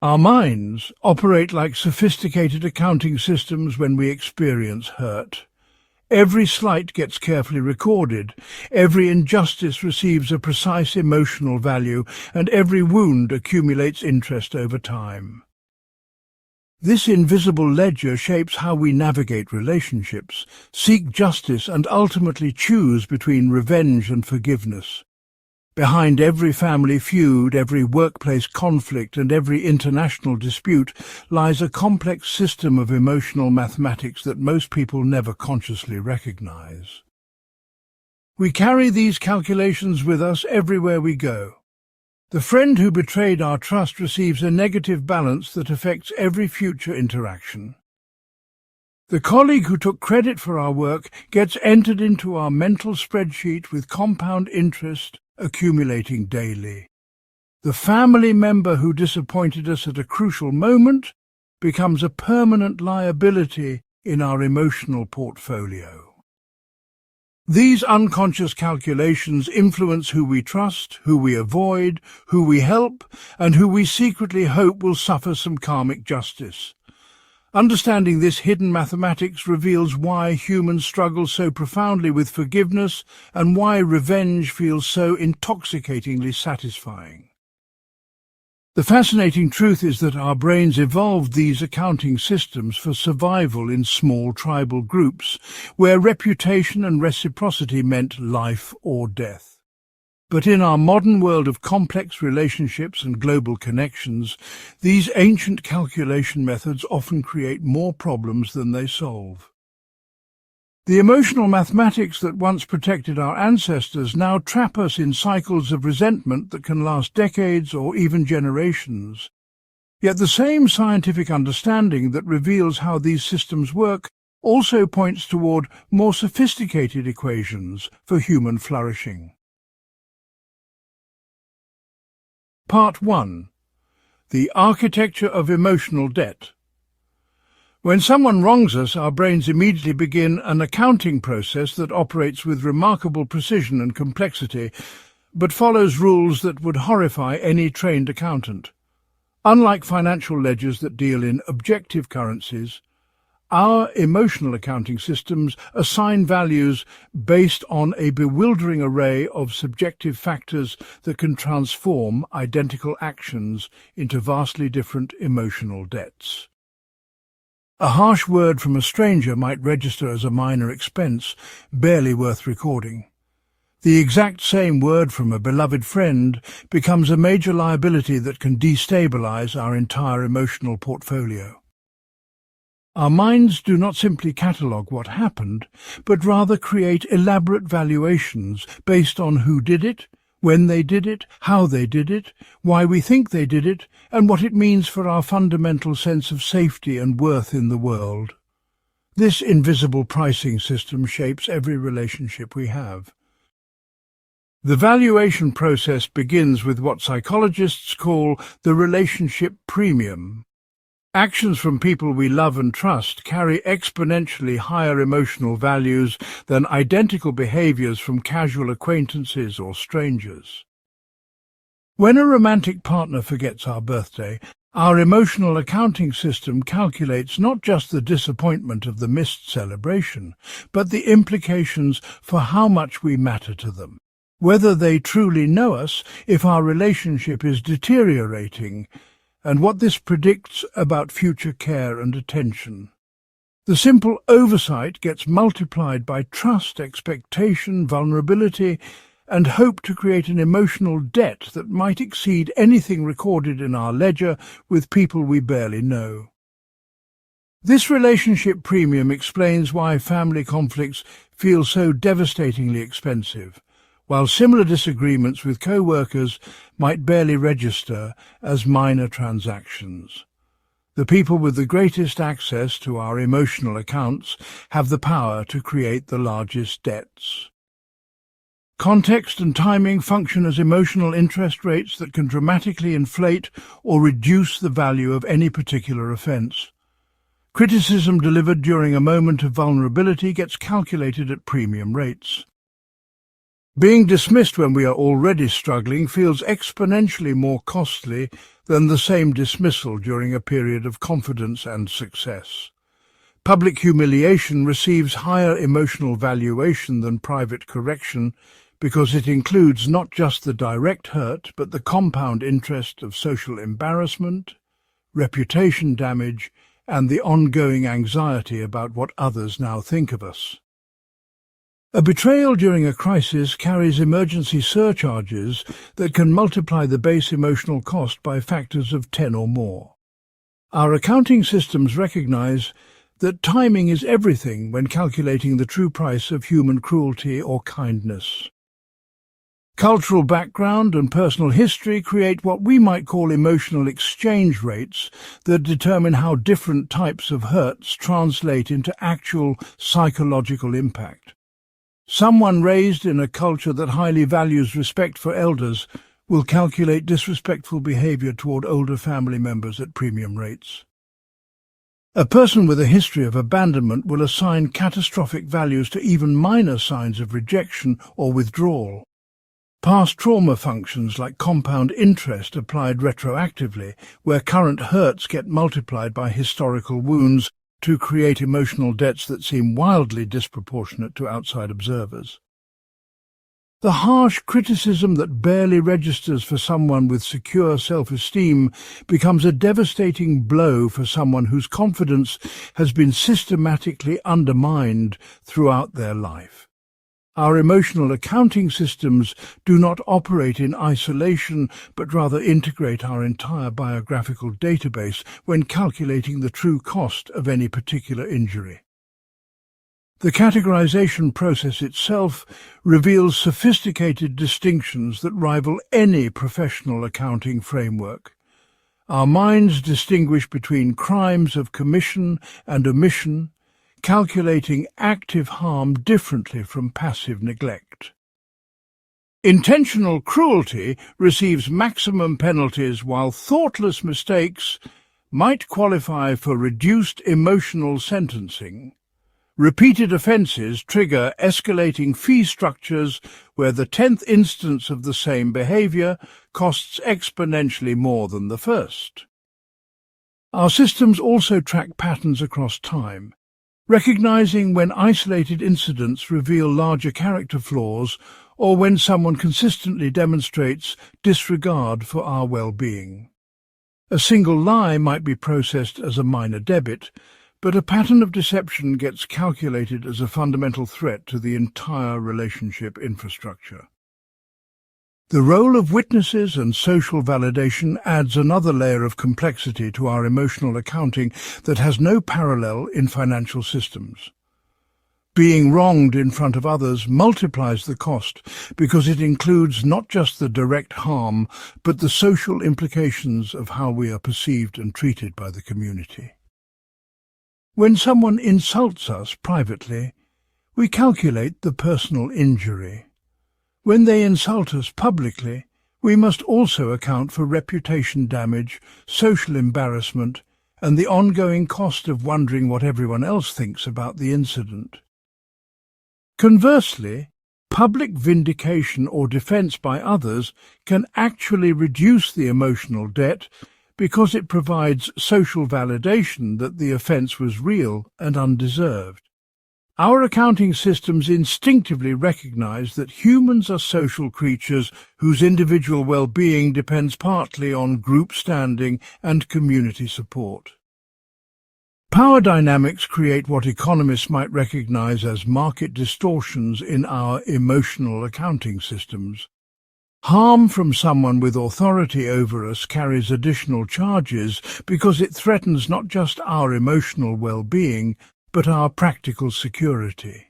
Our minds operate like sophisticated accounting systems when we experience hurt. Every slight gets carefully recorded, every injustice receives a precise emotional value, and every wound accumulates interest over time. This invisible ledger shapes how we navigate relationships, seek justice, and ultimately choose between revenge and forgiveness. Behind every family feud, every workplace conflict, and every international dispute lies a complex system of emotional mathematics that most people never consciously recognize. We carry these calculations with us everywhere we go. The friend who betrayed our trust receives a negative balance that affects every future interaction. The colleague who took credit for our work gets entered into our mental spreadsheet with compound interest accumulating daily. The family member who disappointed us at a crucial moment becomes a permanent liability in our emotional portfolio. These unconscious calculations influence who we trust, who we avoid, who we help, and who we secretly hope will suffer some karmic justice. Understanding this hidden mathematics reveals why humans struggle so profoundly with forgiveness and why revenge feels so intoxicatingly satisfying. The fascinating truth is that our brains evolved these accounting systems for survival in small tribal groups, where reputation and reciprocity meant life or death. But in our modern world of complex relationships and global connections, these ancient calculation methods often create more problems than they solve. The emotional mathematics that once protected our ancestors now trap us in cycles of resentment that can last decades or even generations. Yet the same scientific understanding that reveals how these systems work also points toward more sophisticated equations for human flourishing. Part 1. The Architecture of Emotional Debt. When someone wrongs us, our brains immediately begin an accounting process that operates with remarkable precision and complexity, but follows rules that would horrify any trained accountant. Unlike financial ledgers that deal in objective currencies, our emotional accounting systems assign values based on a bewildering array of subjective factors that can transform identical actions into vastly different emotional debts. A harsh word from a stranger might register as a minor expense, barely worth recording. The exact same word from a beloved friend becomes a major liability that can destabilize our entire emotional portfolio. Our minds do not simply catalogue what happened, but rather create elaborate valuations based on who did it, when they did it, how they did it, why we think they did it, and what it means for our fundamental sense of safety and worth in the world. This invisible pricing system shapes every relationship we have. The valuation process begins with what psychologists call the relationship premium. Actions from people we love and trust carry exponentially higher emotional values than identical behaviors from casual acquaintances or strangers. When a romantic partner forgets our birthday, our emotional accounting system calculates not just the disappointment of the missed celebration, but the implications for how much we matter to them, whether they truly know us, if our relationship is deteriorating, and what this predicts about future care and attention. The simple oversight gets multiplied by trust, expectation, vulnerability, and hope to create an emotional debt that might exceed anything recorded in our ledger with people we barely know. This relationship premium explains why family conflicts feel so devastatingly expensive, while similar disagreements with co-workers might barely register as minor transactions. The people with the greatest access to our emotional accounts have the power to create the largest debts. Context and timing function as emotional interest rates that can dramatically inflate or reduce the value of any particular offence. Criticism delivered during a moment of vulnerability gets calculated at premium rates. Being dismissed when we are already struggling feels exponentially more costly than the same dismissal during a period of confidence and success. Public humiliation receives higher emotional valuation than private correction because it includes not just the direct hurt but the compound interest of social embarrassment, reputation damage, and the ongoing anxiety about what others now think of us. A betrayal during a crisis carries emergency surcharges that can multiply the base emotional cost by factors of 10 or more. Our accounting systems recognize that timing is everything when calculating the true price of human cruelty or kindness. Cultural background and personal history create what we might call emotional exchange rates that determine how different types of hurts translate into actual psychological impact. Someone raised in a culture that highly values respect for elders will calculate disrespectful behavior toward older family members at premium rates. A person with a history of abandonment will assign catastrophic values to even minor signs of rejection or withdrawal. Past trauma functions like compound interest applied retroactively, where current hurts get multiplied by historical wounds to create emotional debts that seem wildly disproportionate to outside observers. The harsh criticism that barely registers for someone with secure self-esteem becomes a devastating blow for someone whose confidence has been systematically undermined throughout their life. Our emotional accounting systems do not operate in isolation, but rather integrate our entire biographical database when calculating the true cost of any particular injury. The categorization process itself reveals sophisticated distinctions that rival any professional accounting framework. Our minds distinguish between crimes of commission and omission, calculating active harm differently from passive neglect. Intentional cruelty receives maximum penalties, while thoughtless mistakes might qualify for reduced emotional sentencing. Repeated offences trigger escalating fee structures where the 10th instance of the same behaviour costs exponentially more than the first. Our systems also track patterns across time, recognizing when isolated incidents reveal larger character flaws or when someone consistently demonstrates disregard for our well-being. A single lie might be processed as a minor debit, but a pattern of deception gets calculated as a fundamental threat to the entire relationship infrastructure. The role of witnesses and social validation adds another layer of complexity to our emotional accounting that has no parallel in financial systems. Being wronged in front of others multiplies the cost because it includes not just the direct harm, but the social implications of how we are perceived and treated by the community. When someone insults us privately, we calculate the personal injury. When they insult us publicly, we must also account for reputation damage, social embarrassment, and the ongoing cost of wondering what everyone else thinks about the incident. Conversely, public vindication or defense by others can actually reduce the emotional debt because it provides social validation that the offence was real and undeserved. Our accounting systems instinctively recognize that humans are social creatures whose individual well-being depends partly on group standing and community support. Power dynamics create what economists might recognize as market distortions in our emotional accounting systems. Harm from someone with authority over us carries additional charges because it threatens not just our emotional well-being, but our practical security.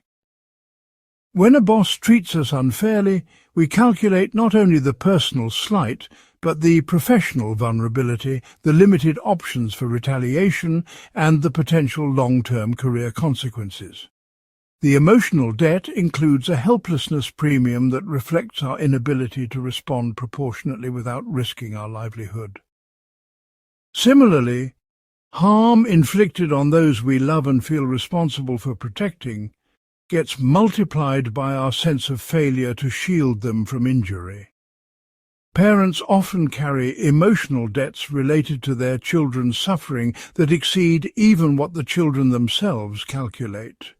When a boss treats us unfairly, we calculate not only the personal slight, but the professional vulnerability, the limited options for retaliation, and the potential long-term career consequences. The emotional debt includes a helplessness premium that reflects our inability to respond proportionately without risking our livelihood. Similarly, harm inflicted on those we love and feel responsible for protecting gets multiplied by our sense of failure to shield them from injury. Parents often carry emotional debts related to their children's suffering that exceed even what the children themselves calculate.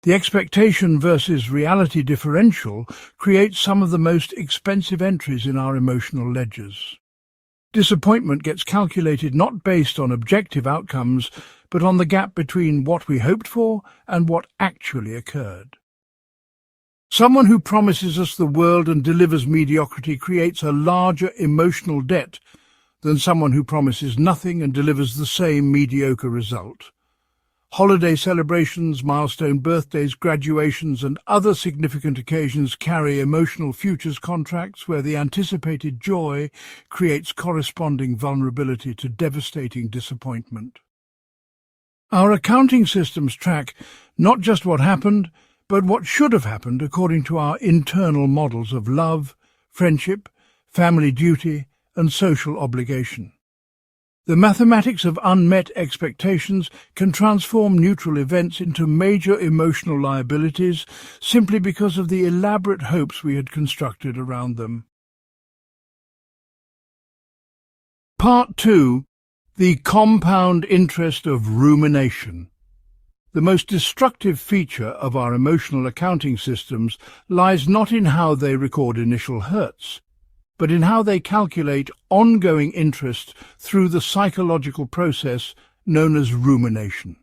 The expectation versus reality differential creates some of the most expensive entries in our emotional ledgers. Disappointment gets calculated not based on objective outcomes, but on the gap between what we hoped for and what actually occurred. Someone who promises us the world and delivers mediocrity creates a larger emotional debt than someone who promises nothing and delivers the same mediocre result. Holiday celebrations, milestone birthdays, graduations, and other significant occasions carry emotional futures contracts where the anticipated joy creates corresponding vulnerability to devastating disappointment. Our accounting systems track not just what happened, but what should have happened according to our internal models of love, friendship, family duty, and social obligation. The mathematics of unmet expectations can transform neutral events into major emotional liabilities simply because of the elaborate hopes we had constructed around them. Part 2. The compound interest of rumination. The most destructive feature of our emotional accounting systems lies not in how they record initial hurts, but in how they calculate ongoing interest through the psychological process known as rumination.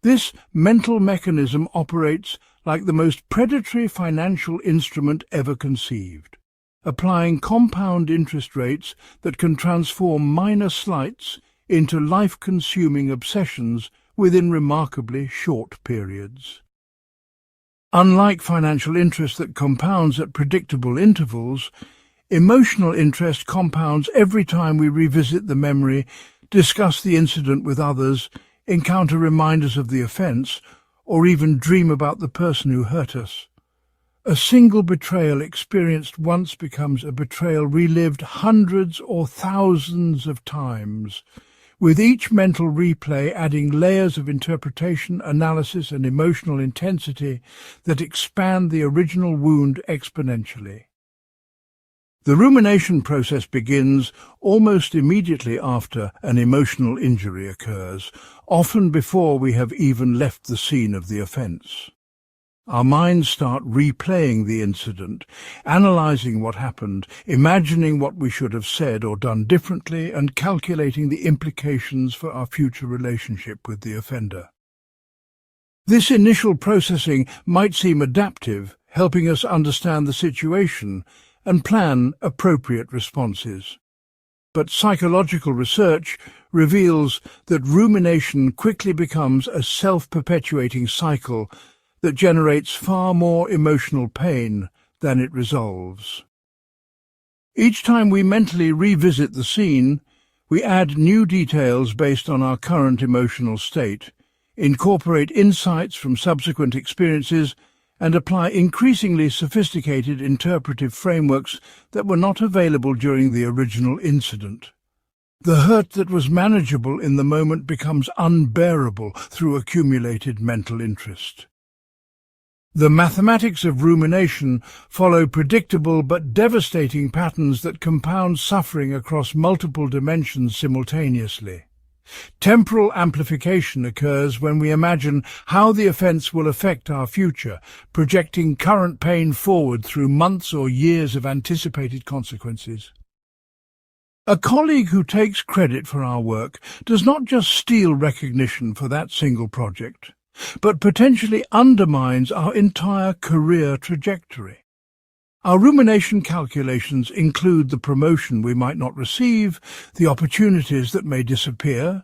This mental mechanism operates like the most predatory financial instrument ever conceived, applying compound interest rates that can transform minor slights into life-consuming obsessions within remarkably short periods. Unlike financial interest that compounds at predictable intervals, emotional interest compounds every time we revisit the memory, discuss the incident with others, encounter reminders of the offence, or even dream about the person who hurt us. A single betrayal experienced once becomes a betrayal relived hundreds or thousands of times, with each mental replay adding layers of interpretation, analysis, and emotional intensity that expand the original wound exponentially. The rumination process begins almost immediately after an emotional injury occurs, often before we have even left the scene of the offence. Our minds start replaying the incident, analysing what happened, imagining what we should have said or done differently, and calculating the implications for our future relationship with the offender. This initial processing might seem adaptive, helping us understand the situation and plan appropriate responses. But psychological research reveals that rumination quickly becomes a self-perpetuating cycle that generates far more emotional pain than it resolves. Each time we mentally revisit the scene, we add new details based on our current emotional state, incorporate insights from subsequent experiences, and apply increasingly sophisticated interpretive frameworks that were not available during the original incident. The hurt that was manageable in the moment becomes unbearable through accumulated mental interest. The mathematics of rumination follow predictable but devastating patterns that compound suffering across multiple dimensions simultaneously. Temporal amplification occurs when we imagine how the offence will affect our future, projecting current pain forward through months or years of anticipated consequences. A colleague who takes credit for our work does not just steal recognition for that single project, but potentially undermines our entire career trajectory. Our rumination calculations include the promotion we might not receive, the opportunities that may disappear,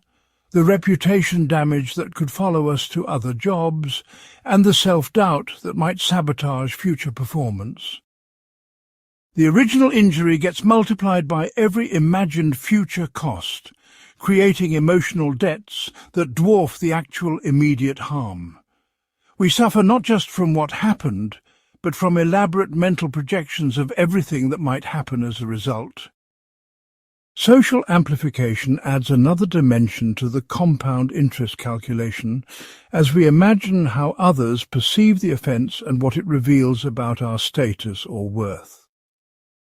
the reputation damage that could follow us to other jobs, and the self-doubt that might sabotage future performance. The original injury gets multiplied by every imagined future cost, creating emotional debts that dwarf the actual immediate harm. We suffer not just from what happened, but from elaborate mental projections of everything that might happen as a result. Social amplification adds another dimension to the compound interest calculation as we imagine how others perceive the offence and what it reveals about our status or worth.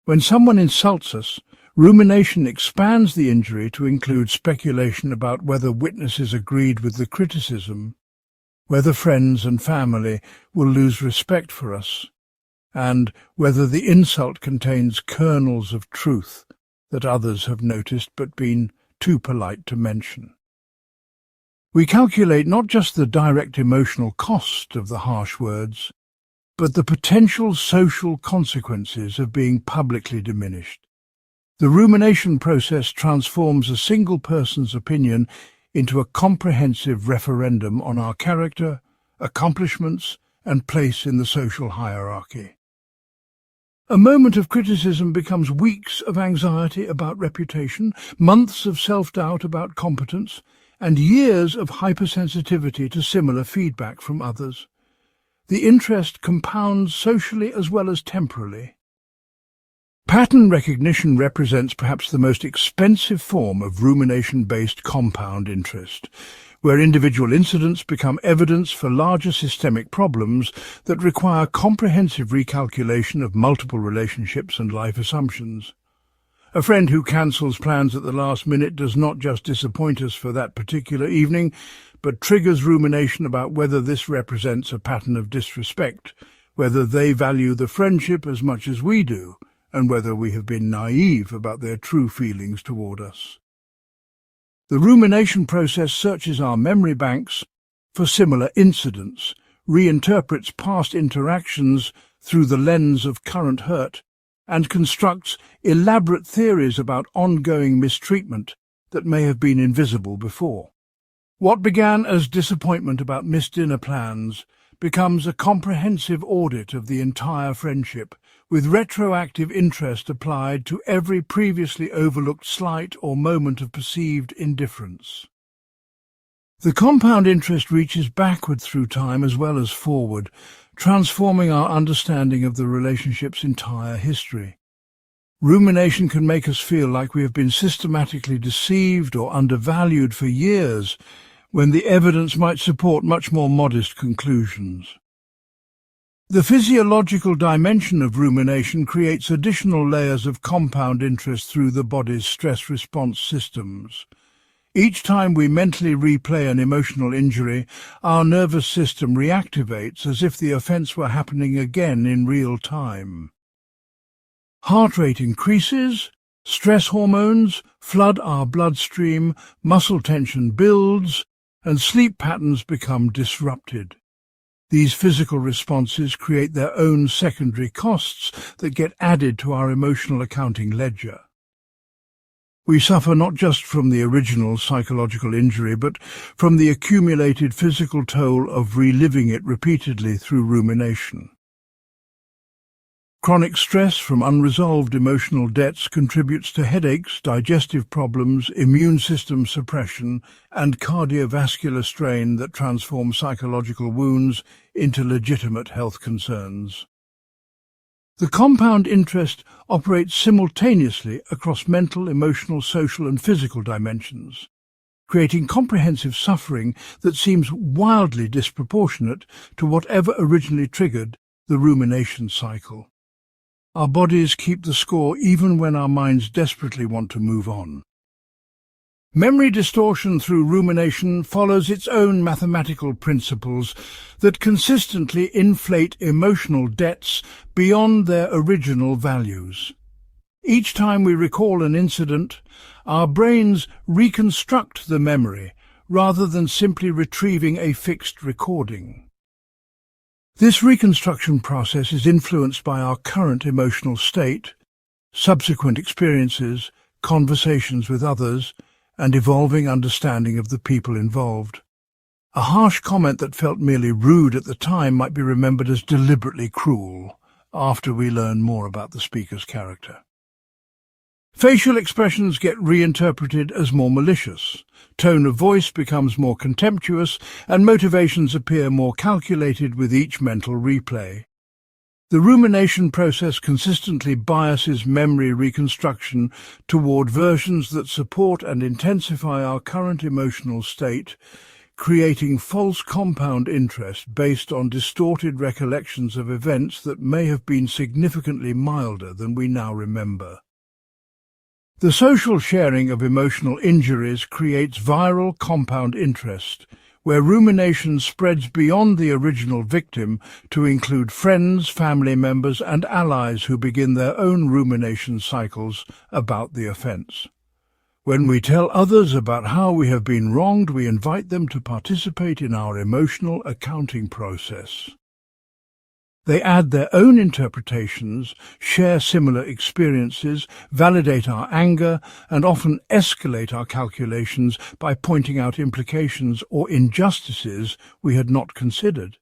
When someone insults us, rumination expands the injury to include speculation about whether witnesses agreed with the criticism, whether friends and family will lose respect for us, and whether the insult contains kernels of truth that others have noticed but been too polite to mention. We calculate not just the direct emotional cost of the harsh words, but the potential social consequences of being publicly diminished. The rumination process transforms a single person's opinion into a comprehensive referendum on our character, accomplishments, and place in the social hierarchy. A moment of criticism becomes weeks of anxiety about reputation, months of self-doubt about competence, and years of hypersensitivity to similar feedback from others. The interest compounds socially as well as temporally. Pattern recognition represents perhaps the most expensive form of rumination-based compound interest, where individual incidents become evidence for larger systemic problems that require comprehensive recalculation of multiple relationships and life assumptions. A friend who cancels plans at the last minute does not just disappoint us for that particular evening, but triggers rumination about whether this represents a pattern of disrespect, whether they value the friendship as much as we do, and whether we have been naive about their true feelings toward us. The rumination process searches our memory banks for similar incidents, reinterprets past interactions through the lens of current hurt, and constructs elaborate theories about ongoing mistreatment that may have been invisible before. What began as disappointment about missed dinner plans becomes a comprehensive audit of the entire friendship, with retroactive interest applied to every previously overlooked slight or moment of perceived indifference. The compound interest reaches backward through time as well as forward, transforming our understanding of the relationship's entire history. Rumination can make us feel like we have been systematically deceived or undervalued for years, when the evidence might support much more modest conclusions. The physiological dimension of rumination creates additional layers of compound interest through the body's stress response systems. Each time we mentally replay an emotional injury, our nervous system reactivates as if the offense were happening again in real time. Heart rate increases, stress hormones flood our bloodstream, muscle tension builds, and sleep patterns become disrupted. These physical responses create their own secondary costs that get added to our emotional accounting ledger. We suffer not just from the original psychological injury, but from the accumulated physical toll of reliving it repeatedly through rumination. Chronic stress from unresolved emotional debts contributes to headaches, digestive problems, immune system suppression, and cardiovascular strain that transform psychological wounds into legitimate health concerns. The compound interest operates simultaneously across mental, emotional, social, and physical dimensions, creating comprehensive suffering that seems wildly disproportionate to whatever originally triggered the rumination cycle. Our bodies keep the score even when our minds desperately want to move on. Memory distortion through rumination follows its own mathematical principles that consistently inflate emotional debts beyond their original values. Each time we recall an incident, our brains reconstruct the memory rather than simply retrieving a fixed recording. This reconstruction process is influenced by our current emotional state, subsequent experiences, conversations with others, and evolving understanding of the people involved. A harsh comment that felt merely rude at the time might be remembered as deliberately cruel after we learn more about the speaker's character. Facial expressions get reinterpreted as more malicious, tone of voice becomes more contemptuous, and motivations appear more calculated with each mental replay. The rumination process consistently biases memory reconstruction toward versions that support and intensify our current emotional state, creating false compound interest based on distorted recollections of events that may have been significantly milder than we now remember. The social sharing of emotional injuries creates viral compound interest, where rumination spreads beyond the original victim to include friends, family members, and allies who begin their own rumination cycles about the offence. When we tell others about how we have been wronged, we invite them to participate in our emotional accounting process. They add their own interpretations, share similar experiences, validate our anger, and often escalate our calculations by pointing out implications or injustices we had not considered.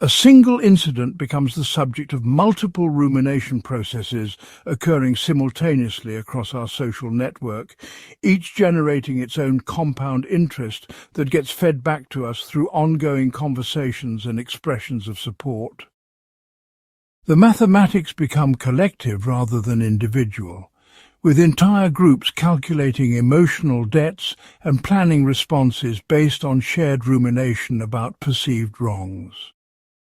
A single incident becomes the subject of multiple rumination processes occurring simultaneously across our social network, each generating its own compound interest that gets fed back to us through ongoing conversations and expressions of support. The mathematics become collective rather than individual, with entire groups calculating emotional debts and planning responses based on shared rumination about perceived wrongs.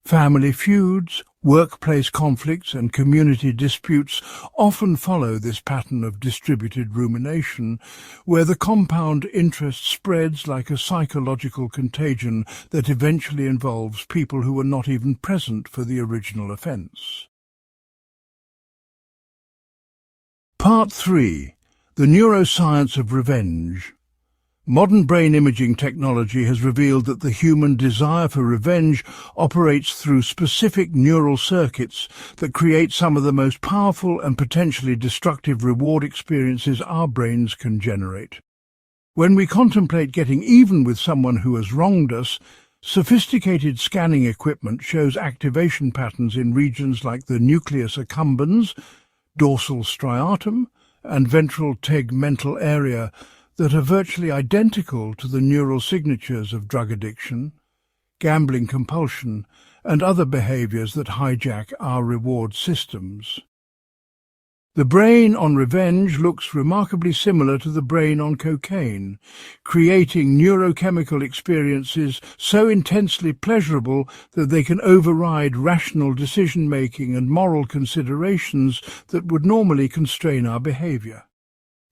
Family feuds, workplace conflicts, and community disputes often follow this pattern of distributed rumination, where the compound interest spreads like a psychological contagion that eventually involves people who were not even present for the original offence. Part 3. The Neuroscience of Revenge. Modern brain imaging technology has revealed that the human desire for revenge operates through specific neural circuits that create some of the most powerful and potentially destructive reward experiences our brains can generate. When we contemplate getting even with someone who has wronged us, sophisticated scanning equipment shows activation patterns in regions like the nucleus accumbens, dorsal striatum, and ventral tegmental area that are virtually identical to the neural signatures of drug addiction, gambling compulsion, and other behaviors that hijack our reward systems. The brain on revenge looks remarkably similar to the brain on cocaine, creating neurochemical experiences so intensely pleasurable that they can override rational decision-making and moral considerations that would normally constrain our behavior.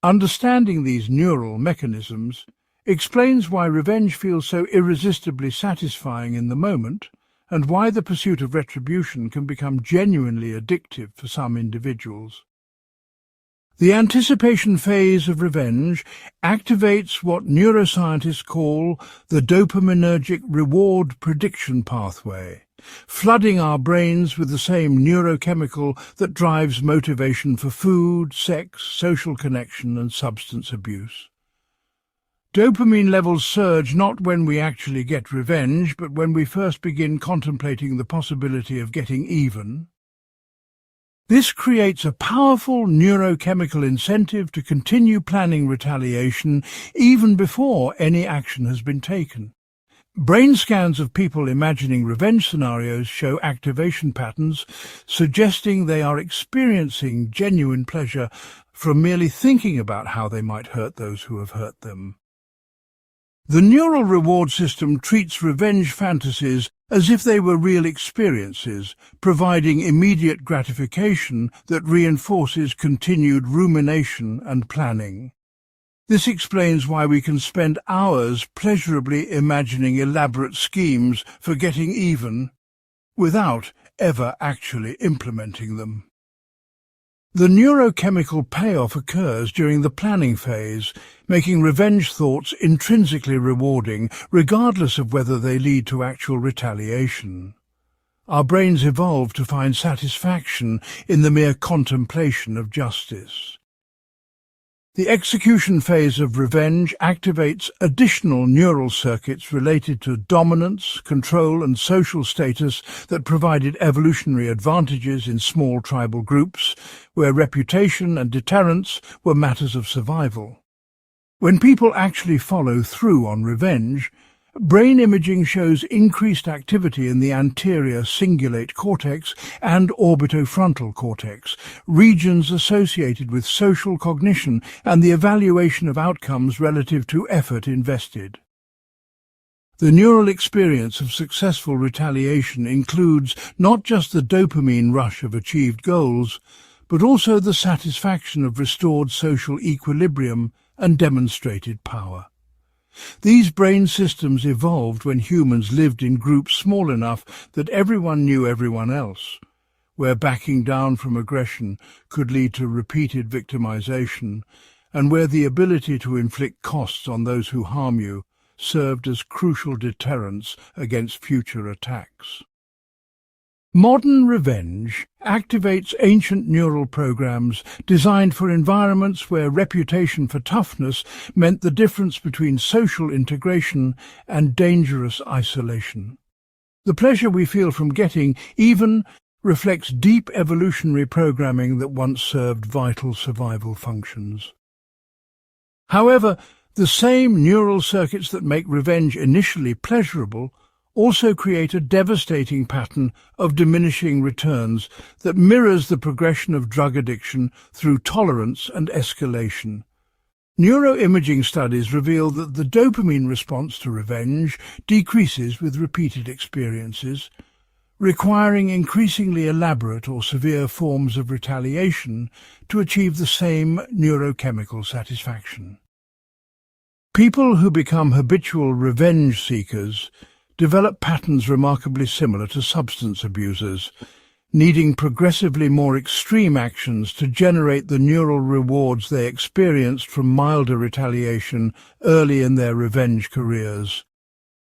Understanding these neural mechanisms explains why revenge feels so irresistibly satisfying in the moment, and why the pursuit of retribution can become genuinely addictive for some individuals. The anticipation phase of revenge activates what neuroscientists call the dopaminergic reward prediction pathway, flooding our brains with the same neurochemical that drives motivation for food, sex, social connection, and substance abuse. Dopamine levels surge not when we actually get revenge, but when we first begin contemplating the possibility of getting even. This creates a powerful neurochemical incentive to continue planning retaliation even before any action has been taken. Brain scans of people imagining revenge scenarios show activation patterns, suggesting they are experiencing genuine pleasure from merely thinking about how they might hurt those who have hurt them. The neural reward system treats revenge fantasies as if they were real experiences, providing immediate gratification that reinforces continued rumination and planning. This explains why we can spend hours pleasurably imagining elaborate schemes for getting even, without ever actually implementing them. The neurochemical payoff occurs during the planning phase, making revenge thoughts intrinsically rewarding, regardless of whether they lead to actual retaliation. Our brains evolved to find satisfaction in the mere contemplation of justice. The execution phase of revenge activates additional neural circuits related to dominance, control, and social status that provided evolutionary advantages in small tribal groups, where reputation and deterrence were matters of survival. When people actually follow through on revenge, brain imaging shows increased activity in the anterior cingulate cortex and orbitofrontal cortex, regions associated with social cognition and the evaluation of outcomes relative to effort invested. The neural experience of successful retaliation includes not just the dopamine rush of achieved goals, but also the satisfaction of restored social equilibrium and demonstrated power. These brain systems evolved when humans lived in groups small enough that everyone knew everyone else, where backing down from aggression could lead to repeated victimization, and where the ability to inflict costs on those who harm you served as crucial deterrents against future attacks. Modern revenge activates ancient neural programs designed for environments where reputation for toughness meant the difference between social integration and dangerous isolation. The pleasure we feel from getting even reflects deep evolutionary programming that once served vital survival functions. However, the same neural circuits that make revenge initially pleasurable also create a devastating pattern of diminishing returns that mirrors the progression of drug addiction through tolerance and escalation. Neuroimaging studies reveal that the dopamine response to revenge decreases with repeated experiences, requiring increasingly elaborate or severe forms of retaliation to achieve the same neurochemical satisfaction. People who become habitual revenge seekers develop patterns remarkably similar to substance abusers, needing progressively more extreme actions to generate the neural rewards they experienced from milder retaliation early in their revenge careers.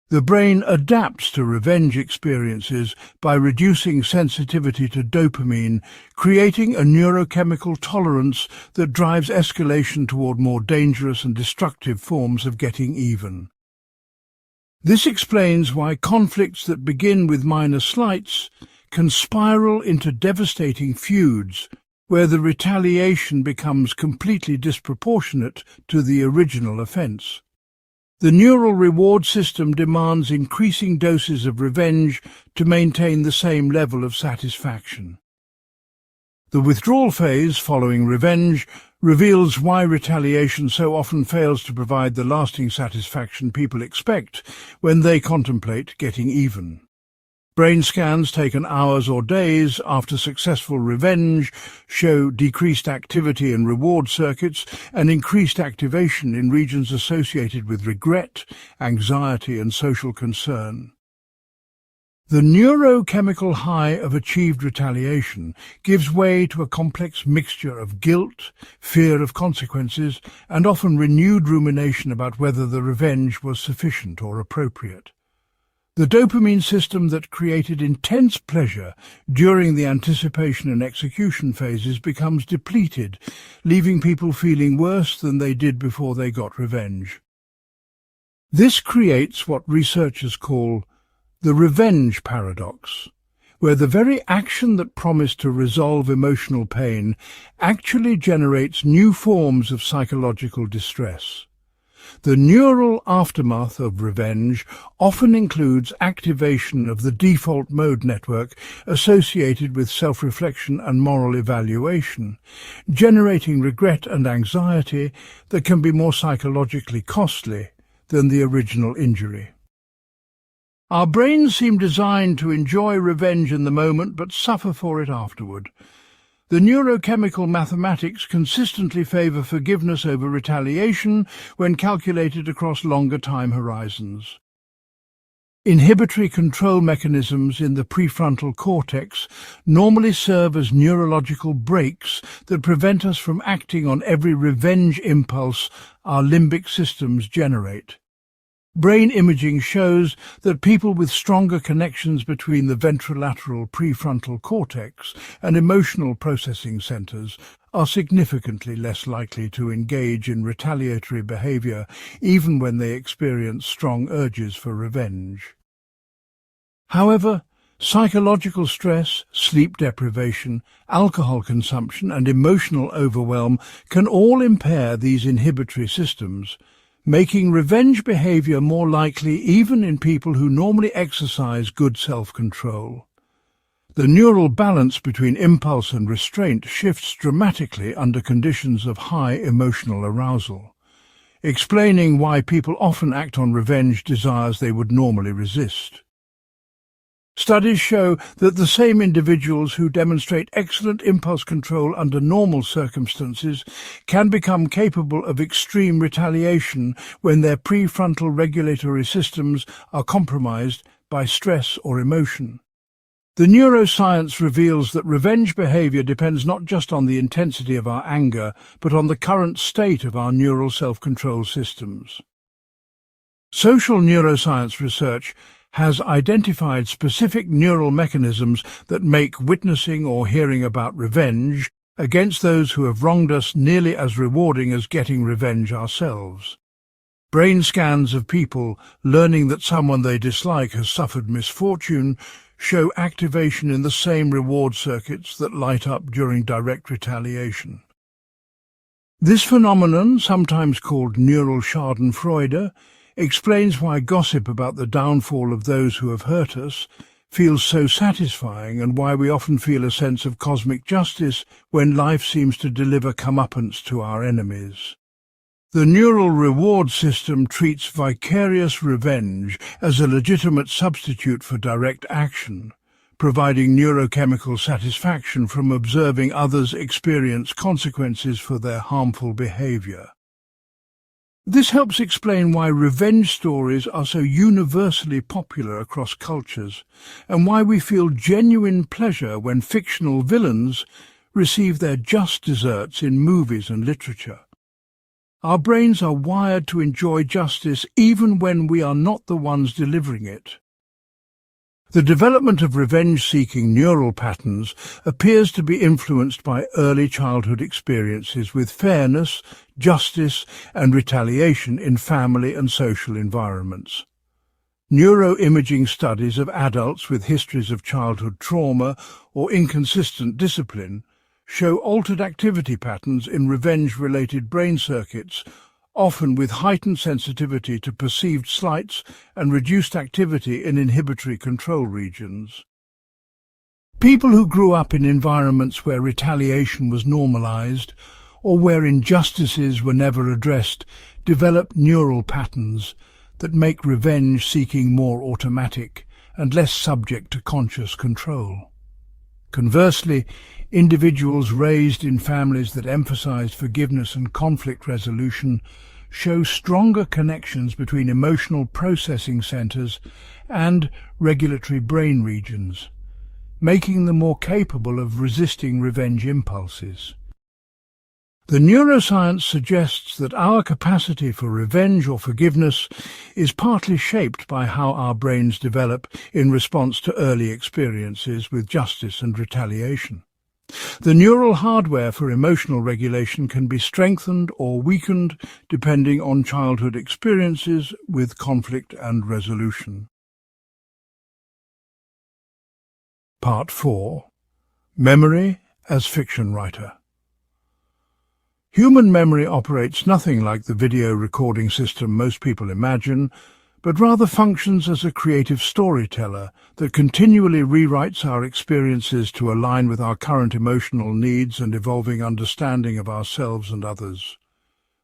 The brain adapts to revenge experiences by reducing sensitivity to dopamine, creating a neurochemical tolerance that drives escalation toward more dangerous and destructive forms of getting even. This explains why conflicts that begin with minor slights can spiral into devastating feuds, where the retaliation becomes completely disproportionate to the original offense. The neural reward system demands increasing doses of revenge to maintain the same level of satisfaction. The withdrawal phase following revenge reveals why retaliation so often fails to provide the lasting satisfaction people expect when they contemplate getting even. Brain scans taken hours or days after successful revenge show decreased activity in reward circuits and increased activation in regions associated with regret, anxiety, and social concern. The neurochemical high of achieved retaliation gives way to a complex mixture of guilt, fear of consequences, and often renewed rumination about whether the revenge was sufficient or appropriate. The dopamine system that created intense pleasure during the anticipation and execution phases becomes depleted, leaving people feeling worse than they did before they got revenge. This creates what researchers call the revenge paradox, where the very action that promised to resolve emotional pain actually generates new forms of psychological distress. The neural aftermath of revenge often includes activation of the default mode network associated with self-reflection and moral evaluation, generating regret and anxiety that can be more psychologically costly than the original injury. Our brains seem designed to enjoy revenge in the moment but suffer for it afterward. The neurochemical mathematics consistently favor forgiveness over retaliation when calculated across longer time horizons. Inhibitory control mechanisms in the prefrontal cortex normally serve as neurological brakes that prevent us from acting on every revenge impulse our limbic systems generate. Brain imaging shows that people with stronger connections between the ventrolateral prefrontal cortex and emotional processing centers are significantly less likely to engage in retaliatory behavior even when they experience strong urges for revenge. However, psychological stress, sleep deprivation, alcohol consumption, and emotional overwhelm can all impair these inhibitory systems, making revenge behavior more likely even in people who normally exercise good self-control. The neural balance between impulse and restraint shifts dramatically under conditions of high emotional arousal. explaining why people often act on revenge desires they would normally resist. Studies show that the same individuals who demonstrate excellent impulse control under normal circumstances can become capable of extreme retaliation when their prefrontal regulatory systems are compromised by stress or emotion. The neuroscience reveals that revenge behavior depends not just on the intensity of our anger, but on the current state of our neural self-control systems. Social neuroscience research has identified specific neural mechanisms that make witnessing or hearing about revenge against those who have wronged us nearly as rewarding as getting revenge ourselves. Brain scans of people learning that someone they dislike has suffered misfortune show activation in the same reward circuits that light up during direct retaliation. This phenomenon, sometimes called neural schadenfreude, explains why gossip about the downfall of those who have hurt us feels so satisfying, and why we often feel a sense of cosmic justice when life seems to deliver comeuppance to our enemies. The neural reward system treats vicarious revenge as a legitimate substitute for direct action, providing neurochemical satisfaction from observing others experience consequences for their harmful behavior. This helps explain why revenge stories are so universally popular across cultures, and why we feel genuine pleasure when fictional villains receive their just desserts in movies and literature. Our brains are wired to enjoy justice even when we are not the ones delivering it. The development of revenge-seeking neural patterns appears to be influenced by early childhood experiences with fairness, justice, and retaliation in family and social environments. Neuroimaging studies of adults with histories of childhood trauma or inconsistent discipline show altered activity patterns in revenge-related brain circuits, often with heightened sensitivity to perceived slights and reduced activity in inhibitory control regions. People who grew up in environments where retaliation was normalized, or where injustices were never addressed, develop neural patterns that make revenge-seeking more automatic and less subject to conscious control. Conversely, individuals raised in families that emphasized forgiveness and conflict resolution show stronger connections between emotional processing centers and regulatory brain regions, making them more capable of resisting revenge impulses. The neuroscience suggests that our capacity for revenge or forgiveness is partly shaped by how our brains develop in response to early experiences with justice and retaliation. The neural hardware for emotional regulation can be strengthened or weakened depending on childhood experiences with conflict and resolution. Part 4. Memory as fiction writer. Human memory operates nothing like the video recording system most people imagine, but rather functions as a creative storyteller that continually rewrites our experiences to align with our current emotional needs and evolving understanding of ourselves and others.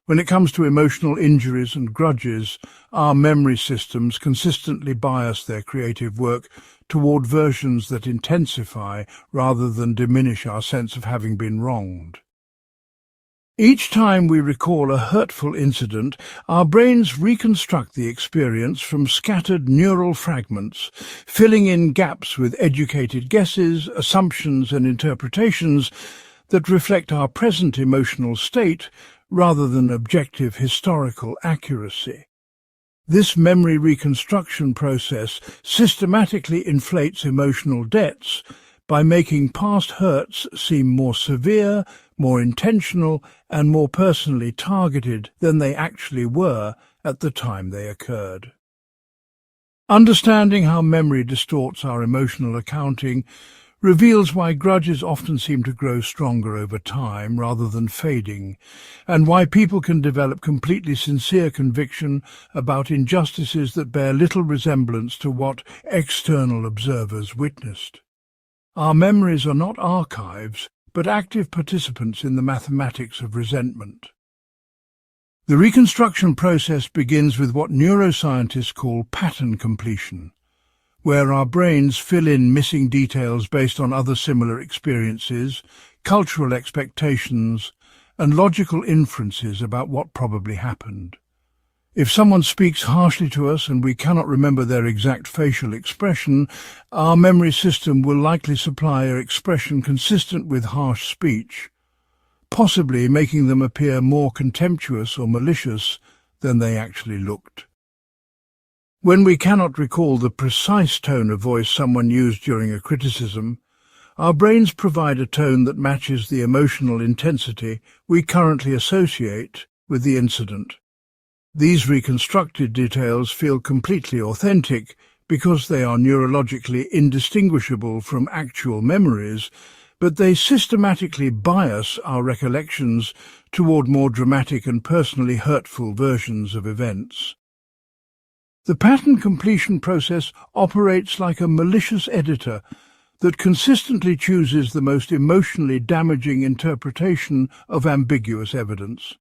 When it comes to emotional injuries and grudges, our memory systems consistently bias their creative work toward versions that intensify rather than diminish our sense of having been wronged. Each time we recall a hurtful incident, our brains reconstruct the experience from scattered neural fragments, filling in gaps with educated guesses, assumptions and interpretations that reflect our present emotional state rather than objective historical accuracy. This memory reconstruction process systematically inflates emotional debts by making past hurts seem more severe, more intentional, and more personally targeted than they actually were at the time they occurred. Understanding how memory distorts our emotional accounting reveals why grudges often seem to grow stronger over time rather than fading, and why people can develop completely sincere conviction about injustices that bear little resemblance to what external observers witnessed. Our memories are not archives, but active participants in the mathematics of resentment. The reconstruction process begins with what neuroscientists call pattern completion, where our brains fill in missing details based on other similar experiences, cultural expectations, and logical inferences about what probably happened. If someone speaks harshly to us and we cannot remember their exact facial expression, our memory system will likely supply an expression consistent with harsh speech, possibly making them appear more contemptuous or malicious than they actually looked. When we cannot recall the precise tone of voice someone used during a criticism, our brains provide a tone that matches the emotional intensity we currently associate with the incident. These reconstructed details feel completely authentic because they are neurologically indistinguishable from actual memories, but they systematically bias our recollections toward more dramatic and personally hurtful versions of events. The pattern completion process operates like a malicious editor that consistently chooses the most emotionally damaging interpretation of ambiguous evidence.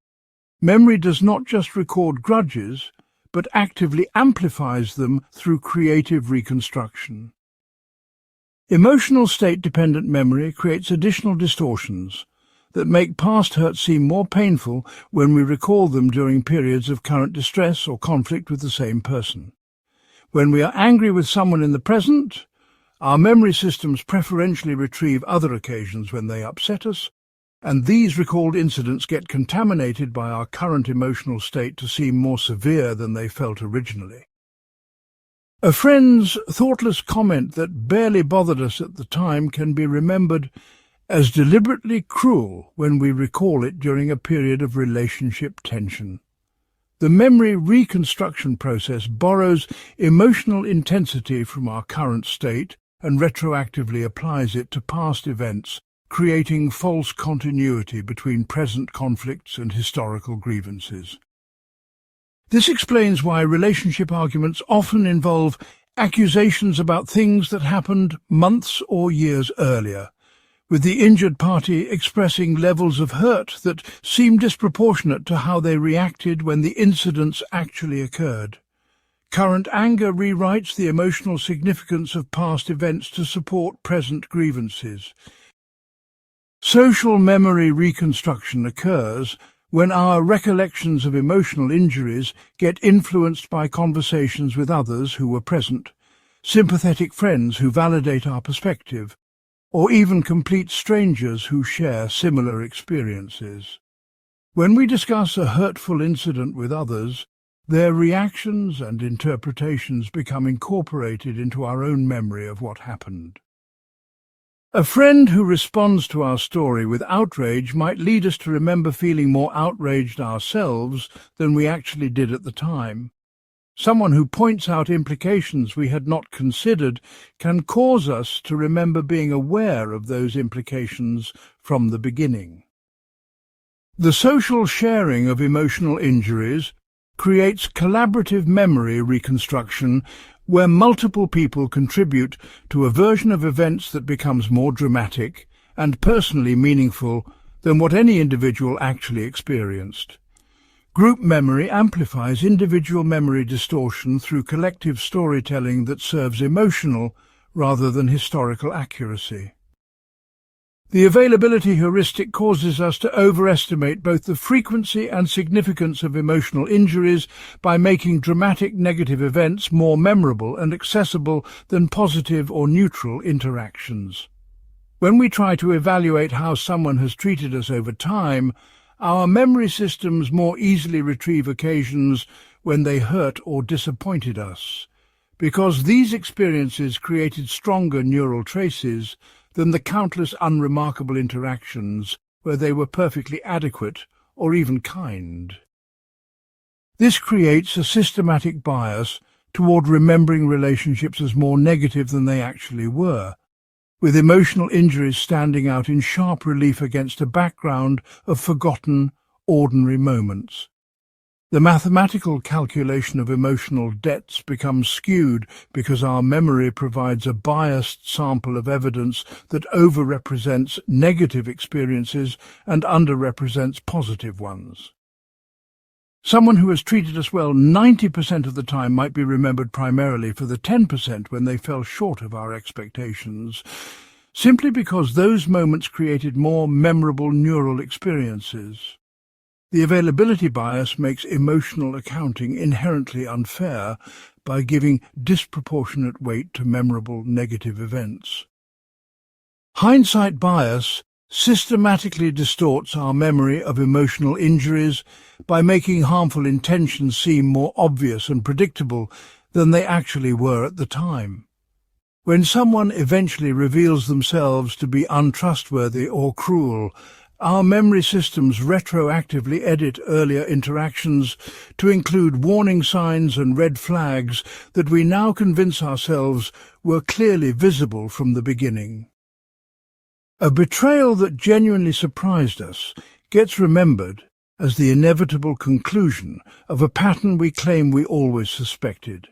Memory does not just record grudges, but actively amplifies them through creative reconstruction. Emotional state-dependent memory creates additional distortions that make past hurts seem more painful when we recall them during periods of current distress or conflict with the same person. When we are angry with someone in the present, our memory systems preferentially retrieve other occasions when they upset us, and these recalled incidents get contaminated by our current emotional state to seem more severe than they felt originally. A friend's thoughtless comment that barely bothered us at the time can be remembered as deliberately cruel when we recall it during a period of relationship tension. The memory reconstruction process borrows emotional intensity from our current state and retroactively applies it to past events, creating false continuity between present conflicts and historical grievances. This explains why relationship arguments often involve accusations about things that happened months or years earlier, with the injured party expressing levels of hurt that seem disproportionate to how they reacted when the incidents actually occurred. Current anger rewrites the emotional significance of past events to support present grievances. Social memory reconstruction occurs when our recollections of emotional injuries get influenced by conversations with others who were present, sympathetic friends who validate our perspective, or even complete strangers who share similar experiences. When we discuss a hurtful incident with others, their reactions and interpretations become incorporated into our own memory of what happened. A friend who responds to our story with outrage might lead us to remember feeling more outraged ourselves than we actually did at the time. Someone who points out implications we had not considered can cause us to remember being aware of those implications from the beginning. The social sharing of emotional injuries creates collaborative memory reconstruction where multiple people contribute to a version of events that becomes more dramatic and personally meaningful than what any individual actually experienced. Group memory amplifies individual memory distortion through collective storytelling that serves emotional rather than historical accuracy. The availability heuristic causes us to overestimate both the frequency and significance of emotional injuries by making dramatic negative events more memorable and accessible than positive or neutral interactions. When we try to evaluate how someone has treated us over time, our memory systems more easily retrieve occasions when they hurt or disappointed us, because these experiences created stronger neural traces than the countless unremarkable interactions where they were perfectly adequate or even kind. This creates a systematic bias toward remembering relationships as more negative than they actually were, with emotional injuries standing out in sharp relief against a background of forgotten, ordinary moments. The mathematical calculation of emotional debts becomes skewed because our memory provides a biased sample of evidence that overrepresents negative experiences and underrepresents positive ones. Someone who has treated us well 90% of the time might be remembered primarily for the 10% when they fell short of our expectations, simply because those moments created more memorable neural experiences. The availability bias makes emotional accounting inherently unfair by giving disproportionate weight to memorable negative events. Hindsight bias systematically distorts our memory of emotional injuries by making harmful intentions seem more obvious and predictable than they actually were at the time. When someone eventually reveals themselves to be untrustworthy or cruel, our memory systems retroactively edit earlier interactions to include warning signs and red flags that we now convince ourselves were clearly visible from the beginning. A betrayal that genuinely surprised us gets remembered as the inevitable conclusion of a pattern we claim we always suspected.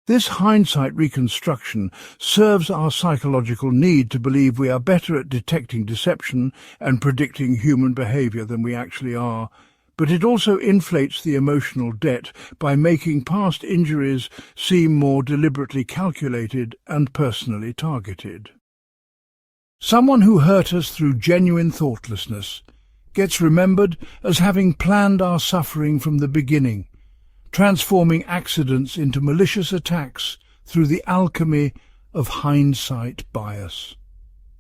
This hindsight reconstruction serves our psychological need to believe we are better at detecting deception and predicting human behavior than we actually are, but it also inflates the emotional debt by making past injuries seem more deliberately calculated and personally targeted. Someone who hurt us through genuine thoughtlessness gets remembered as having planned our suffering from the beginning, transforming accidents into malicious attacks through the alchemy of hindsight bias.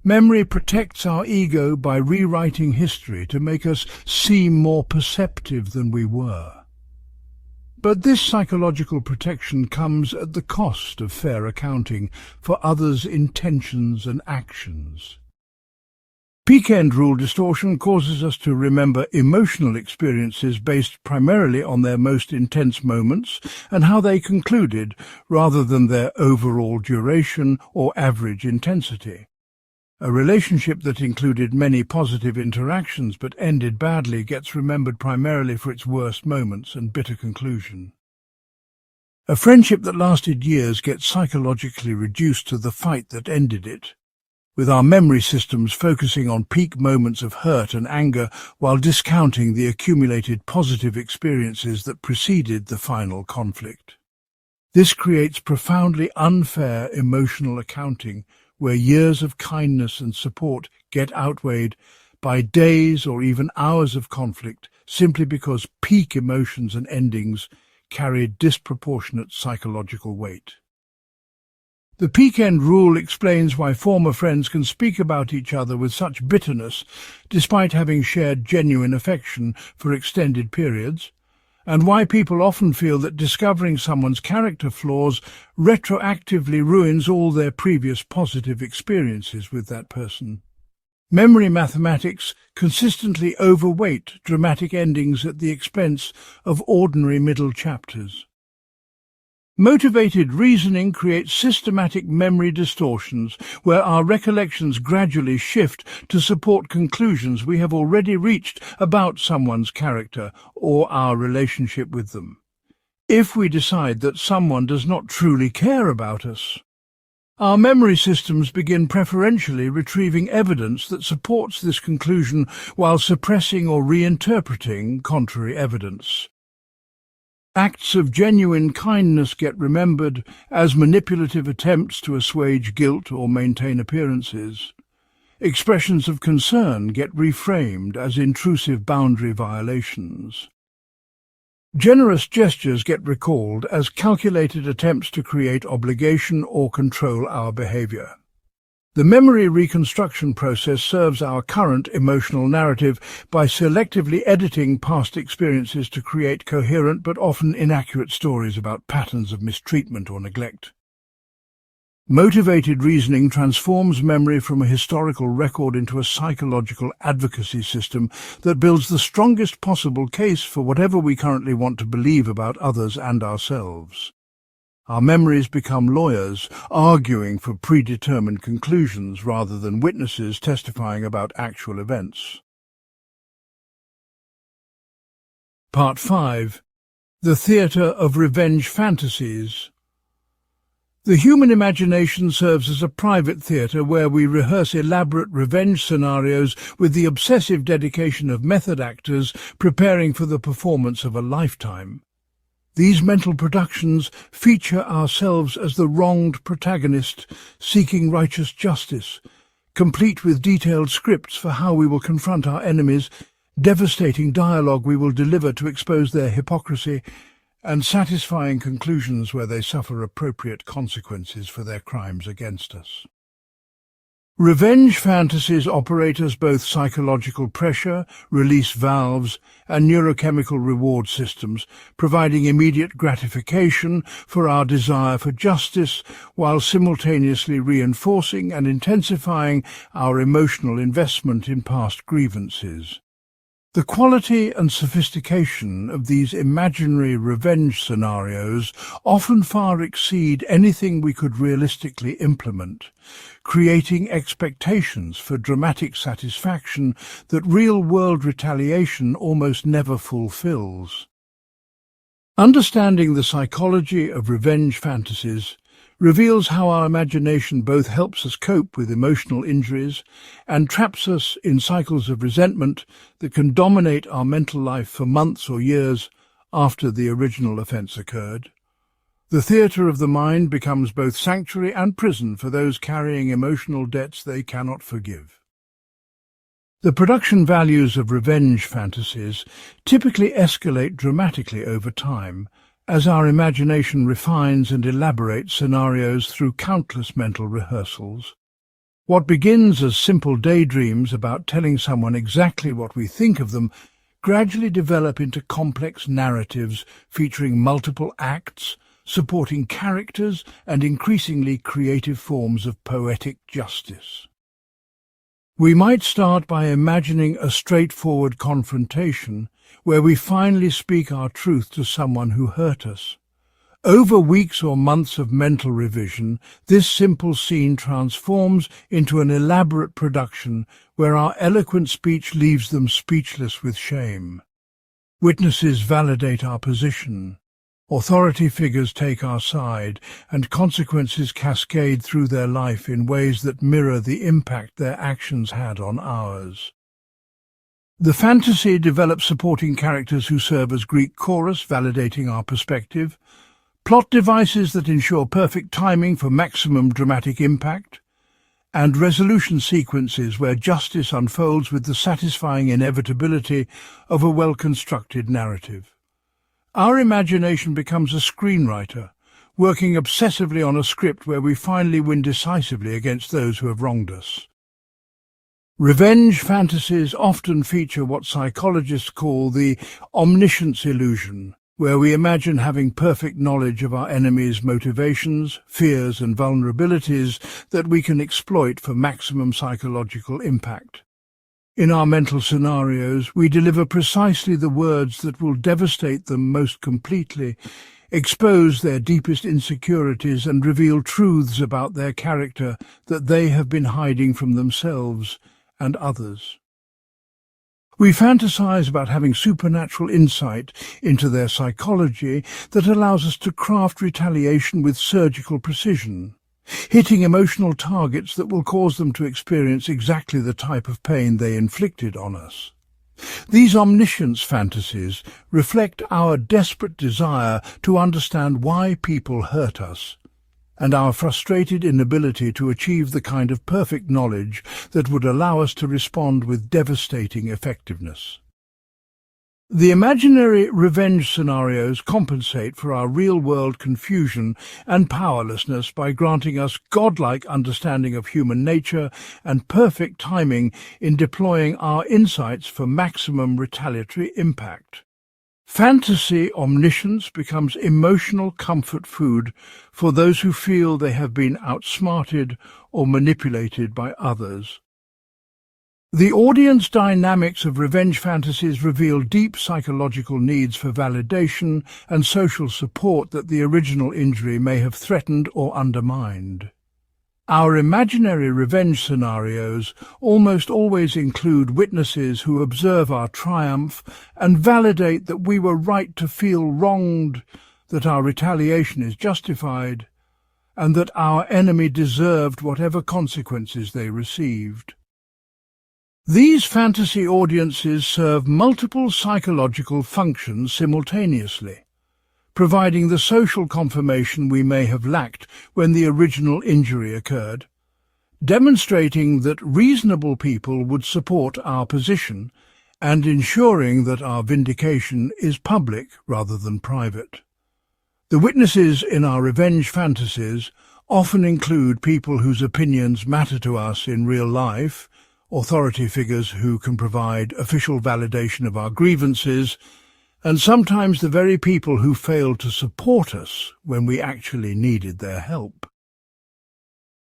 Memory protects our ego by rewriting history to make us seem more perceptive than we were. But this psychological protection comes at the cost of fair accounting for others' intentions and actions. Peak end rule distortion causes us to remember emotional experiences based primarily on their most intense moments and how they concluded, rather than their overall duration or average intensity. A relationship that included many positive interactions but ended badly gets remembered primarily for its worst moments and bitter conclusion. A friendship that lasted years gets psychologically reduced to the fight that ended it, with our memory systems focusing on peak moments of hurt and anger while discounting the accumulated positive experiences that preceded the final conflict. This creates profoundly unfair emotional accounting, where years of kindness and support get outweighed by days or even hours of conflict simply because peak emotions and endings carry disproportionate psychological weight. The peak end rule explains why former friends can speak about each other with such bitterness despite having shared genuine affection for extended periods, and why people often feel that discovering someone's character flaws retroactively ruins all their previous positive experiences with that person. Memory mathematics consistently overweight dramatic endings at the expense of ordinary middle chapters. Motivated reasoning creates systematic memory distortions where our recollections gradually shift to support conclusions we have already reached about someone's character or our relationship with them. If we decide that someone does not truly care about us, our memory systems begin preferentially retrieving evidence that supports this conclusion while suppressing or reinterpreting contrary evidence. Acts of genuine kindness get remembered as manipulative attempts to assuage guilt or maintain appearances. Expressions of concern get reframed as intrusive boundary violations. Generous gestures get recalled as calculated attempts to create obligation or control our behavior. The memory reconstruction process serves our current emotional narrative by selectively editing past experiences to create coherent but often inaccurate stories about patterns of mistreatment or neglect. Motivated reasoning transforms memory from a historical record into a psychological advocacy system that builds the strongest possible case for whatever we currently want to believe about others and ourselves. Our memories become lawyers, arguing for predetermined conclusions rather than witnesses testifying about actual events. Part 5. The Theatre of Revenge Fantasies. The human imagination serves as a private theatre where we rehearse elaborate revenge scenarios with the obsessive dedication of method actors preparing for the performance of a lifetime. These mental productions feature ourselves as the wronged protagonist seeking righteous justice, complete with detailed scripts for how we will confront our enemies, devastating dialogue we will deliver to expose their hypocrisy, and satisfying conclusions where they suffer appropriate consequences for their crimes against us. Revenge fantasies operate as both psychological pressure, release valves, and neurochemical reward systems, providing immediate gratification for our desire for justice while simultaneously reinforcing and intensifying our emotional investment in past grievances. The quality and sophistication of these imaginary revenge scenarios often far exceed anything we could realistically implement, creating expectations for dramatic satisfaction that real-world retaliation almost never fulfills. Understanding the psychology of revenge fantasies reveals how our imagination both helps us cope with emotional injuries and traps us in cycles of resentment that can dominate our mental life for months or years after the original offence occurred. The theatre of the mind becomes both sanctuary and prison for those carrying emotional debts they cannot forgive. The production values of revenge fantasies typically escalate dramatically over time, as our imagination refines and elaborates scenarios through countless mental rehearsals. What begins as simple daydreams about telling someone exactly what we think of them gradually develop into complex narratives featuring multiple acts, supporting characters, and increasingly creative forms of poetic justice. We might start by imagining a straightforward confrontation where we finally speak our truth to someone who hurt us. Over weeks or months of mental revision, this simple scene transforms into an elaborate production where our eloquent speech leaves them speechless with shame. Witnesses validate our position. Authority figures take our side, and consequences cascade through their life in ways that mirror the impact their actions had on ours. The fantasy develops supporting characters who serve as Greek chorus, validating our perspective, plot devices that ensure perfect timing for maximum dramatic impact, and resolution sequences where justice unfolds with the satisfying inevitability of a well-constructed narrative. Our imagination becomes a screenwriter, working obsessively on a script where we finally win decisively against those who have wronged us. Revenge fantasies often feature what psychologists call the omniscience illusion, where we imagine having perfect knowledge of our enemy's motivations, fears, and vulnerabilities that we can exploit for maximum psychological impact. In our mental scenarios, we deliver precisely the words that will devastate them most completely, expose their deepest insecurities, and reveal truths about their character that they have been hiding from themselves and others. We fantasize about having supernatural insight into their psychology that allows us to craft retaliation with surgical precision, hitting emotional targets that will cause them to experience exactly the type of pain they inflicted on us. These omniscience fantasies reflect our desperate desire to understand why people hurt us, and our frustrated inability to achieve the kind of perfect knowledge that would allow us to respond with devastating effectiveness. The imaginary revenge scenarios compensate for our real-world confusion and powerlessness by granting us godlike understanding of human nature and perfect timing in deploying our insights for maximum retaliatory impact. Fantasy omniscience becomes emotional comfort food for those who feel they have been outsmarted or manipulated by others. The audience dynamics of revenge fantasies reveal deep psychological needs for validation and social support that the original injury may have threatened or undermined. Our imaginary revenge scenarios almost always include witnesses who observe our triumph and validate that we were right to feel wronged, that our retaliation is justified, and that our enemy deserved whatever consequences they received. These fantasy audiences serve multiple psychological functions simultaneously, providing the social confirmation we may have lacked when the original injury occurred, demonstrating that reasonable people would support our position and ensuring that our vindication is public rather than private. The witnesses in our revenge fantasies often include people whose opinions matter to us in real life, authority figures who can provide official validation of our grievances, and sometimes the very people who failed to support us when we actually needed their help.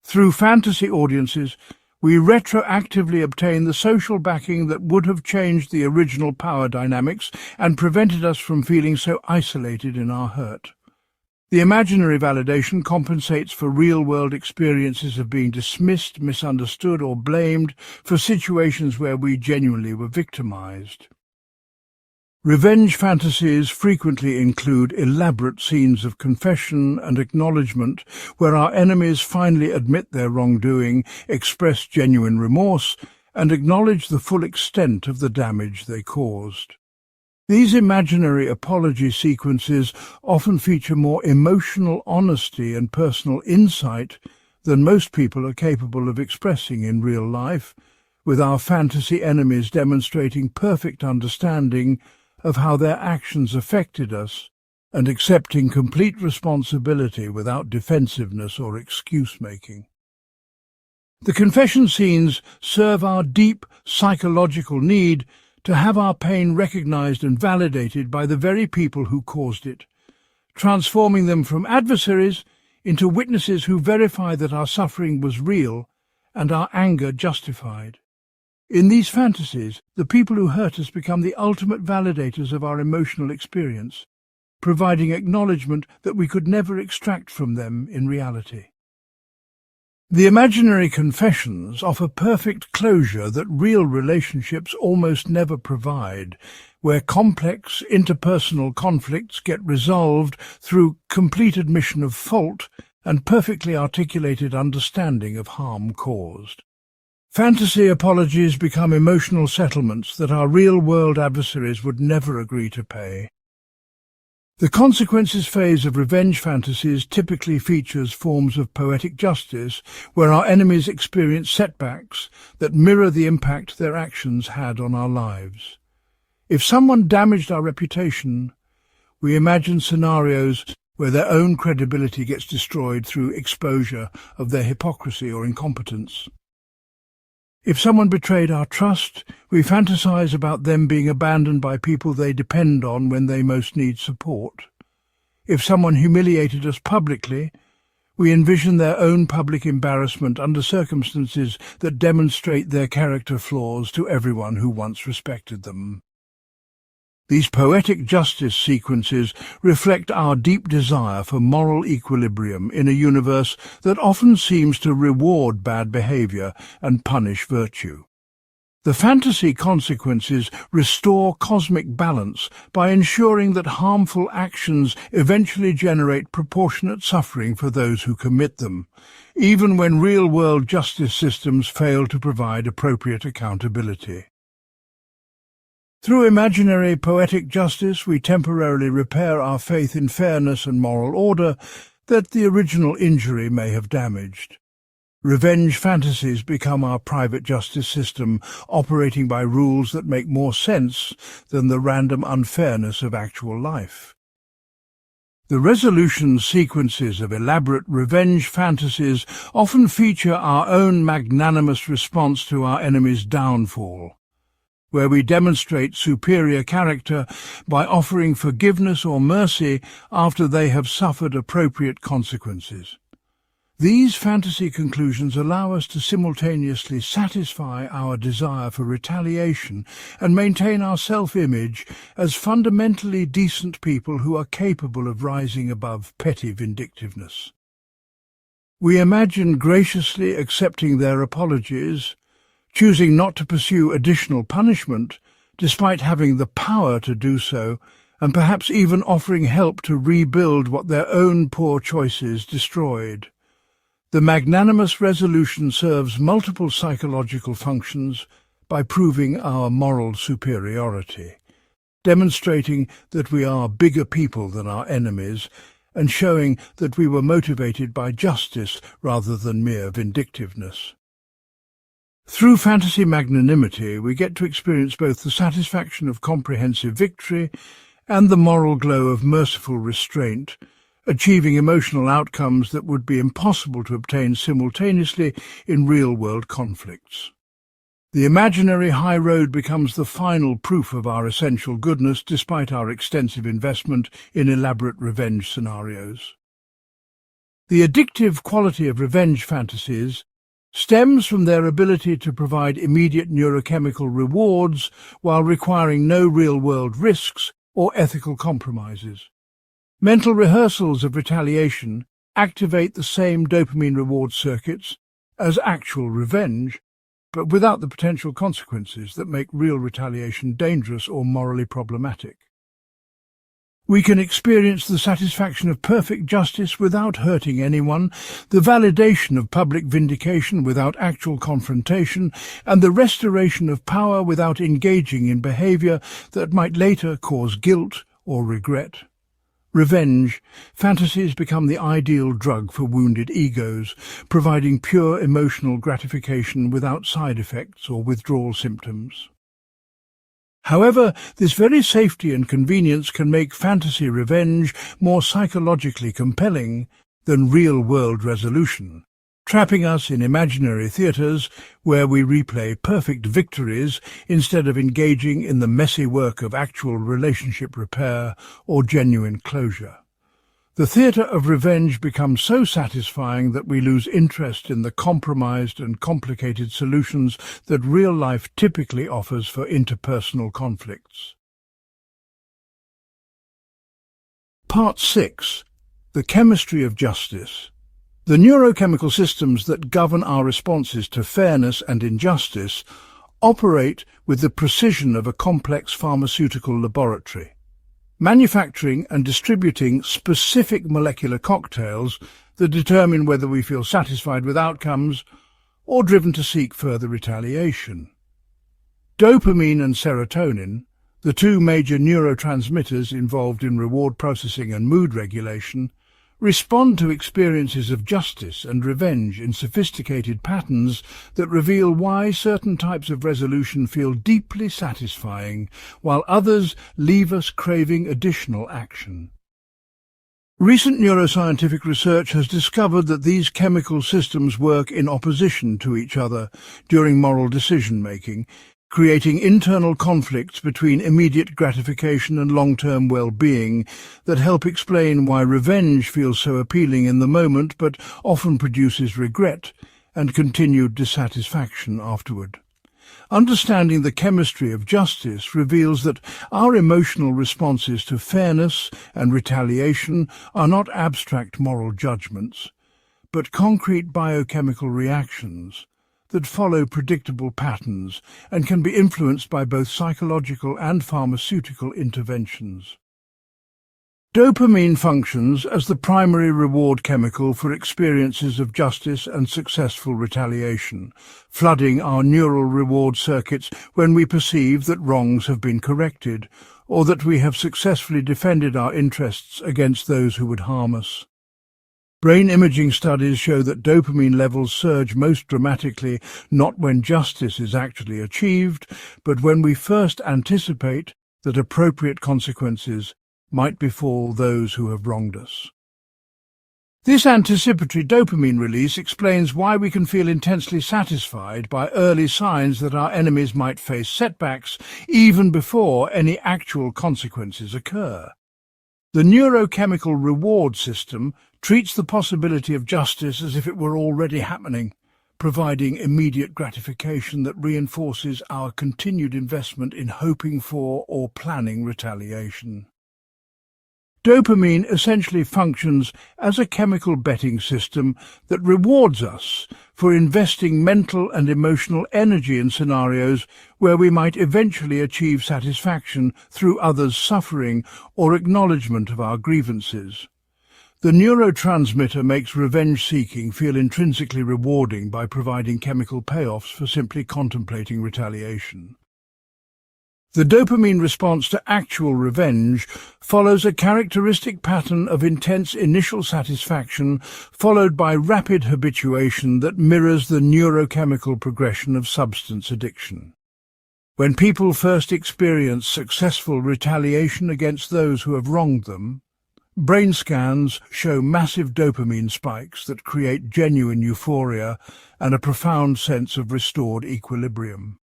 Through fantasy audiences, we retroactively obtain the social backing that would have changed the original power dynamics and prevented us from feeling so isolated in our hurt. The imaginary validation compensates for real-world experiences of being dismissed, misunderstood, or blamed for situations where we genuinely were victimized. Revenge fantasies frequently include elaborate scenes of confession and acknowledgement where our enemies finally admit their wrongdoing, express genuine remorse, and acknowledge the full extent of the damage they caused. These imaginary apology sequences often feature more emotional honesty and personal insight than most people are capable of expressing in real life, with our fantasy enemies demonstrating perfect understanding of how their actions affected us and accepting complete responsibility without defensiveness or excuse-making. The confession scenes serve our deep psychological need to have our pain recognized and validated by the very people who caused it, transforming them from adversaries into witnesses who verify that our suffering was real and our anger justified. In these fantasies, the people who hurt us become the ultimate validators of our emotional experience, providing acknowledgement that we could never extract from them in reality. The imaginary confessions offer perfect closure that real relationships almost never provide, where complex interpersonal conflicts get resolved through complete admission of fault and perfectly articulated understanding of harm caused. Fantasy apologies become emotional settlements that our real-world adversaries would never agree to pay. The consequences phase of revenge fantasies typically features forms of poetic justice where our enemies experience setbacks that mirror the impact their actions had on our lives. If someone damaged our reputation, we imagine scenarios where their own credibility gets destroyed through exposure of their hypocrisy or incompetence. If someone betrayed our trust, we fantasize about them being abandoned by people they depend on when they most need support. If someone humiliated us publicly, we envision their own public embarrassment under circumstances that demonstrate their character flaws to everyone who once respected them. These poetic justice sequences reflect our deep desire for moral equilibrium in a universe that often seems to reward bad behavior and punish virtue. The fantasy consequences restore cosmic balance by ensuring that harmful actions eventually generate proportionate suffering for those who commit them, even when real-world justice systems fail to provide appropriate accountability. Through imaginary poetic justice, we temporarily repair our faith in fairness and moral order that the original injury may have damaged. Revenge fantasies become our private justice system, operating by rules that make more sense than the random unfairness of actual life. The resolution sequences of elaborate revenge fantasies often feature our own magnanimous response to our enemy's downfall, where we demonstrate superior character by offering forgiveness or mercy after they have suffered appropriate consequences. These fantasy conclusions allow us to simultaneously satisfy our desire for retaliation and maintain our self-image as fundamentally decent people who are capable of rising above petty vindictiveness. We imagine graciously accepting their apologies, choosing not to pursue additional punishment, despite having the power to do so, and perhaps even offering help to rebuild what their own poor choices destroyed. The magnanimous resolution serves multiple psychological functions by proving our moral superiority, demonstrating that we are bigger people than our enemies, and showing that we were motivated by justice rather than mere vindictiveness. Through fantasy magnanimity, we get to experience both the satisfaction of comprehensive victory and the moral glow of merciful restraint, achieving emotional outcomes that would be impossible to obtain simultaneously in real-world conflicts. The imaginary high road becomes the final proof of our essential goodness despite our extensive investment in elaborate revenge scenarios. The addictive quality of revenge fantasies stems from their ability to provide immediate neurochemical rewards while requiring no real-world risks or ethical compromises. Mental rehearsals of retaliation activate the same dopamine reward circuits as actual revenge, but without the potential consequences that make real retaliation dangerous or morally problematic. We can experience the satisfaction of perfect justice without hurting anyone, the validation of public vindication without actual confrontation, and the restoration of power without engaging in behavior that might later cause guilt or regret. Revenge fantasies become the ideal drug for wounded egos, providing pure emotional gratification without side effects or withdrawal symptoms. However, this very safety and convenience can make fantasy revenge more psychologically compelling than real-world resolution, trapping us in imaginary theatres where we replay perfect victories instead of engaging in the messy work of actual relationship repair or genuine closure. The theatre of revenge becomes so satisfying that we lose interest in the compromised and complicated solutions that real life typically offers for interpersonal conflicts. Part 6. The Chemistry of Justice. The neurochemical systems that govern our responses to fairness and injustice operate with the precision of a complex pharmaceutical laboratory, manufacturing and distributing specific molecular cocktails that determine whether we feel satisfied with outcomes or driven to seek further retaliation. Dopamine and serotonin, the two major neurotransmitters involved in reward processing and mood regulation, respond to experiences of justice and revenge in sophisticated patterns that reveal why certain types of resolution feel deeply satisfying, while others leave us craving additional action. Recent neuroscientific research has discovered that these chemical systems work in opposition to each other during moral decision-making, creating internal conflicts between immediate gratification and long-term well-being that help explain why revenge feels so appealing in the moment but often produces regret and continued dissatisfaction afterward. Understanding the chemistry of justice reveals that our emotional responses to fairness and retaliation are not abstract moral judgments, but concrete biochemical reactions that follow predictable patterns and can be influenced by both psychological and pharmaceutical interventions. Dopamine functions as the primary reward chemical for experiences of justice and successful retaliation, flooding our neural reward circuits when we perceive that wrongs have been corrected or that we have successfully defended our interests against those who would harm us. Brain imaging studies show that dopamine levels surge most dramatically not when justice is actually achieved, but when we first anticipate that appropriate consequences might befall those who have wronged us. This anticipatory dopamine release explains why we can feel intensely satisfied by early signs that our enemies might face setbacks even before any actual consequences occur. The neurochemical reward system treats the possibility of justice as if it were already happening, providing immediate gratification that reinforces our continued investment in hoping for or planning retaliation. Dopamine essentially functions as a chemical betting system that rewards us for investing mental and emotional energy in scenarios where we might eventually achieve satisfaction through others' suffering or acknowledgement of our grievances. The neurotransmitter makes revenge-seeking feel intrinsically rewarding by providing chemical payoffs for simply contemplating retaliation. The dopamine response to actual revenge follows a characteristic pattern of intense initial satisfaction followed by rapid habituation that mirrors the neurochemical progression of substance addiction. When people first experience successful retaliation against those who have wronged them, brain scans show massive dopamine spikes that create genuine euphoria and a profound sense of restored equilibrium.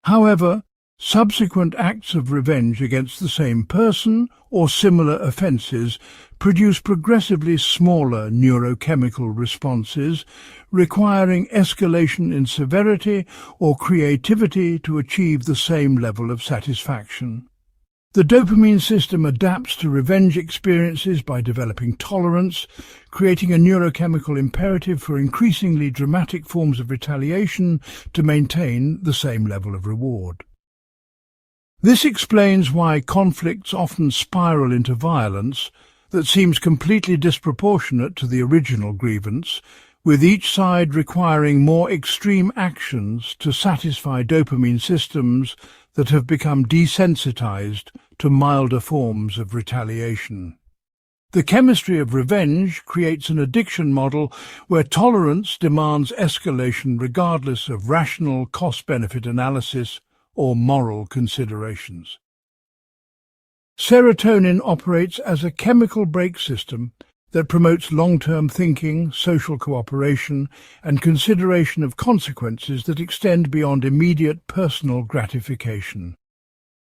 However, subsequent acts of revenge against the same person or similar offences produce progressively smaller neurochemical responses, requiring escalation in severity or creativity to achieve the same level of satisfaction. The dopamine system adapts to revenge experiences by developing tolerance, creating a neurochemical imperative for increasingly dramatic forms of retaliation to maintain the same level of reward. This explains why conflicts often spiral into violence that seems completely disproportionate to the original grievance, with each side requiring more extreme actions to satisfy dopamine systems that have become desensitized to milder forms of retaliation. The chemistry of revenge creates an addiction model where tolerance demands escalation regardless of rational cost-benefit analysis or moral considerations. Serotonin operates as a chemical brake system that promotes long-term thinking, social cooperation, and consideration of consequences that extend beyond immediate personal gratification.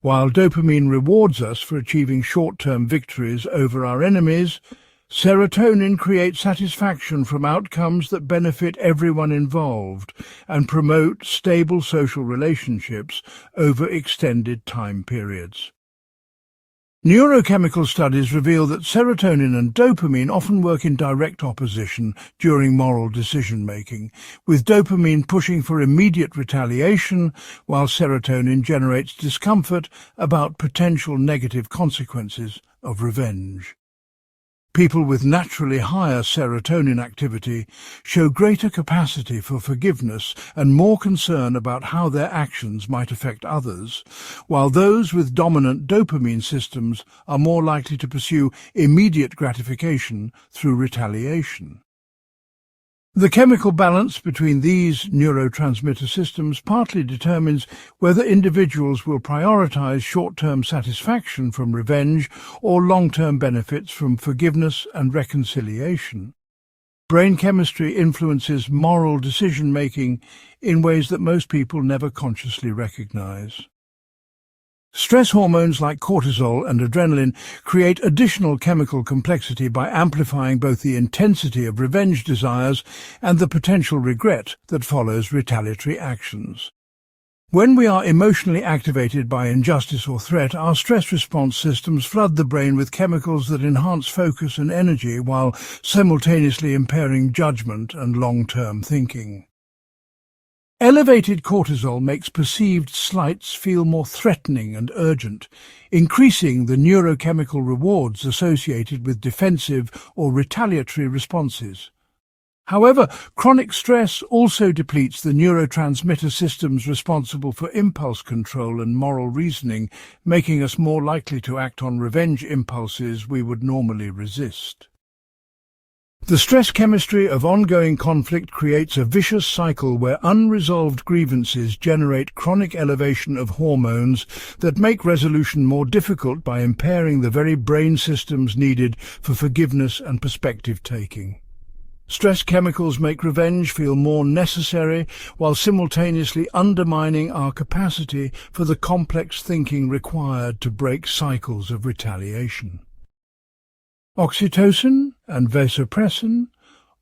While dopamine rewards us for achieving short-term victories over our enemies, serotonin creates satisfaction from outcomes that benefit everyone involved and promote stable social relationships over extended time periods. Neurochemical studies reveal that serotonin and dopamine often work in direct opposition during moral decision-making, with dopamine pushing for immediate retaliation while serotonin generates discomfort about potential negative consequences of revenge. People with naturally higher serotonin activity show greater capacity for forgiveness and more concern about how their actions might affect others, while those with dominant dopamine systems are more likely to pursue immediate gratification through retaliation. The chemical balance between these neurotransmitter systems partly determines whether individuals will prioritize short-term satisfaction from revenge or long-term benefits from forgiveness and reconciliation. Brain chemistry influences moral decision-making in ways that most people never consciously recognize. Stress hormones like cortisol and adrenaline create additional chemical complexity by amplifying both the intensity of revenge desires and the potential regret that follows retaliatory actions. When we are emotionally activated by injustice or threat, our stress response systems flood the brain with chemicals that enhance focus and energy while simultaneously impairing judgment and long-term thinking. Elevated cortisol makes perceived slights feel more threatening and urgent, increasing the neurochemical rewards associated with defensive or retaliatory responses. However, chronic stress also depletes the neurotransmitter systems responsible for impulse control and moral reasoning, making us more likely to act on revenge impulses we would normally resist. The stress chemistry of ongoing conflict creates a vicious cycle where unresolved grievances generate chronic elevation of hormones that make resolution more difficult by impairing the very brain systems needed for forgiveness and perspective-taking. Stress chemicals make revenge feel more necessary while simultaneously undermining our capacity for the complex thinking required to break cycles of retaliation. Oxytocin and vasopressin,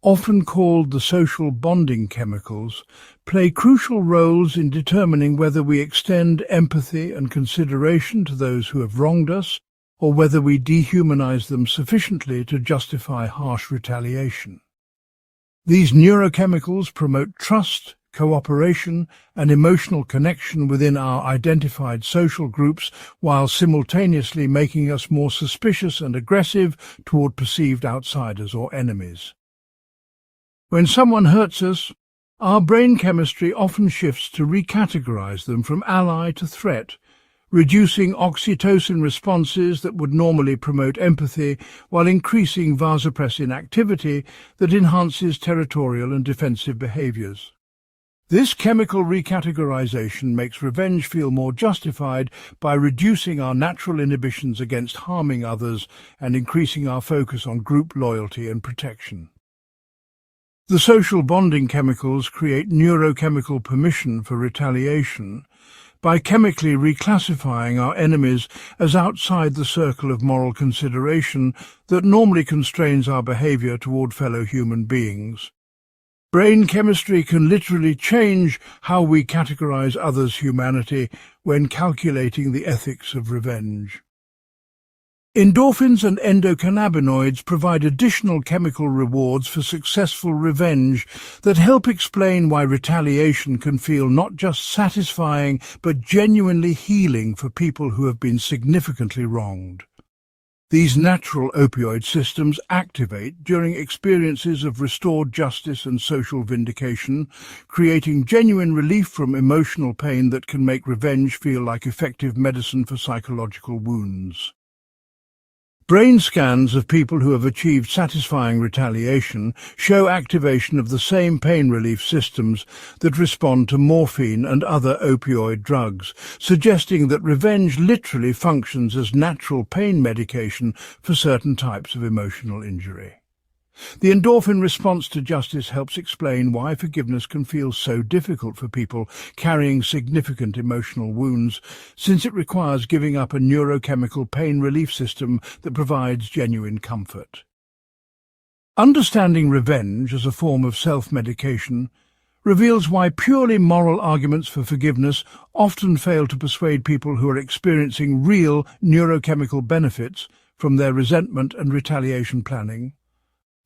often called the social bonding chemicals, play crucial roles in determining whether we extend empathy and consideration to those who have wronged us, or whether we dehumanize them sufficiently to justify harsh retaliation. These neurochemicals promote trust, cooperation, and emotional connection within our identified social groups, while simultaneously making us more suspicious and aggressive toward perceived outsiders or enemies. When someone hurts us, our brain chemistry often shifts to recategorize them from ally to threat, reducing oxytocin responses that would normally promote empathy while increasing vasopressin activity that enhances territorial and defensive behaviors. This chemical recategorization makes revenge feel more justified by reducing our natural inhibitions against harming others and increasing our focus on group loyalty and protection. The social bonding chemicals create neurochemical permission for retaliation by chemically reclassifying our enemies as outside the circle of moral consideration that normally constrains our behavior toward fellow human beings. Brain chemistry can literally change how we categorize others' humanity when calculating the ethics of revenge. Endorphins and endocannabinoids provide additional chemical rewards for successful revenge that help explain why retaliation can feel not just satisfying but genuinely healing for people who have been significantly wronged. These natural opioid systems activate during experiences of restored justice and social vindication, creating genuine relief from emotional pain that can make revenge feel like effective medicine for psychological wounds. Brain scans of people who have achieved satisfying retaliation show activation of the same pain relief systems that respond to morphine and other opioid drugs, suggesting that revenge literally functions as natural pain medication for certain types of emotional injury. The endorphin response to justice helps explain why forgiveness can feel so difficult for people carrying significant emotional wounds, since it requires giving up a neurochemical pain relief system that provides genuine comfort. Understanding revenge as a form of self-medication reveals why purely moral arguments for forgiveness often fail to persuade people who are experiencing real neurochemical benefits from their resentment and retaliation planning.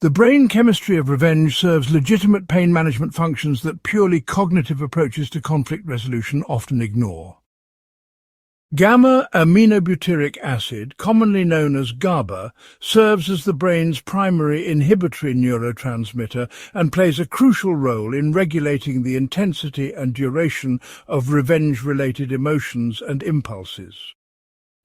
The brain chemistry of revenge serves legitimate pain management functions that purely cognitive approaches to conflict resolution often ignore. Gamma-aminobutyric acid, commonly known as GABA, serves as the brain's primary inhibitory neurotransmitter and plays a crucial role in regulating the intensity and duration of revenge-related emotions and impulses.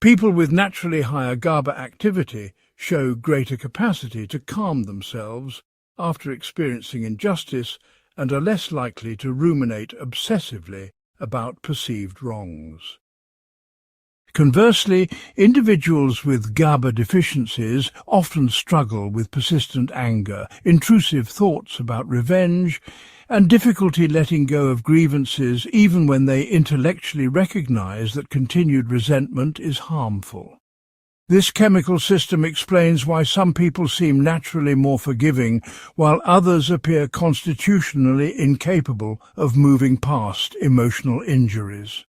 People with naturally higher GABA activity show greater capacity to calm themselves after experiencing injustice and are less likely to ruminate obsessively about perceived wrongs. Conversely, individuals with GABA deficiencies often struggle with persistent anger, intrusive thoughts about revenge, and difficulty letting go of grievances even when they intellectually recognize that continued resentment is harmful. This chemical system explains why some people seem naturally more forgiving, while others appear constitutionally incapable of moving past emotional injuries.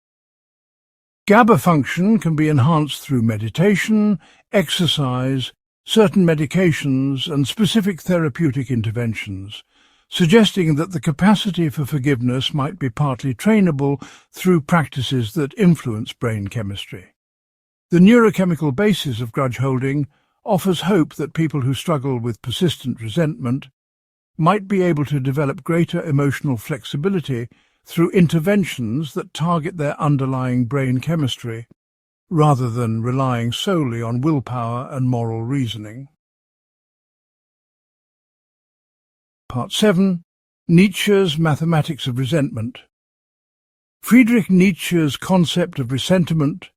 GABA function can be enhanced through meditation, exercise, certain medications, and specific therapeutic interventions, suggesting that the capacity for forgiveness might be partly trainable through practices that influence brain chemistry. The neurochemical basis of grudge holding offers hope that people who struggle with persistent resentment might be able to develop greater emotional flexibility through interventions that target their underlying brain chemistry, rather than relying solely on willpower and moral reasoning. Part 7. Nietzsche's Mathematics of Resentment. Friedrich Nietzsche's concept of resentment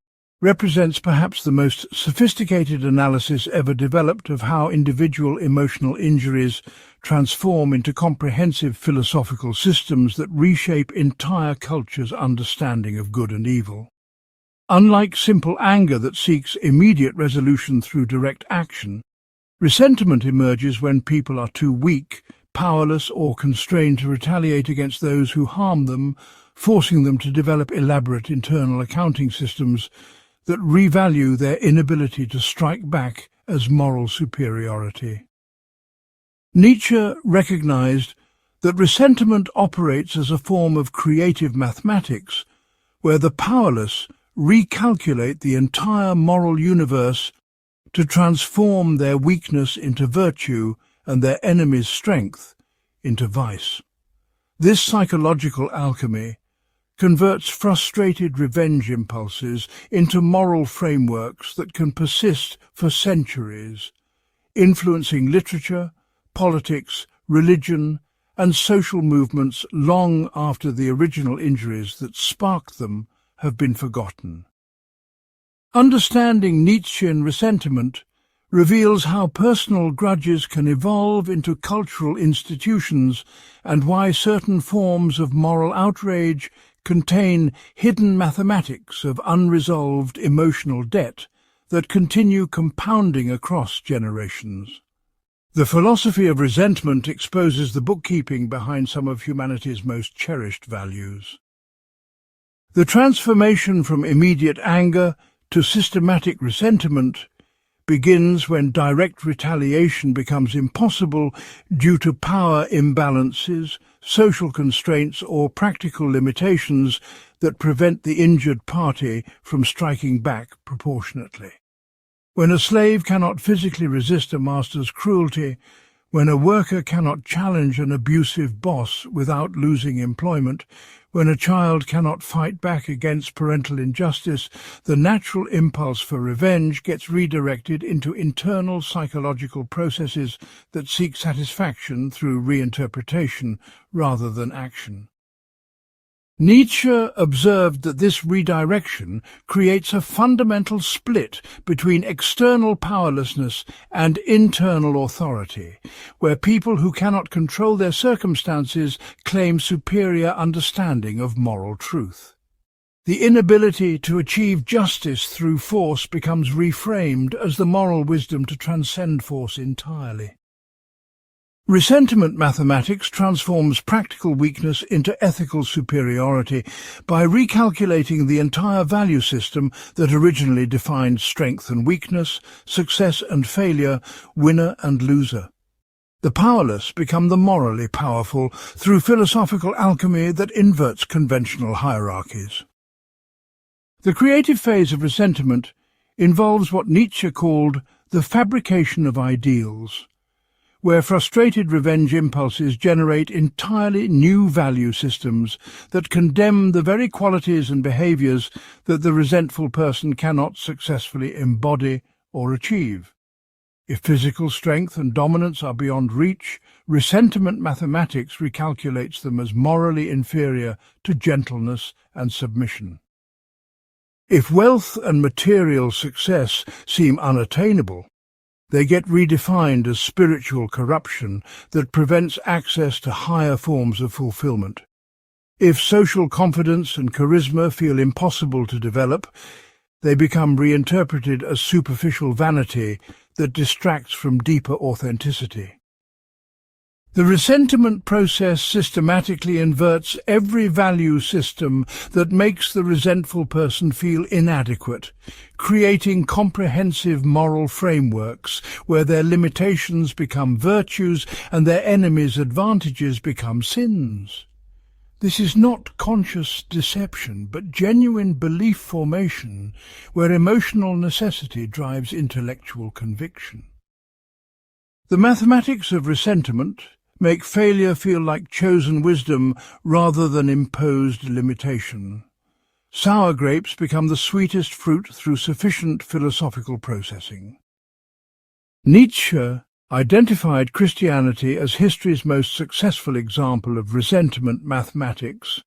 represents perhaps the most sophisticated analysis ever developed of how individual emotional injuries transform into comprehensive philosophical systems that reshape entire cultures' understanding of good and evil. Unlike simple anger that seeks immediate resolution through direct action, resentment emerges when people are too weak, powerless, or constrained to retaliate against those who harm them, forcing them to develop elaborate internal accounting systems that revalue their inability to strike back as moral superiority. Nietzsche recognized that resentment operates as a form of creative mathematics, where the powerless recalculate the entire moral universe to transform their weakness into virtue and their enemy's strength into vice. This psychological alchemy converts frustrated revenge impulses into moral frameworks that can persist for centuries, influencing literature, politics, religion, and social movements long after the original injuries that sparked them have been forgotten. Understanding Nietzschean resentment reveals how personal grudges can evolve into cultural institutions and why certain forms of moral outrage contain hidden mathematics of unresolved emotional debt that continue compounding across generations. The philosophy of resentment exposes the bookkeeping behind some of humanity's most cherished values. The transformation from immediate anger to systematic resentment begins when direct retaliation becomes impossible due to power imbalances, social constraints, or practical limitations that prevent the injured party from striking back proportionately. When a slave cannot physically resist a master's cruelty, when a worker cannot challenge an abusive boss without losing employment, when a child cannot fight back against parental injustice, the natural impulse for revenge gets redirected into internal psychological processes that seek satisfaction through reinterpretation rather than action. Nietzsche observed that this redirection creates a fundamental split between external powerlessness and internal authority, where people who cannot control their circumstances claim superior understanding of moral truth. The inability to achieve justice through force becomes reframed as the moral wisdom to transcend force entirely. Resentment mathematics transforms practical weakness into ethical superiority by recalculating the entire value system that originally defined strength and weakness, success and failure, winner and loser. The powerless become the morally powerful through philosophical alchemy that inverts conventional hierarchies. The creative phase of resentment involves what Nietzsche called the fabrication of ideals, where frustrated revenge impulses generate entirely new value systems that condemn the very qualities and behaviors that the resentful person cannot successfully embody or achieve. If physical strength and dominance are beyond reach, resentment mathematics recalculates them as morally inferior to gentleness and submission. If wealth and material success seem unattainable, they get redefined as spiritual corruption that prevents access to higher forms of fulfillment. If social confidence and charisma feel impossible to develop, they become reinterpreted as superficial vanity that distracts from deeper authenticity. The resentment process systematically inverts every value system that makes the resentful person feel inadequate, creating comprehensive moral frameworks where their limitations become virtues and their enemies' advantages become sins. This is not conscious deception, but genuine belief formation where emotional necessity drives intellectual conviction. The mathematics of resentment make failure feel like chosen wisdom rather than imposed limitation. Sour grapes become the sweetest fruit through sufficient philosophical processing. Nietzsche identified Christianity as history's most successful example of resentment mathematics,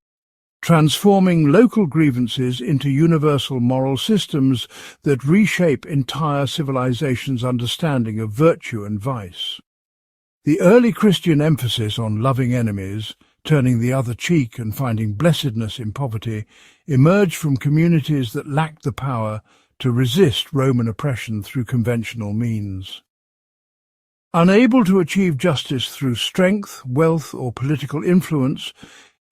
transforming local grievances into universal moral systems that reshape entire civilizations' understanding of virtue and vice. The early Christian emphasis on loving enemies, turning the other cheek and finding blessedness in poverty, emerged from communities that lacked the power to resist Roman oppression through conventional means. Unable to achieve justice through strength, wealth, or political influence,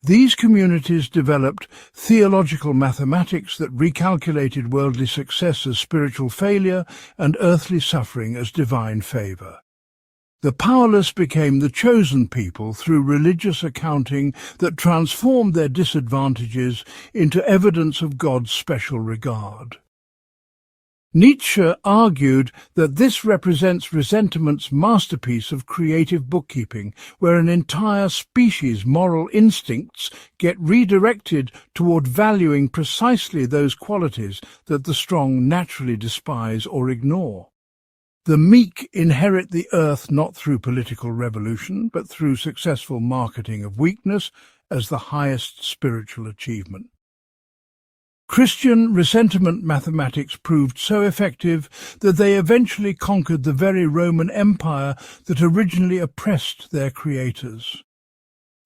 these communities developed theological mathematics that recalculated worldly success as spiritual failure and earthly suffering as divine favor. The powerless became the chosen people through religious accounting that transformed their disadvantages into evidence of God's special regard. Nietzsche argued that this represents resentiment's masterpiece of creative bookkeeping, where an entire species' moral instincts get redirected toward valuing precisely those qualities that the strong naturally despise or ignore. The meek inherit the earth not through political revolution, but through successful marketing of weakness as the highest spiritual achievement. Christian resentment mathematics proved so effective that they eventually conquered the very Roman Empire that originally oppressed their creators.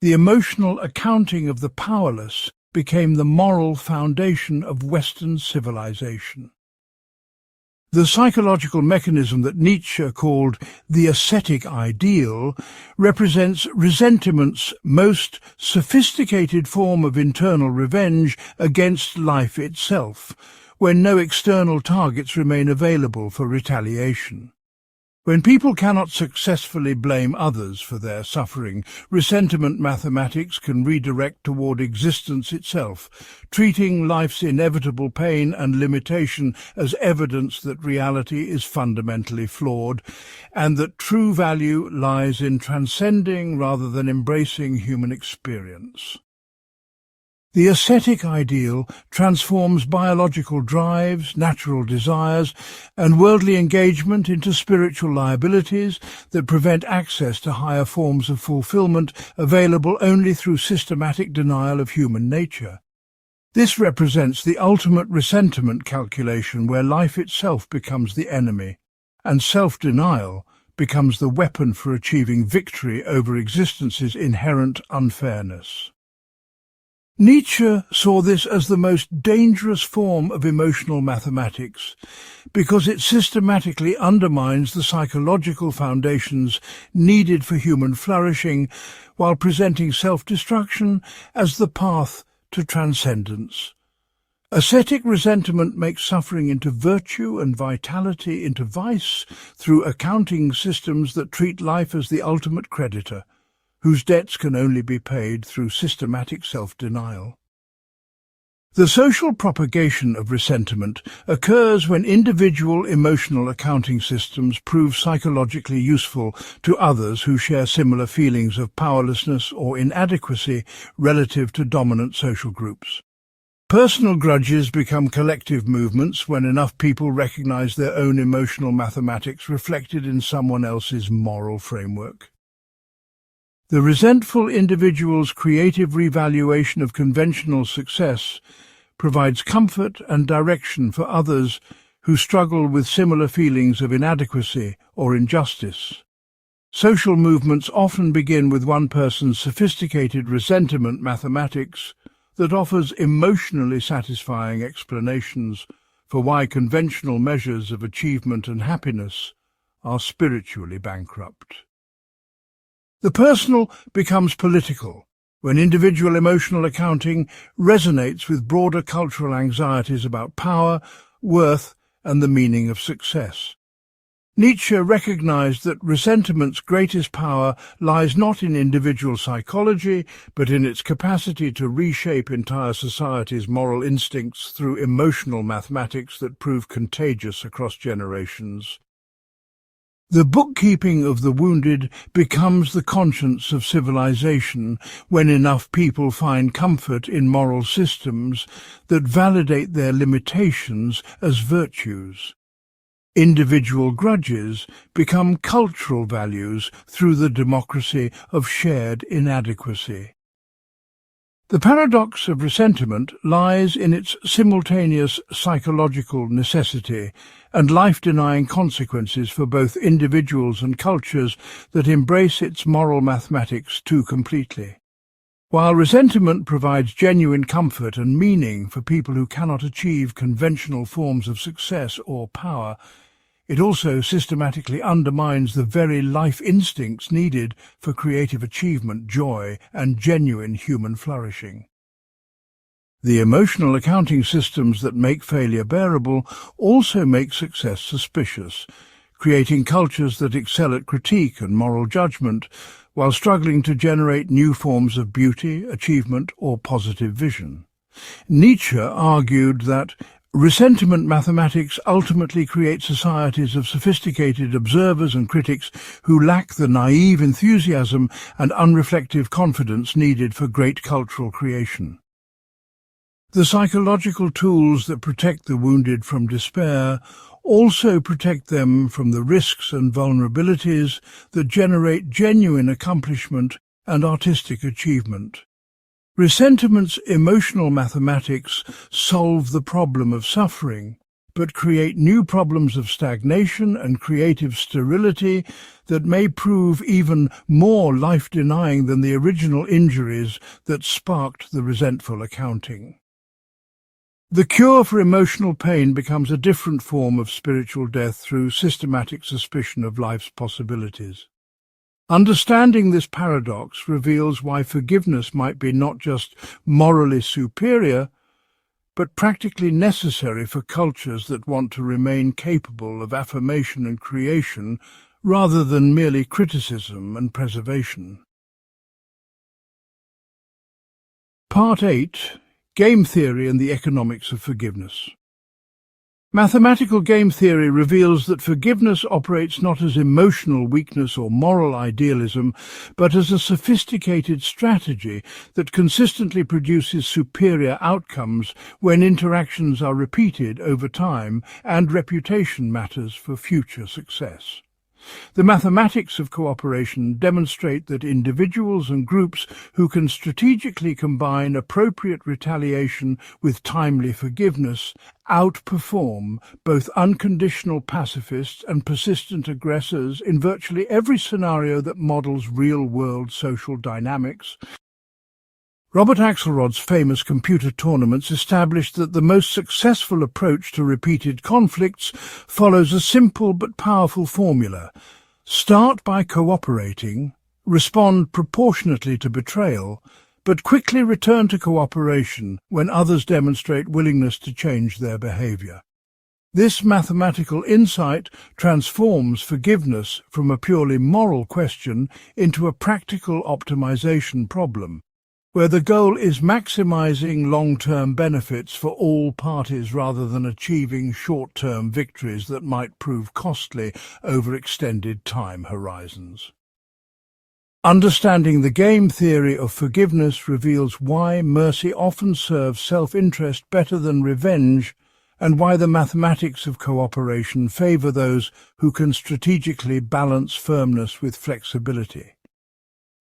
The emotional accounting of the powerless became the moral foundation of Western civilization. The psychological mechanism that Nietzsche called the ascetic ideal represents resentiment's most sophisticated form of internal revenge against life itself, when no external targets remain available for retaliation. When people cannot successfully blame others for their suffering, resentment mathematics can redirect toward existence itself, treating life's inevitable pain and limitation as evidence that reality is fundamentally flawed, and that true value lies in transcending rather than embracing human experience. The ascetic ideal transforms biological drives, natural desires, and worldly engagement into spiritual liabilities that prevent access to higher forms of fulfillment available only through systematic denial of human nature. This represents the ultimate resentment calculation where life itself becomes the enemy, and self-denial becomes the weapon for achieving victory over existence's inherent unfairness. Nietzsche saw this as the most dangerous form of emotional mathematics because it systematically undermines the psychological foundations needed for human flourishing while presenting self-destruction as the path to transcendence. Ascetic resentment makes suffering into virtue and vitality into vice through accounting systems that treat life as the ultimate creditor, whose debts can only be paid through systematic self-denial. The social propagation of resentment occurs when individual emotional accounting systems prove psychologically useful to others who share similar feelings of powerlessness or inadequacy relative to dominant social groups. Personal grudges become collective movements when enough people recognize their own emotional mathematics reflected in someone else's moral framework. The resentful individual's creative revaluation of conventional success provides comfort and direction for others who struggle with similar feelings of inadequacy or injustice. Social movements often begin with one person's sophisticated resentment mathematics that offers emotionally satisfying explanations for why conventional measures of achievement and happiness are spiritually bankrupt. The personal becomes political when individual emotional accounting resonates with broader cultural anxieties about power, worth, and the meaning of success. Nietzsche recognized that resentment's greatest power lies not in individual psychology, but in its capacity to reshape entire societies' moral instincts through emotional mathematics that prove contagious across generations. The bookkeeping of the wounded becomes the conscience of civilization when enough people find comfort in moral systems that validate their limitations as virtues. Individual grudges become cultural values through the democracy of shared inadequacy. The paradox of resentment lies in its simultaneous psychological necessity and life-denying consequences for both individuals and cultures that embrace its moral mathematics too completely. While resentment provides genuine comfort and meaning for people who cannot achieve conventional forms of success or power, it also systematically undermines the very life instincts needed for creative achievement, joy, and genuine human flourishing. The emotional accounting systems that make failure bearable also make success suspicious, creating cultures that excel at critique and moral judgment, while struggling to generate new forms of beauty, achievement, or positive vision. Nietzsche argued that ressentiment mathematics ultimately create societies of sophisticated observers and critics who lack the naive enthusiasm and unreflective confidence needed for great cultural creation. The psychological tools that protect the wounded from despair also protect them from the risks and vulnerabilities that generate genuine accomplishment and artistic achievement. Ressentiment's emotional mathematics solve the problem of suffering, but create new problems of stagnation and creative sterility that may prove even more life-denying than the original injuries that sparked the resentful accounting. The cure for emotional pain becomes a different form of spiritual death through systematic suspicion of life's possibilities. Understanding this paradox reveals why forgiveness might be not just morally superior, but practically necessary for cultures that want to remain capable of affirmation and creation rather than merely criticism and preservation. Part 8. Game Theory and the Economics of Forgiveness. Mathematical game theory reveals that forgiveness operates not as emotional weakness or moral idealism, but as a sophisticated strategy that consistently produces superior outcomes when interactions are repeated over time and reputation matters for future success. The mathematics of cooperation demonstrate that individuals and groups who can strategically combine appropriate retaliation with timely forgiveness outperform both unconditional pacifists and persistent aggressors in virtually every scenario that models real-world social dynamics. Robert Axelrod's famous computer tournaments established that the most successful approach to repeated conflicts follows a simple but powerful formula. Start by cooperating, respond proportionately to betrayal, but quickly return to cooperation when others demonstrate willingness to change their behavior. This mathematical insight transforms forgiveness from a purely moral question into a practical optimization problem, where the goal is maximizing long-term benefits for all parties rather than achieving short-term victories that might prove costly over extended time horizons. Understanding the game theory of forgiveness reveals why mercy often serves self-interest better than revenge, and why the mathematics of cooperation favor those who can strategically balance firmness with flexibility.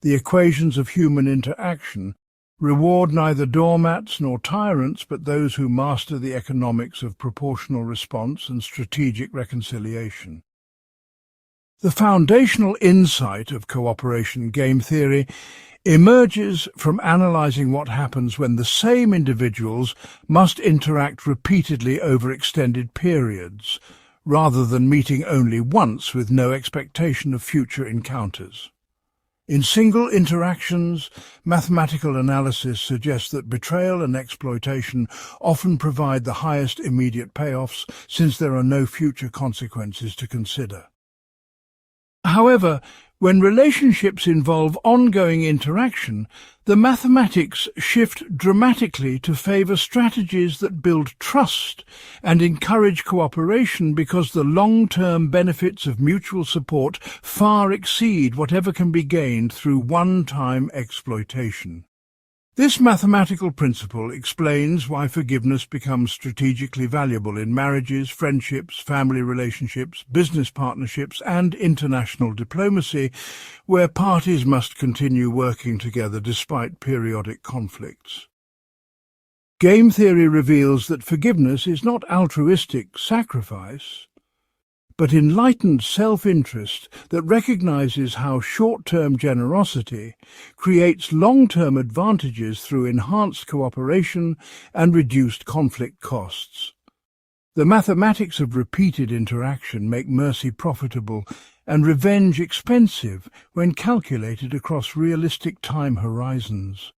The equations of human interaction reward neither doormats nor tyrants, but those who master the economics of proportional response and strategic reconciliation. The foundational insight of cooperation game theory emerges from analyzing what happens when the same individuals must interact repeatedly over extended periods, rather than meeting only once with no expectation of future encounters. In single interactions, mathematical analysis suggests that betrayal and exploitation often provide the highest immediate payoffs, since there are no future consequences to consider. However, when relationships involve ongoing interaction, the mathematics shift dramatically to favor strategies that build trust and encourage cooperation, because the long-term benefits of mutual support far exceed whatever can be gained through one-time exploitation. This mathematical principle explains why forgiveness becomes strategically valuable in marriages, friendships, family relationships, business partnerships, and international diplomacy, where parties must continue working together despite periodic conflicts. Game theory reveals that forgiveness is not altruistic sacrifice, but enlightened self-interest that recognizes how short-term generosity creates long-term advantages through enhanced cooperation and reduced conflict costs. The mathematics of repeated interaction make mercy profitable and revenge expensive when calculated across realistic time horizons.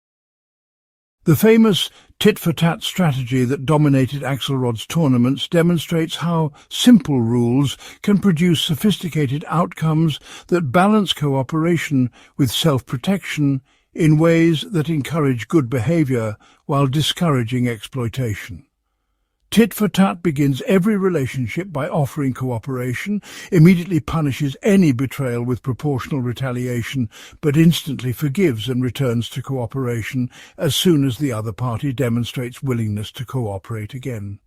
The famous tit-for-tat strategy that dominated Axelrod's tournaments demonstrates how simple rules can produce sophisticated outcomes that balance cooperation with self-protection in ways that encourage good behavior while discouraging exploitation. Tit-for-tat begins every relationship by offering cooperation, immediately punishes any betrayal with proportional retaliation, but instantly forgives and returns to cooperation as soon as the other party demonstrates willingness to cooperate again.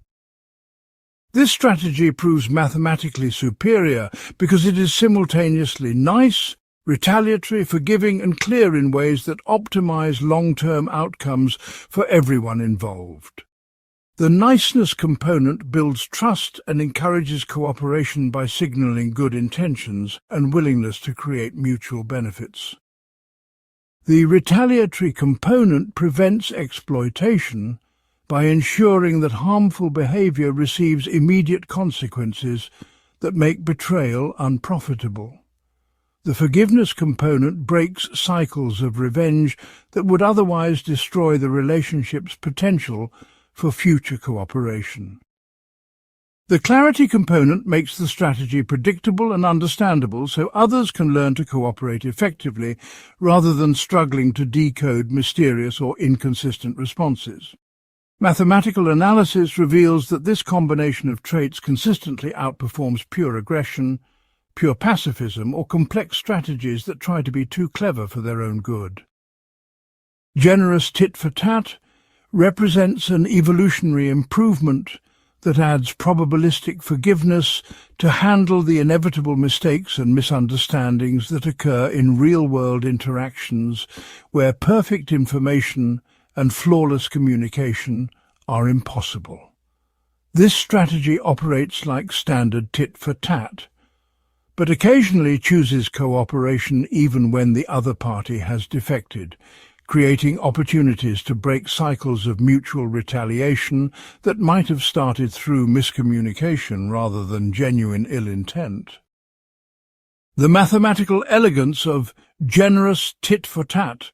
This strategy proves mathematically superior because it is simultaneously nice, retaliatory, forgiving, and clear in ways that optimize long-term outcomes for everyone involved. The niceness component builds trust and encourages cooperation by signaling good intentions and willingness to create mutual benefits. The retaliatory component prevents exploitation by ensuring that harmful behavior receives immediate consequences that make betrayal unprofitable. The forgiveness component breaks cycles of revenge that would otherwise destroy the relationship's potential for future cooperation. The clarity component makes the strategy predictable and understandable so others can learn to cooperate effectively rather than struggling to decode mysterious or inconsistent responses. Mathematical analysis reveals that this combination of traits consistently outperforms pure aggression, pure pacifism, or complex strategies that try to be too clever for their own good. Generous tit-for-tat represents an evolutionary improvement that adds probabilistic forgiveness to handle the inevitable mistakes and misunderstandings that occur in real-world interactions where perfect information and flawless communication are impossible. This strategy operates like standard tit-for-tat, but occasionally chooses cooperation even when the other party has defected, creating opportunities to break cycles of mutual retaliation that might have started through miscommunication rather than genuine ill intent. The mathematical elegance of generous tit-for-tat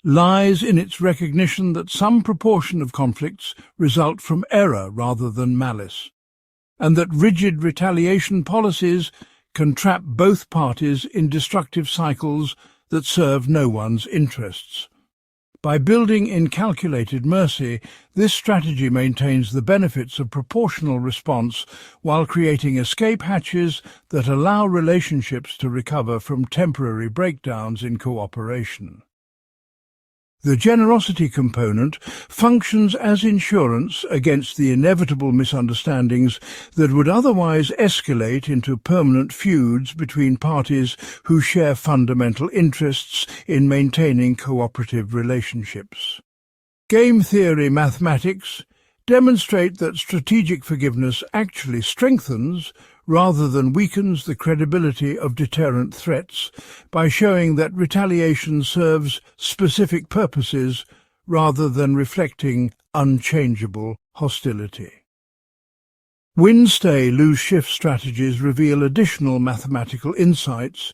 lies in its recognition that some proportion of conflicts result from error rather than malice, and that rigid retaliation policies can trap both parties in destructive cycles that serve no one's interests. By building in calculated mercy, this strategy maintains the benefits of proportional response while creating escape hatches that allow relationships to recover from temporary breakdowns in cooperation. The generosity component functions as insurance against the inevitable misunderstandings that would otherwise escalate into permanent feuds between parties who share fundamental interests in maintaining cooperative relationships. Game theory mathematics demonstrate that strategic forgiveness actually strengthens rather than weakens the credibility of deterrent threats by showing that retaliation serves specific purposes rather than reflecting unchangeable hostility. Win-stay, lose-shift strategies reveal additional mathematical insights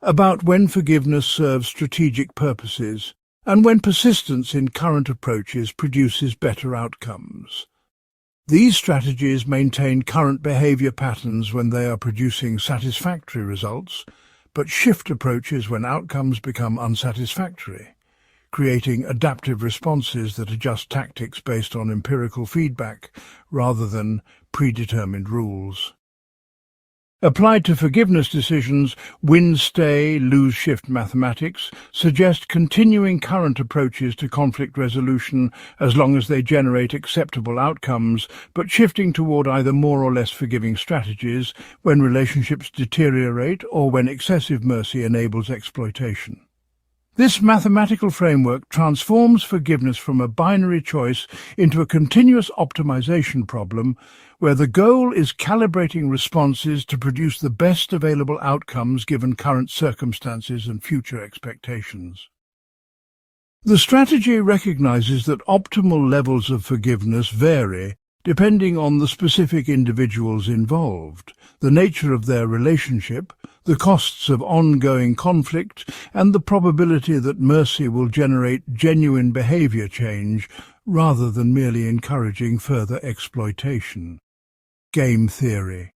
about when forgiveness serves strategic purposes and when persistence in current approaches produces better outcomes. These strategies maintain current behavior patterns when they are producing satisfactory results, but shift approaches when outcomes become unsatisfactory, creating adaptive responses that adjust tactics based on empirical feedback rather than predetermined rules. Applied to forgiveness decisions, win-stay, lose-shift mathematics suggest continuing current approaches to conflict resolution as long as they generate acceptable outcomes, but shifting toward either more or less forgiving strategies when relationships deteriorate or when excessive mercy enables exploitation. This mathematical framework transforms forgiveness from a binary choice into a continuous optimization problem where the goal is calibrating responses to produce the best available outcomes given current circumstances and future expectations. The strategy recognizes that optimal levels of forgiveness vary depending on the specific individuals involved, the nature of their relationship, the costs of ongoing conflict, and the probability that mercy will generate genuine behavior change rather than merely encouraging further exploitation. Game theory.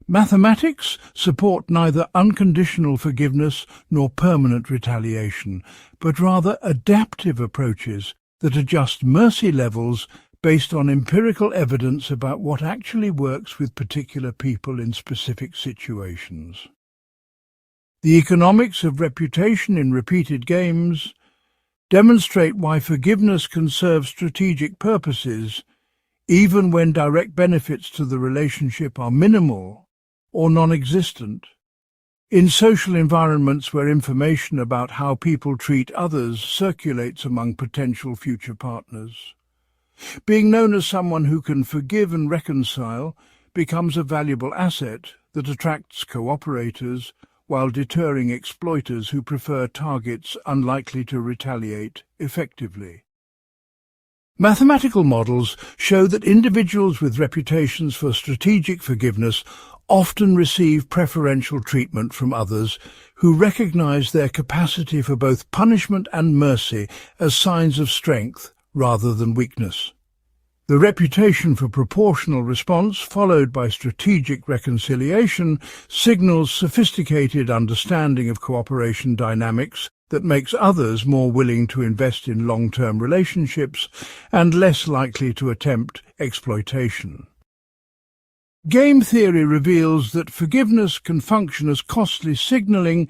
Mathematics support neither unconditional forgiveness nor permanent retaliation, but rather adaptive approaches that adjust mercy levels based on empirical evidence about what actually works with particular people in specific situations. The economics of reputation in repeated games demonstrate why forgiveness can serve strategic purposes, even when direct benefits to the relationship are minimal or non-existent. In social environments where information about how people treat others circulates among potential future partners, being known as someone who can forgive and reconcile becomes a valuable asset that attracts cooperators while deterring exploiters who prefer targets unlikely to retaliate effectively. Mathematical models show that individuals with reputations for strategic forgiveness often receive preferential treatment from others who recognize their capacity for both punishment and mercy as signs of strength rather than weakness. The reputation for proportional response, followed by strategic reconciliation, signals sophisticated understanding of cooperation dynamics that makes others more willing to invest in long-term relationships and less likely to attempt exploitation. Game theory reveals that forgiveness can function as costly signaling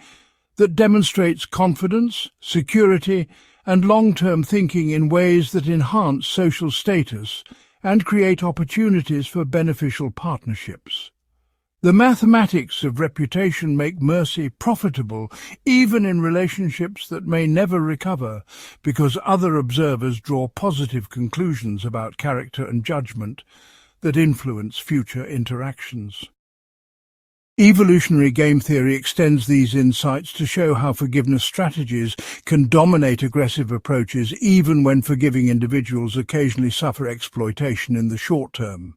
that demonstrates confidence, security, and long-term thinking in ways that enhance social status and create opportunities for beneficial partnerships. The mathematics of reputation make mercy profitable even in relationships that may never recover because other observers draw positive conclusions about character and judgment that influence future interactions. Evolutionary game theory extends these insights to show how forgiveness strategies can dominate aggressive approaches even when forgiving individuals occasionally suffer exploitation in the short term.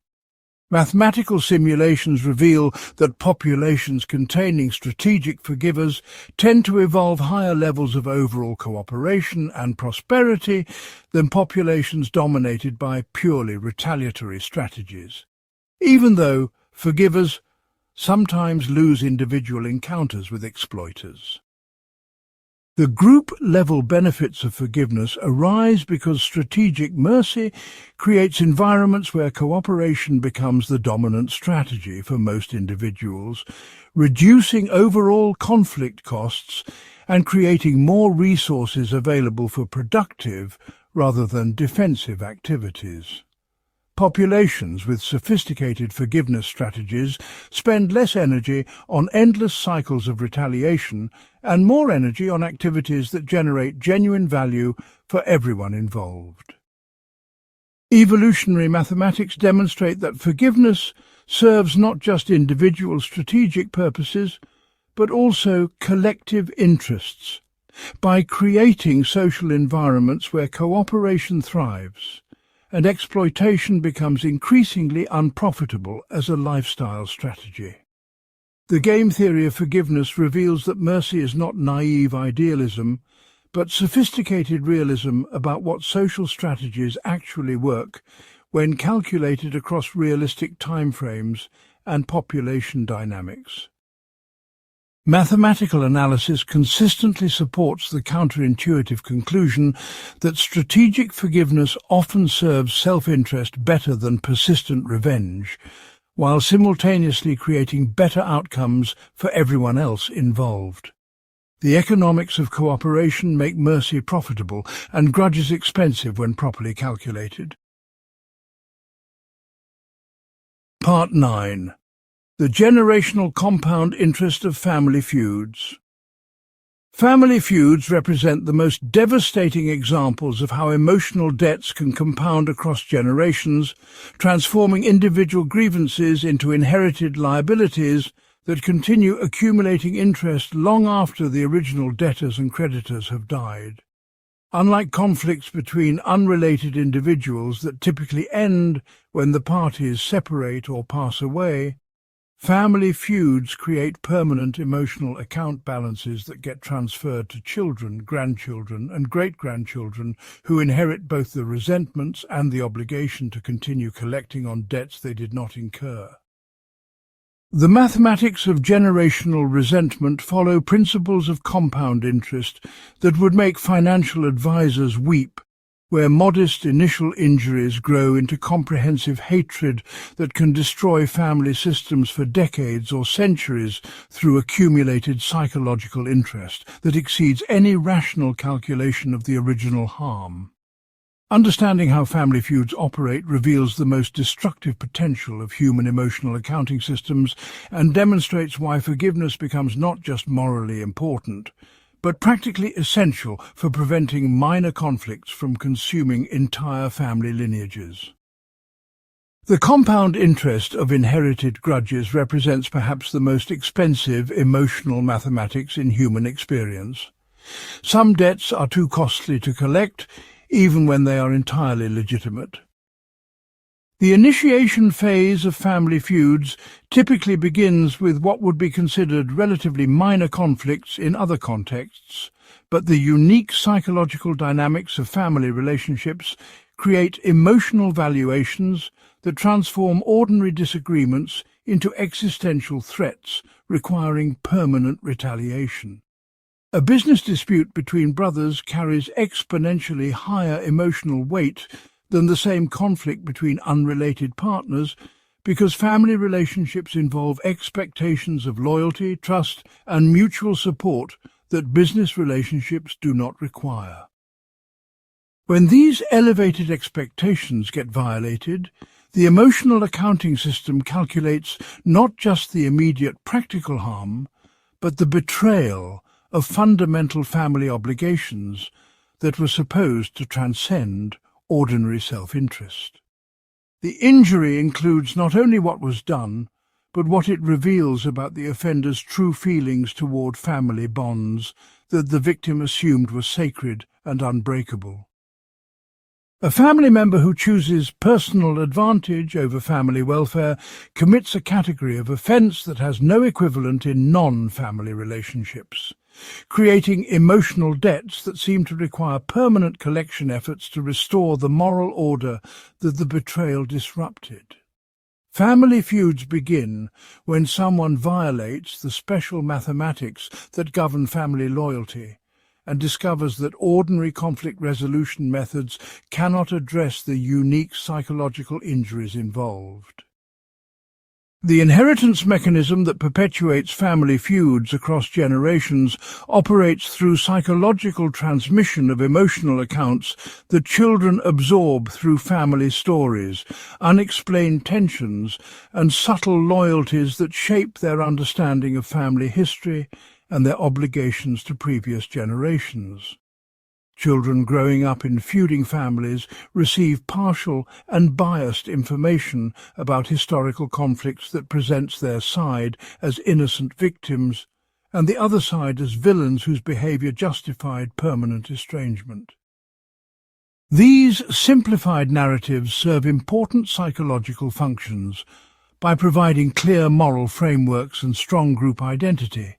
Mathematical simulations reveal that populations containing strategic forgivers tend to evolve higher levels of overall cooperation and prosperity than populations dominated by purely retaliatory strategies, even though forgivers sometimes lose individual encounters with exploiters. The group-level benefits of forgiveness arise because strategic mercy creates environments where cooperation becomes the dominant strategy for most individuals, reducing overall conflict costs and creating more resources available for productive rather than defensive activities. Populations with sophisticated forgiveness strategies spend less energy on endless cycles of retaliation and more energy on activities that generate genuine value for everyone involved. Evolutionary mathematics demonstrate that forgiveness serves not just individual strategic purposes, but also collective interests, by creating social environments where cooperation thrives and exploitation becomes increasingly unprofitable as a lifestyle strategy. The game theory of forgiveness reveals that mercy is not naive idealism, but sophisticated realism about what social strategies actually work when calculated across realistic timeframes and population dynamics. Mathematical analysis consistently supports the counterintuitive conclusion that strategic forgiveness often serves self-interest better than persistent revenge, while simultaneously creating better outcomes for everyone else involved. The economics of cooperation make mercy profitable and grudges expensive when properly calculated. Part 9. The generational compound interest of family feuds. Family feuds represent the most devastating examples of how emotional debts can compound across generations, transforming individual grievances into inherited liabilities that continue accumulating interest long after the original debtors and creditors have died. Unlike conflicts between unrelated individuals that typically end when the parties separate or pass away, family feuds create permanent emotional account balances that get transferred to children, grandchildren, and great-grandchildren who inherit both the resentments and the obligation to continue collecting on debts they did not incur. The mathematics of generational resentment follow principles of compound interest that would make financial advisors weep, where modest initial injuries grow into comprehensive hatred that can destroy family systems for decades or centuries through accumulated psychological interest that exceeds any rational calculation of the original harm. Understanding how family feuds operate reveals the most destructive potential of human emotional accounting systems and demonstrates why forgiveness becomes not just morally important, but practically essential for preventing minor conflicts from consuming entire family lineages. The compound interest of inherited grudges represents perhaps the most expensive emotional mathematics in human experience. Some debts are too costly to collect, even when they are entirely legitimate. The initiation phase of family feuds typically begins with what would be considered relatively minor conflicts in other contexts, but the unique psychological dynamics of family relationships create emotional valuations that transform ordinary disagreements into existential threats requiring permanent retaliation. A business dispute between brothers carries exponentially higher emotional weight than the same conflict between unrelated partners because family relationships involve expectations of loyalty, trust, and mutual support that business relationships do not require. When these elevated expectations get violated, the emotional accounting system calculates not just the immediate practical harm, but the betrayal of fundamental family obligations that were supposed to transcend ordinary self-interest. The injury includes not only what was done, but what it reveals about the offender's true feelings toward family bonds that the victim assumed were sacred and unbreakable. A family member who chooses personal advantage over family welfare commits a category of offense that has no equivalent in non-family relationships, creating emotional debts that seem to require permanent collection efforts to restore the moral order that the betrayal disrupted. Family feuds begin when someone violates the special mathematics that govern family loyalty and discovers that ordinary conflict resolution methods cannot address the unique psychological injuries involved. The inheritance mechanism that perpetuates family feuds across generations operates through psychological transmission of emotional accounts that children absorb through family stories, unexplained tensions, and subtle loyalties that shape their understanding of family history and their obligations to previous generations. Children growing up in feuding families receive partial and biased information about historical conflicts that presents their side as innocent victims and the other side as villains whose behavior justified permanent estrangement. These simplified narratives serve important psychological functions by providing clear moral frameworks and strong group identity,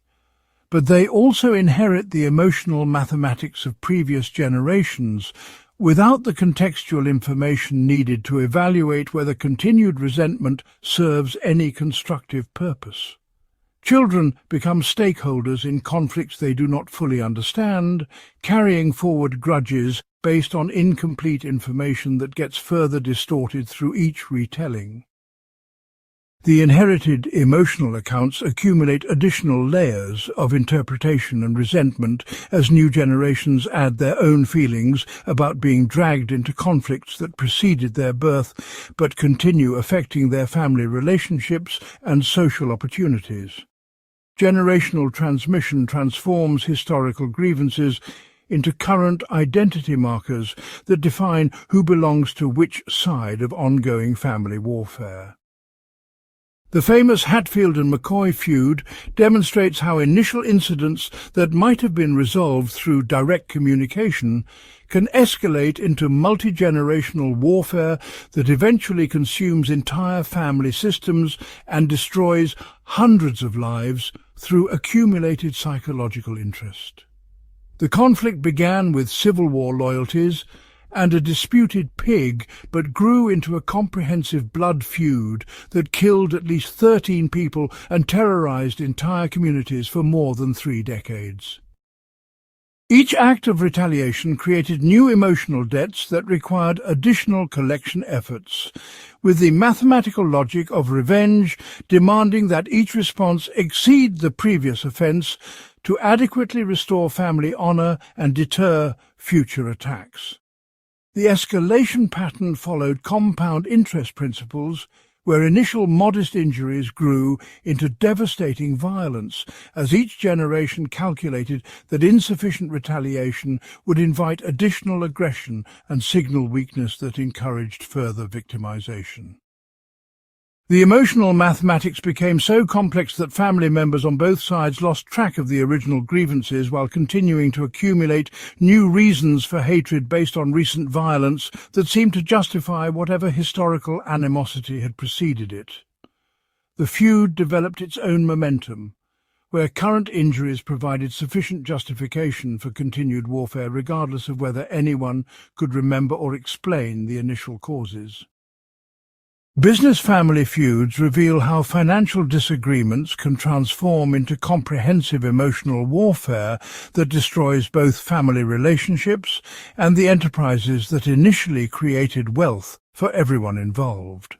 but they also inherit the emotional mathematics of previous generations without the contextual information needed to evaluate whether continued resentment serves any constructive purpose. Children become stakeholders in conflicts they do not fully understand, carrying forward grudges based on incomplete information that gets further distorted through each retelling. The inherited emotional accounts accumulate additional layers of interpretation and resentment as new generations add their own feelings about being dragged into conflicts that preceded their birth but continue affecting their family relationships and social opportunities. Generational transmission transforms historical grievances into current identity markers that define who belongs to which side of ongoing family warfare. The famous Hatfield and McCoy feud demonstrates how initial incidents that might have been resolved through direct communication can escalate into multi-generational warfare that eventually consumes entire family systems and destroys hundreds of lives through accumulated psychological interest. The conflict began with Civil War loyalties and a disputed pig, but grew into a comprehensive blood feud that killed at least 13 people and terrorized entire communities for more than 3 decades. Each act of retaliation created new emotional debts that required additional collection efforts, with the mathematical logic of revenge demanding that each response exceed the previous offense to adequately restore family honor and deter future attacks. The escalation pattern followed compound interest principles, where initial modest injuries grew into devastating violence, as each generation calculated that insufficient retaliation would invite additional aggression and signal weakness that encouraged further victimization. The emotional mathematics became so complex that family members on both sides lost track of the original grievances while continuing to accumulate new reasons for hatred based on recent violence that seemed to justify whatever historical animosity had preceded it. The feud developed its own momentum, where current injuries provided sufficient justification for continued warfare regardless of whether anyone could remember or explain the initial causes. Business family feuds reveal how financial disagreements can transform into comprehensive emotional warfare that destroys both family relationships and the enterprises that initially created wealth for everyone involved.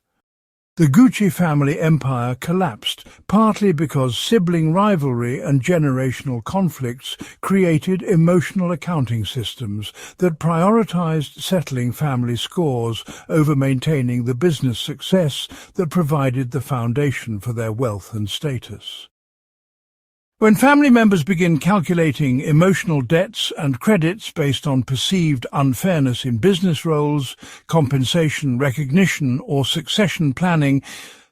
The Gucci family empire collapsed, partly because sibling rivalry and generational conflicts created emotional accounting systems that prioritized settling family scores over maintaining the business success that provided the foundation for their wealth and status. When family members begin calculating emotional debts and credits based on perceived unfairness in business roles, compensation, recognition, or succession planning,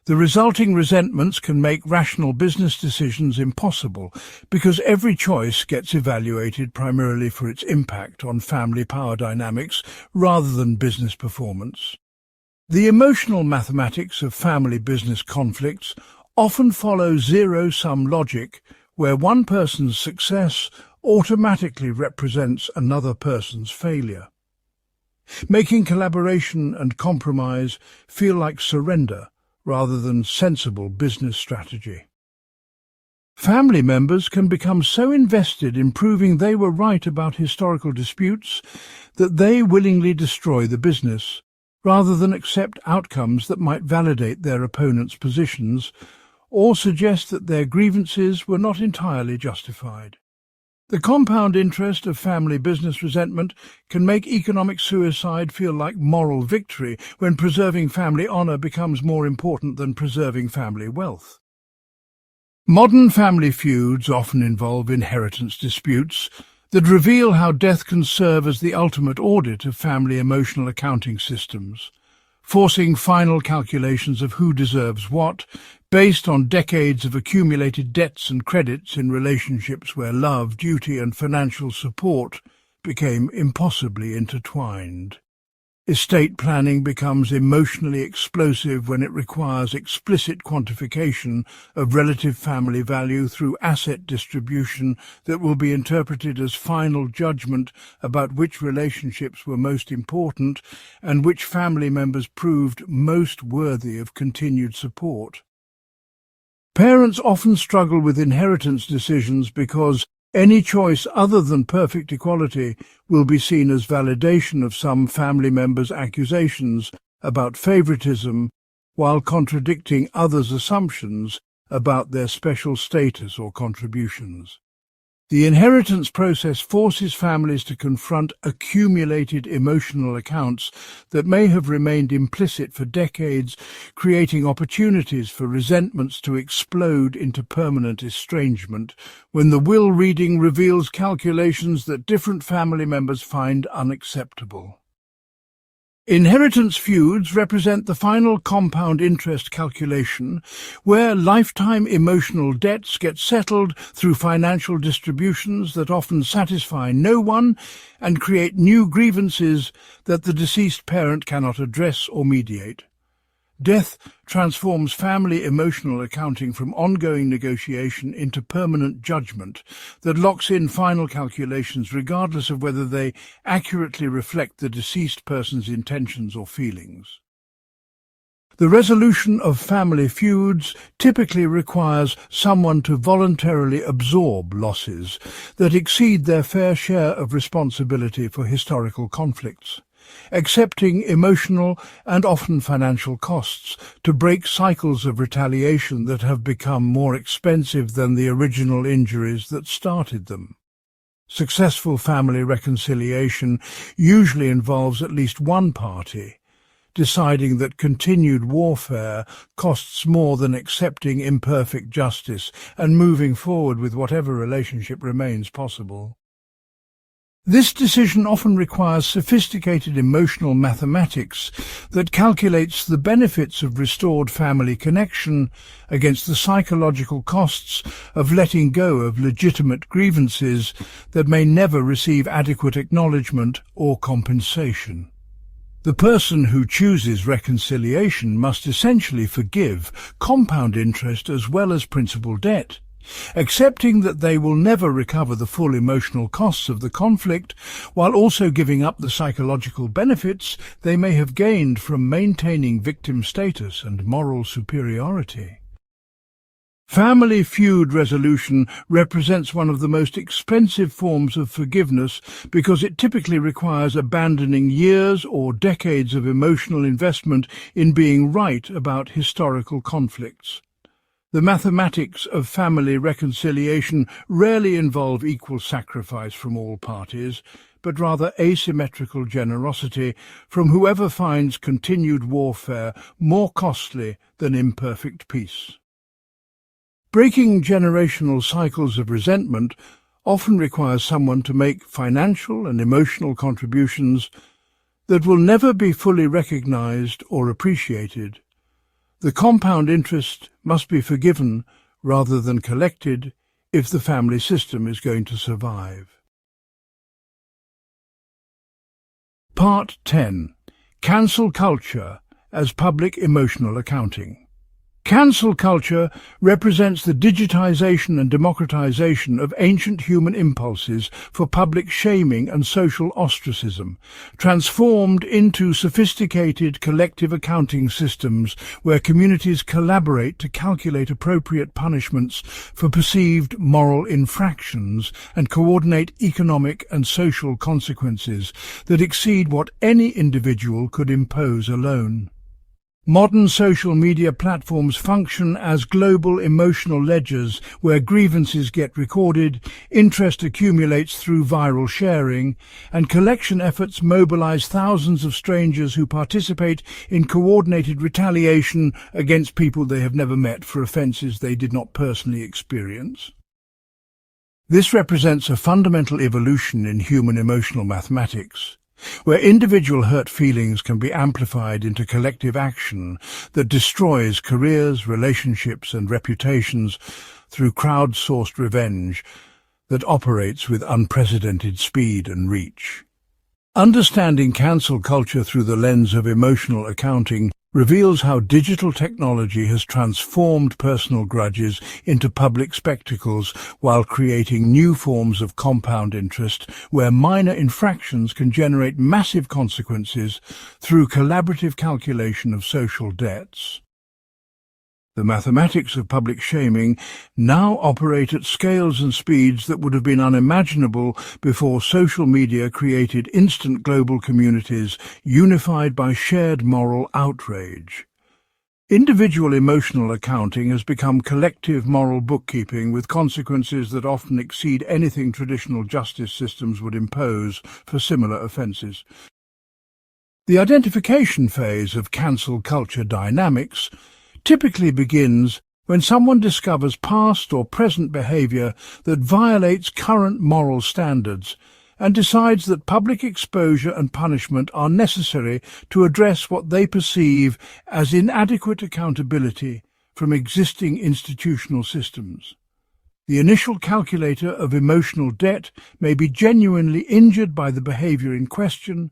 the resulting resentments can make rational business decisions impossible because every choice gets evaluated primarily for its impact on family power dynamics rather than business performance. The emotional mathematics of family-business conflicts often follow zero-sum logic, where one person's success automatically represents another person's failure, making collaboration and compromise feel like surrender rather than sensible business strategy. Family members can become so invested in proving they were right about historical disputes that they willingly destroy the business, rather than accept outcomes that might validate their opponent's positions or suggest that their grievances were not entirely justified. The compound interest of family-business resentment can make economic suicide feel like moral victory when preserving family honor becomes more important than preserving family wealth. Modern family feuds often involve inheritance disputes that reveal how death can serve as the ultimate audit of family emotional accounting systems, forcing final calculations of who deserves what, based on decades of accumulated debts and credits in relationships where love, duty, and financial support became impossibly intertwined. Estate planning becomes emotionally explosive when it requires explicit quantification of relative family value through asset distribution that will be interpreted as final judgment about which relationships were most important and which family members proved most worthy of continued support. Parents often struggle with inheritance decisions because any choice other than perfect equality will be seen as validation of some family members' accusations about favoritism, while contradicting others' assumptions about their special status or contributions. The inheritance process forces families to confront accumulated emotional accounts that may have remained implicit for decades, creating opportunities for resentments to explode into permanent estrangement when the will reading reveals calculations that different family members find unacceptable. Inheritance feuds represent the final compound interest calculation where lifetime emotional debts get settled through financial distributions that often satisfy no one and create new grievances that the deceased parent cannot address or mediate. Death transforms family emotional accounting from ongoing negotiation into permanent judgment that locks in final calculations regardless of whether they accurately reflect the deceased person's intentions or feelings. The resolution of family feuds typically requires someone to voluntarily absorb losses that exceed their fair share of responsibility for historical conflicts, accepting emotional and often financial costs to break cycles of retaliation that have become more expensive than the original injuries that started them. Successful family reconciliation usually involves at least one party deciding that continued warfare costs more than accepting imperfect justice and moving forward with whatever relationship remains possible. This decision often requires sophisticated emotional mathematics that calculates the benefits of restored family connection against the psychological costs of letting go of legitimate grievances that may never receive adequate acknowledgement or compensation. The person who chooses reconciliation must essentially forgive compound interest as well as principal debt, accepting that they will never recover the full emotional costs of the conflict, while also giving up the psychological benefits they may have gained from maintaining victim status and moral superiority. Family feud resolution represents one of the most expensive forms of forgiveness because it typically requires abandoning years or decades of emotional investment in being right about historical conflicts. The mathematics of family reconciliation rarely involve equal sacrifice from all parties, but rather asymmetrical generosity from whoever finds continued warfare more costly than imperfect peace. Breaking generational cycles of resentment often requires someone to make financial and emotional contributions that will never be fully recognized or appreciated. The compound interest must be forgiven rather than collected if the family system is going to survive. Part 10. Cancel culture as public emotional accounting. Cancel culture represents the digitization and democratization of ancient human impulses for public shaming and social ostracism, transformed into sophisticated collective accounting systems where communities collaborate to calculate appropriate punishments for perceived moral infractions and coordinate economic and social consequences that exceed what any individual could impose alone. Modern social media platforms function as global emotional ledgers where grievances get recorded, interest accumulates through viral sharing, and collection efforts mobilize thousands of strangers who participate in coordinated retaliation against people they have never met for offences they did not personally experience. This represents a fundamental evolution in human emotional mathematics, where individual hurt feelings can be amplified into collective action that destroys careers, relationships and reputations through crowd-sourced revenge that operates with unprecedented speed and reach. Understanding cancel culture through the lens of emotional accounting reveals how digital technology has transformed personal grudges into public spectacles while creating new forms of compound interest where minor infractions can generate massive consequences through collaborative calculation of social debts. The mathematics of public shaming now operate at scales and speeds that would have been unimaginable before social media created instant global communities unified by shared moral outrage. Individual emotional accounting has become collective moral bookkeeping with consequences that often exceed anything traditional justice systems would impose for similar offences. The identification phase of cancel culture dynamics typically begins when someone discovers past or present behaviour that violates current moral standards and decides that public exposure and punishment are necessary to address what they perceive as inadequate accountability from existing institutional systems. The initial calculator of emotional debt may be genuinely injured by the behavior in question,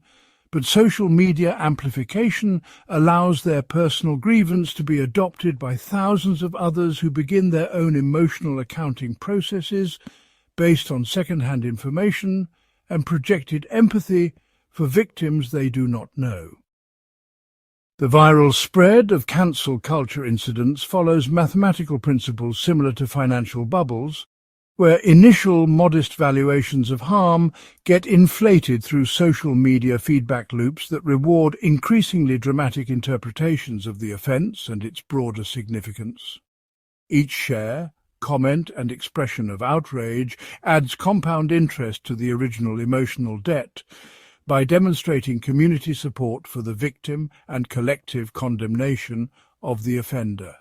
but social media amplification allows their personal grievance to be adopted by thousands of others who begin their own emotional accounting processes based on second-hand information and projected empathy for victims they do not know. The viral spread of cancel culture incidents follows mathematical principles similar to financial bubbles, where initial modest valuations of harm get inflated through social media feedback loops that reward increasingly dramatic interpretations of the offence and its broader significance. Each share, comment and expression of outrage adds compound interest to the original emotional debt by demonstrating community support for the victim and collective condemnation of the offender.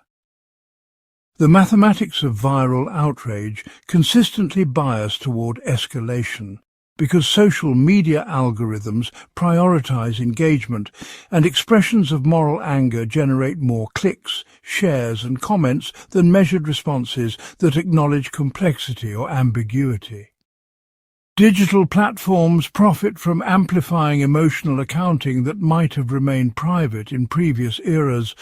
The mathematics of viral outrage consistently bias toward escalation because social media algorithms prioritize engagement, and expressions of moral anger generate more clicks, shares and comments than measured responses that acknowledge complexity or ambiguity. Digital platforms profit from amplifying emotional accounting that might have remained private in previous eras,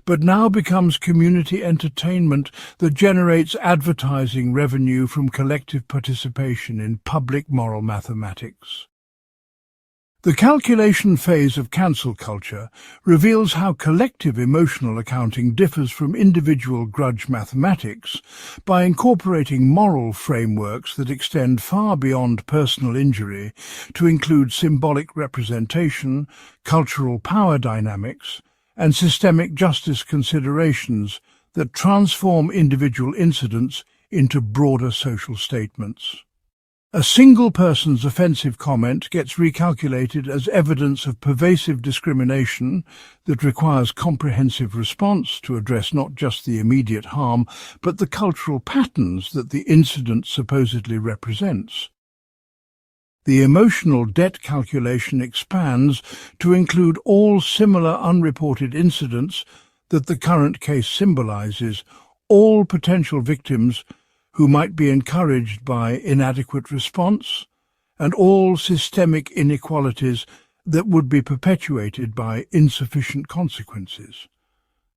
but now becomes community entertainment that generates advertising revenue from collective participation in public moral mathematics. The calculation phase of cancel culture reveals how collective emotional accounting differs from individual grudge mathematics by incorporating moral frameworks that extend far beyond personal injury to include symbolic representation, cultural power dynamics, and systemic justice considerations that transform individual incidents into broader social statements. A single person's offensive comment gets recalculated as evidence of pervasive discrimination that requires comprehensive response to address not just the immediate harm, but the cultural patterns that the incident supposedly represents. The emotional debt calculation expands to include all similar unreported incidents that the current case symbolizes, all potential victims who might be encouraged by inadequate response, and all systemic inequalities that would be perpetuated by insufficient consequences.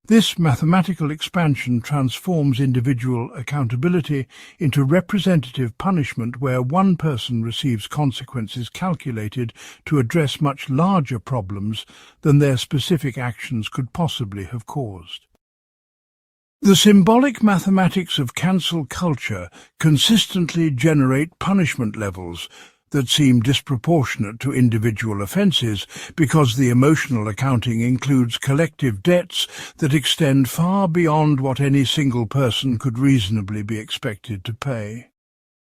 This mathematical expansion transforms individual accountability into representative punishment where one person receives consequences calculated to address much larger problems than their specific actions could possibly have caused. The symbolic mathematics of cancel culture consistently generate punishment levels that seem disproportionate to individual offences because the emotional accounting includes collective debts that extend far beyond what any single person could reasonably be expected to pay.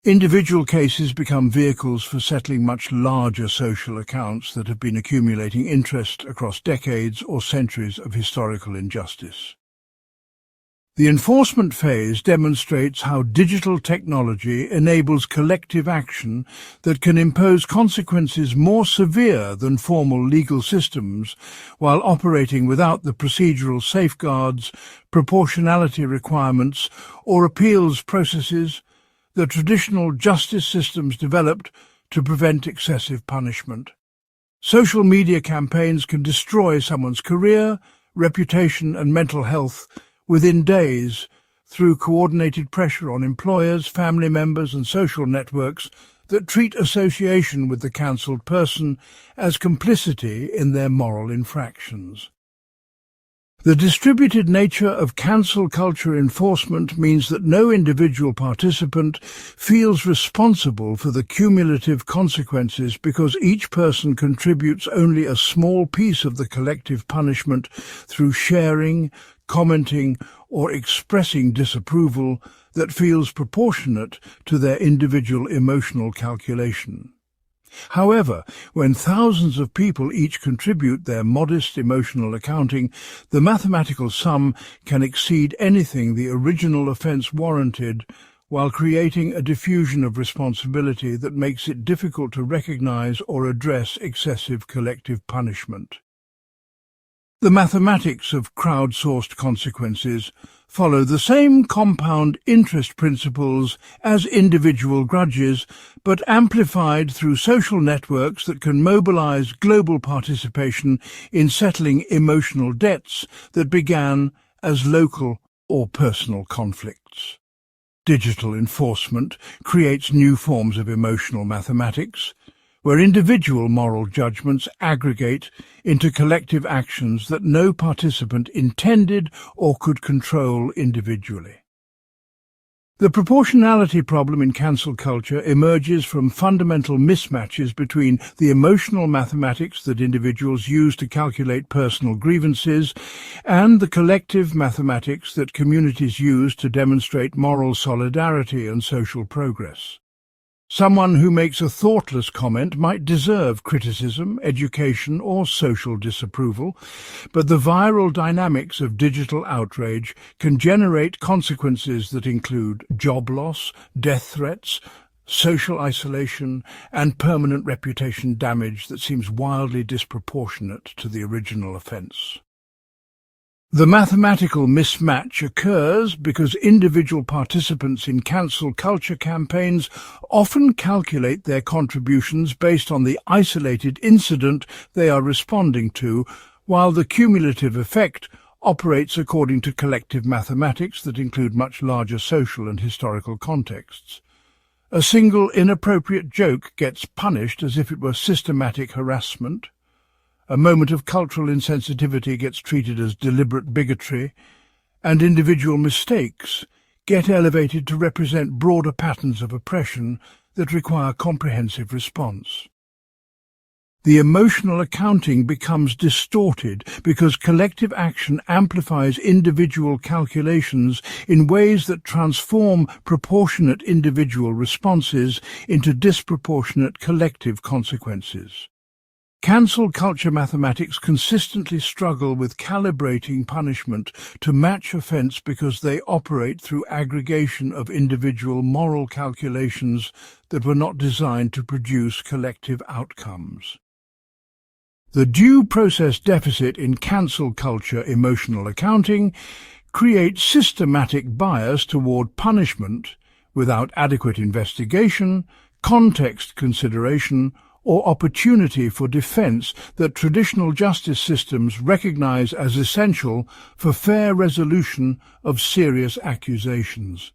Individual cases become vehicles for settling much larger social accounts that have been accumulating interest across decades or centuries of historical injustice. The enforcement phase demonstrates how digital technology enables collective action that can impose consequences more severe than formal legal systems while operating without the procedural safeguards, proportionality requirements, or appeals processes that traditional justice systems developed to prevent excessive punishment. Social media campaigns can destroy someone's career, reputation, and mental health within days through coordinated pressure on employers, family members and social networks that treat association with the cancelled person as complicity in their moral infractions. The distributed nature of cancel culture enforcement means that no individual participant feels responsible for the cumulative consequences because each person contributes only a small piece of the collective punishment through sharing, commenting, or expressing disapproval that feels proportionate to their individual emotional calculation. However, when thousands of people each contribute their modest emotional accounting, the mathematical sum can exceed anything the original offence warranted while creating a diffusion of responsibility that makes it difficult to recognize or address excessive collective punishment. The mathematics of crowdsourced consequences follow the same compound interest principles as individual grudges, but amplified through social networks that can mobilize global participation in settling emotional debts that began as local or personal conflicts. Digital enforcement creates new forms of emotional mathematics, where individual moral judgments aggregate into collective actions that no participant intended or could control individually. The proportionality problem in cancel culture emerges from fundamental mismatches between the emotional mathematics that individuals use to calculate personal grievances and the collective mathematics that communities use to demonstrate moral solidarity and social progress. Someone who makes a thoughtless comment might deserve criticism, education, or social disapproval, but the viral dynamics of digital outrage can generate consequences that include job loss, death threats, social isolation, and permanent reputation damage that seems wildly disproportionate to the original offence. The mathematical mismatch occurs because individual participants in cancel culture campaigns often calculate their contributions based on the isolated incident they are responding to, while the cumulative effect operates according to collective mathematics that include much larger social and historical contexts. A single inappropriate joke gets punished as if it were systematic harassment. A moment of cultural insensitivity gets treated as deliberate bigotry, and individual mistakes get elevated to represent broader patterns of oppression that require comprehensive response. The emotional accounting becomes distorted because collective action amplifies individual calculations in ways that transform proportionate individual responses into disproportionate collective consequences. Cancel culture mathematics consistently struggle with calibrating punishment to match offence because they operate through aggregation of individual moral calculations that were not designed to produce collective outcomes. The due process deficit in cancel culture emotional accounting creates systematic bias toward punishment without adequate investigation, context consideration, or opportunity for defense that traditional justice systems recognize as essential for fair resolution of serious accusations.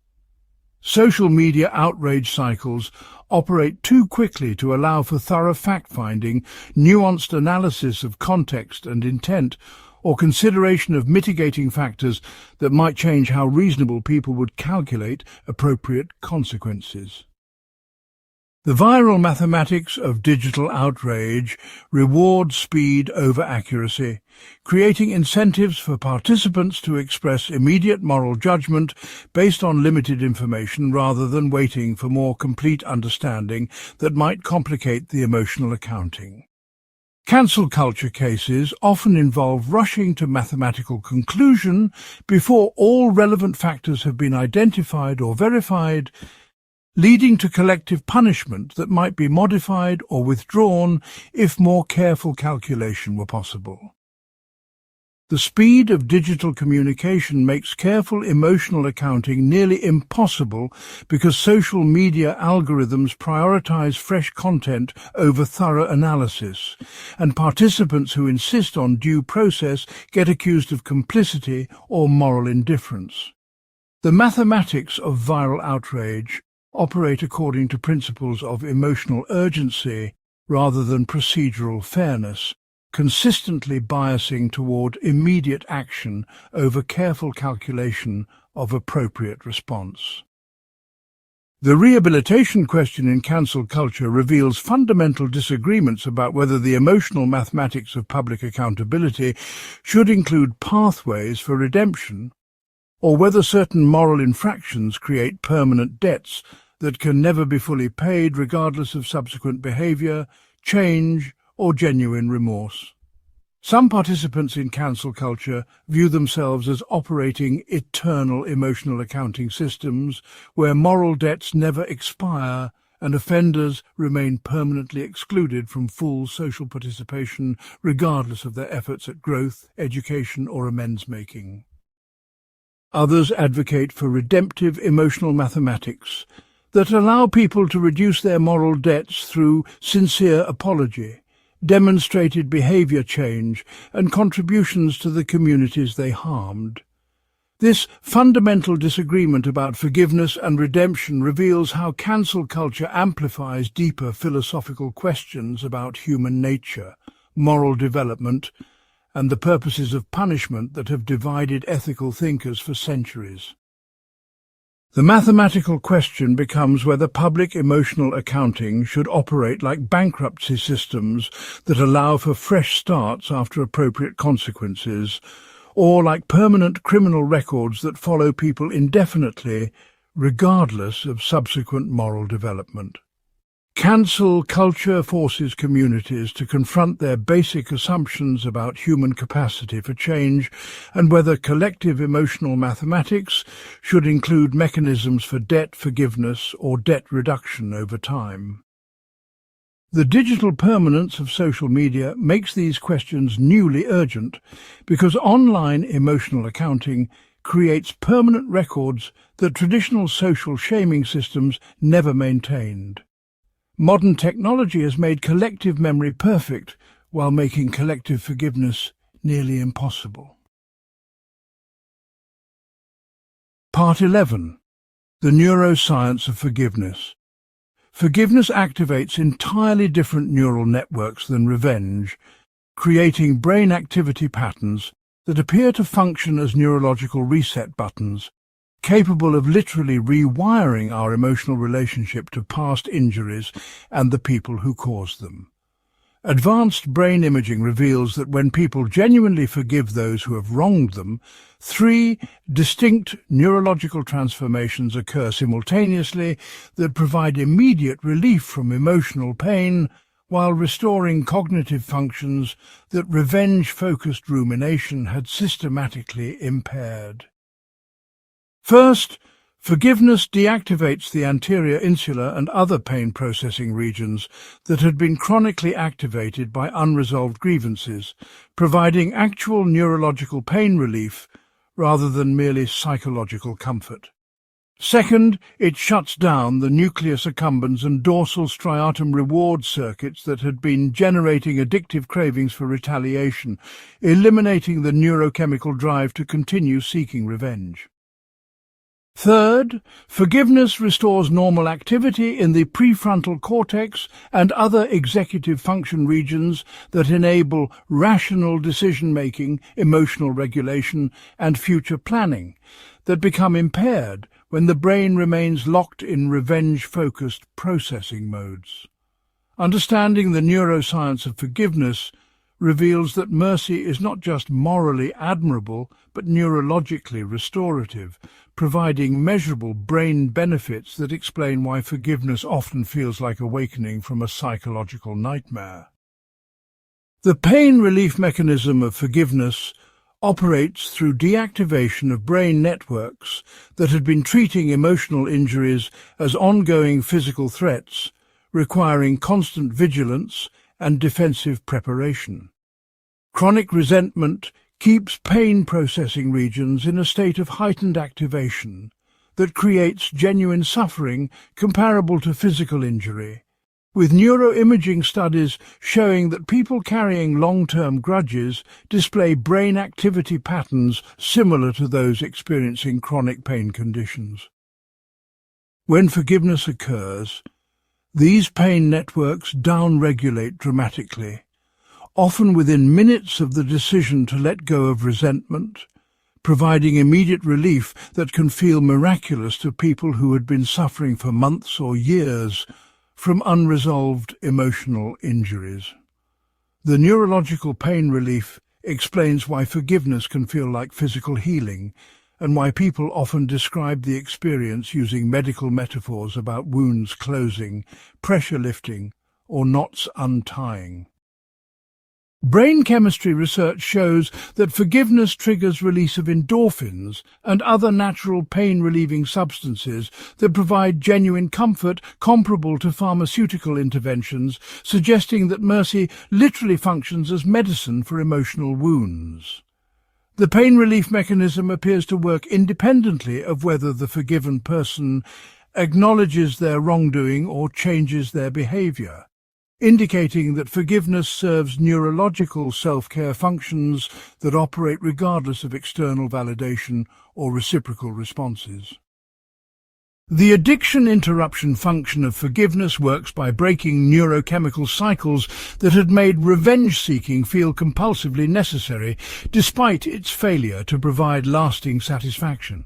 Social media outrage cycles operate too quickly to allow for thorough fact-finding, nuanced analysis of context and intent, or consideration of mitigating factors that might change how reasonable people would calculate appropriate consequences. The viral mathematics of digital outrage rewards speed over accuracy, creating incentives for participants to express immediate moral judgment based on limited information rather than waiting for more complete understanding that might complicate the emotional accounting. Cancel culture cases often involve rushing to mathematical conclusion before all relevant factors have been identified or verified, leading to collective punishment that might be modified or withdrawn if more careful calculation were possible. The speed of digital communication makes careful emotional accounting nearly impossible because social media algorithms prioritize fresh content over thorough analysis, and participants who insist on due process get accused of complicity or moral indifference. The mathematics of viral outrage operate according to principles of emotional urgency rather than procedural fairness, consistently biasing toward immediate action over careful calculation of appropriate response. The rehabilitation question in cancel culture reveals fundamental disagreements about whether the emotional mathematics of public accountability should include pathways for redemption, or whether certain moral infractions create permanent debts that can never be fully paid regardless of subsequent behavior, change, or genuine remorse. Some participants in cancel culture view themselves as operating eternal emotional accounting systems where moral debts never expire and offenders remain permanently excluded from full social participation regardless of their efforts at growth, education or amends-making. Others advocate for redemptive emotional mathematics that allow people to reduce their moral debts through sincere apology, demonstrated behaviour change and contributions to the communities they harmed. This fundamental disagreement about forgiveness and redemption reveals how cancel culture amplifies deeper philosophical questions about human nature, moral development, and the purposes of punishment that have divided ethical thinkers for centuries. The mathematical question becomes whether public emotional accounting should operate like bankruptcy systems that allow for fresh starts after appropriate consequences, or like permanent criminal records that follow people indefinitely, regardless of subsequent moral development. Cancel culture forces communities to confront their basic assumptions about human capacity for change and whether collective emotional mathematics should include mechanisms for debt forgiveness or debt reduction over time. The digital permanence of social media makes these questions newly urgent because online emotional accounting creates permanent records that traditional social shaming systems never maintained. Modern technology has made collective memory perfect while making collective forgiveness nearly impossible. Part 11. The Neuroscience of Forgiveness. Forgiveness activates entirely different neural networks than revenge, creating brain activity patterns that appear to function as neurological reset buttons, capable of literally rewiring our emotional relationship to past injuries and the people who caused them. Advanced brain imaging reveals that when people genuinely forgive those who have wronged them, 3 distinct neurological transformations occur simultaneously that provide immediate relief from emotional pain while restoring cognitive functions that revenge-focused rumination had systematically impaired. First, forgiveness deactivates the anterior insula and other pain-processing regions that had been chronically activated by unresolved grievances, providing actual neurological pain relief rather than merely psychological comfort. Second, it shuts down the nucleus accumbens and dorsal striatum reward circuits that had been generating addictive cravings for retaliation, eliminating the neurochemical drive to continue seeking revenge. Third, forgiveness restores normal activity in the prefrontal cortex and other executive function regions that enable rational decision-making, emotional regulation, and future planning that become impaired when the brain remains locked in revenge-focused processing modes. Understanding the neuroscience of forgiveness reveals that mercy is not just morally admirable but neurologically restorative, providing measurable brain benefits that explain why forgiveness often feels like awakening from a psychological nightmare. The pain relief mechanism of forgiveness operates through deactivation of brain networks that had been treating emotional injuries as ongoing physical threats, requiring constant vigilance and defensive preparation. Chronic resentment keeps pain-processing regions in a state of heightened activation that creates genuine suffering comparable to physical injury, with neuroimaging studies showing that people carrying long-term grudges display brain activity patterns similar to those experiencing chronic pain conditions. When forgiveness occurs, these pain networks downregulate dramatically, often within minutes of the decision to let go of resentment, providing immediate relief that can feel miraculous to people who had been suffering for months or years from unresolved emotional injuries. The neurological pain relief explains why forgiveness can feel like physical healing and why people often describe the experience using medical metaphors about wounds closing, pressure lifting, or knots untying. Brain chemistry research shows that forgiveness triggers release of endorphins and other natural pain-relieving substances that provide genuine comfort comparable to pharmaceutical interventions, suggesting that mercy literally functions as medicine for emotional wounds. The pain relief mechanism appears to work independently of whether the forgiven person acknowledges their wrongdoing or changes their behavior, indicating that forgiveness serves neurological self-care functions that operate regardless of external validation or reciprocal responses. The addiction interruption function of forgiveness works by breaking neurochemical cycles that had made revenge-seeking feel compulsively necessary, despite its failure to provide lasting satisfaction.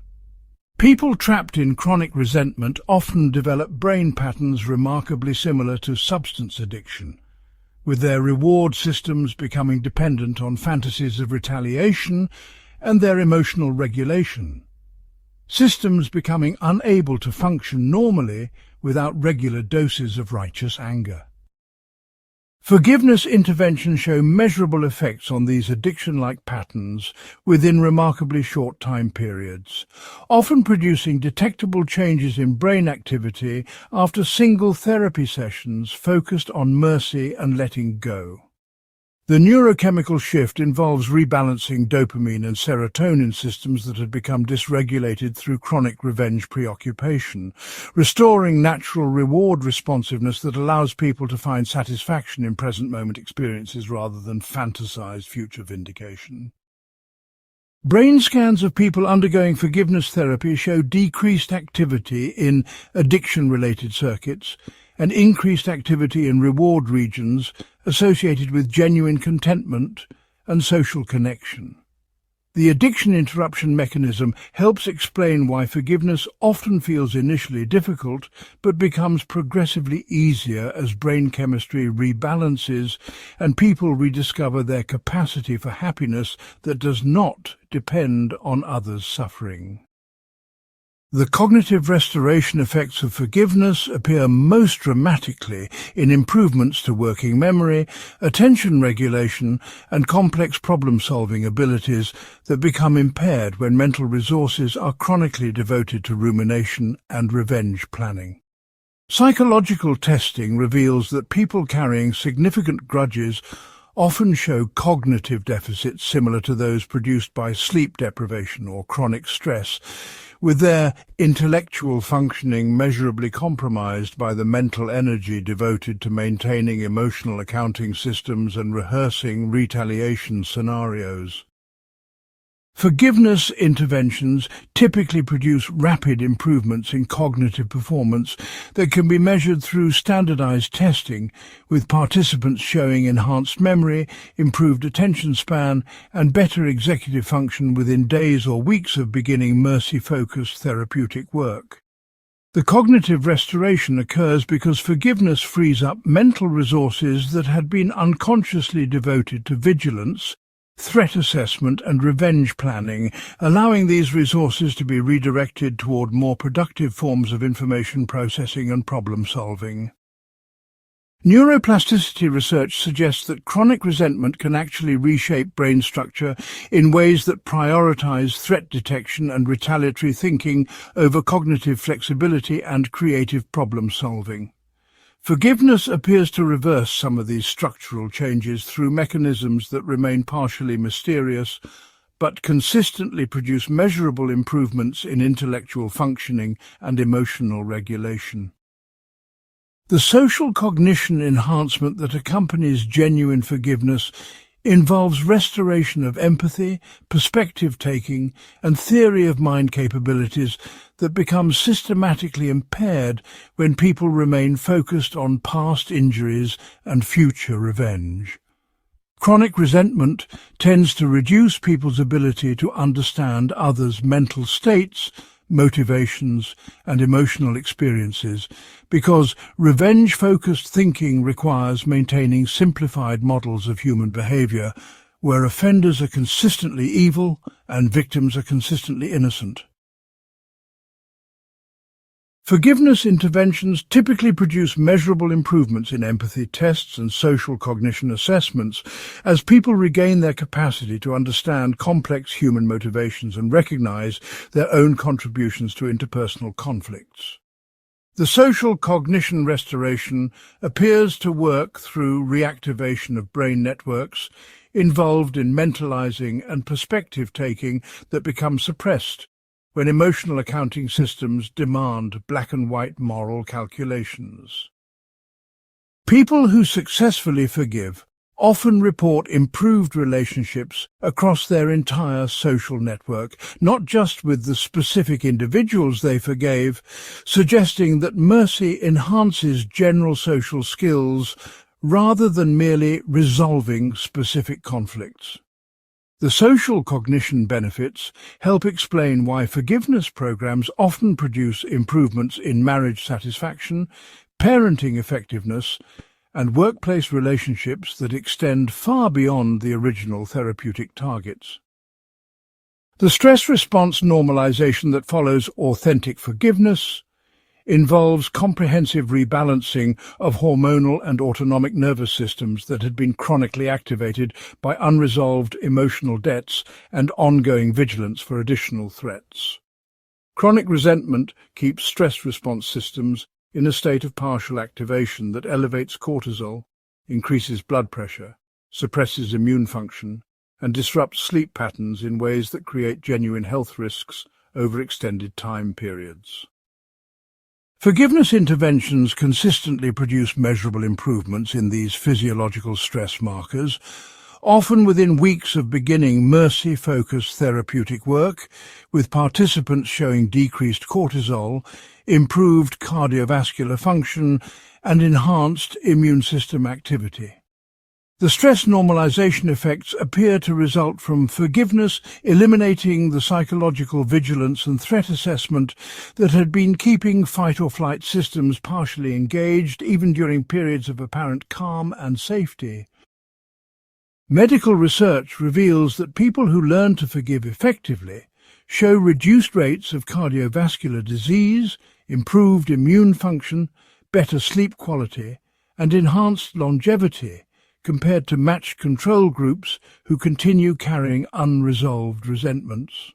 People trapped in chronic resentment often develop brain patterns remarkably similar to substance addiction, with their reward systems becoming dependent on fantasies of retaliation and their emotional regulation, systems becoming unable to function normally without regular doses of righteous anger. Forgiveness interventions show measurable effects on these addiction-like patterns within remarkably short time periods, often producing detectable changes in brain activity after single therapy sessions focused on mercy and letting go. The neurochemical shift involves rebalancing dopamine and serotonin systems that had become dysregulated through chronic revenge preoccupation, restoring natural reward responsiveness that allows people to find satisfaction in present-moment experiences rather than fantasize future vindication. Brain scans of people undergoing forgiveness therapy show decreased activity in addiction-related circuits and increased activity in reward regions associated with genuine contentment and social connection. The addiction interruption mechanism helps explain why forgiveness often feels initially difficult but becomes progressively easier as brain chemistry rebalances and people rediscover their capacity for happiness that does not depend on others' suffering. The cognitive restoration effects of forgiveness appear most dramatically in improvements to working memory, attention regulation, and complex problem-solving abilities that become impaired when mental resources are chronically devoted to rumination and revenge planning. Psychological testing reveals that people carrying significant grudges often show cognitive deficits similar to those produced by sleep deprivation or chronic stress, with their intellectual functioning measurably compromised by the mental energy devoted to maintaining emotional accounting systems and rehearsing retaliation scenarios. Forgiveness interventions typically produce rapid improvements in cognitive performance that can be measured through standardized testing, with participants showing enhanced memory, improved attention span, and better executive function within days or weeks of beginning mercy-focused therapeutic work. The cognitive restoration occurs because forgiveness frees up mental resources that had been unconsciously devoted to vigilance, threat assessment and revenge planning, allowing these resources to be redirected toward more productive forms of information processing and problem-solving. Neuroplasticity research suggests that chronic resentment can actually reshape brain structure in ways that prioritize threat detection and retaliatory thinking over cognitive flexibility and creative problem-solving. Forgiveness appears to reverse some of these structural changes through mechanisms that remain partially mysterious, but consistently produce measurable improvements in intellectual functioning and emotional regulation. The social cognition enhancement that accompanies genuine forgiveness involves restoration of empathy, perspective-taking, and theory of mind capabilities that become systematically impaired when people remain focused on past injuries and future revenge. Chronic resentment tends to reduce people's ability to understand others' mental states, motivations, and emotional experiences, because revenge-focused thinking requires maintaining simplified models of human behavior, where offenders are consistently evil and victims are consistently innocent. Forgiveness interventions typically produce measurable improvements in empathy tests and social cognition assessments as people regain their capacity to understand complex human motivations and recognize their own contributions to interpersonal conflicts. The social cognition restoration appears to work through reactivation of brain networks involved in mentalizing and perspective-taking that become suppressed when emotional accounting systems demand black-and-white moral calculations. People who successfully forgive often report improved relationships across their entire social network, not just with the specific individuals they forgave, suggesting that mercy enhances general social skills rather than merely resolving specific conflicts. The social cognition benefits help explain why forgiveness programs often produce improvements in marriage satisfaction, parenting effectiveness, and workplace relationships that extend far beyond the original therapeutic targets. The stress response normalization that follows authentic forgiveness involves comprehensive rebalancing of hormonal and autonomic nervous systems that had been chronically activated by unresolved emotional debts and ongoing vigilance for additional threats. Chronic resentment keeps stress response systems in a state of partial activation that elevates cortisol, increases blood pressure, suppresses immune function, and disrupts sleep patterns in ways that create genuine health risks over extended time periods. Forgiveness interventions consistently produce measurable improvements in these physiological stress markers, often within weeks of beginning mercy-focused therapeutic work, with participants showing decreased cortisol, improved cardiovascular function, and enhanced immune system activity. The stress normalization effects appear to result from forgiveness eliminating the psychological vigilance and threat assessment that had been keeping fight-or-flight systems partially engaged even during periods of apparent calm and safety. Medical research reveals that people who learn to forgive effectively show reduced rates of cardiovascular disease, improved immune function, better sleep quality, and enhanced longevity compared to matched control groups who continue carrying unresolved resentments.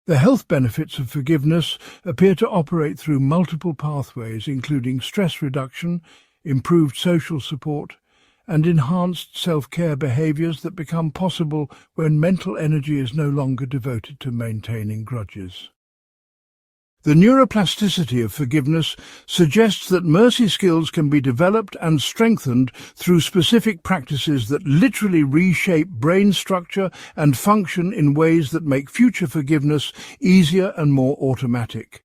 The health benefits of forgiveness appear to operate through multiple pathways, including stress reduction, improved social support, and enhanced self-care behaviors that become possible when mental energy is no longer devoted to maintaining grudges. The neuroplasticity of forgiveness suggests that mercy skills can be developed and strengthened through specific practices that literally reshape brain structure and function in ways that make future forgiveness easier and more automatic.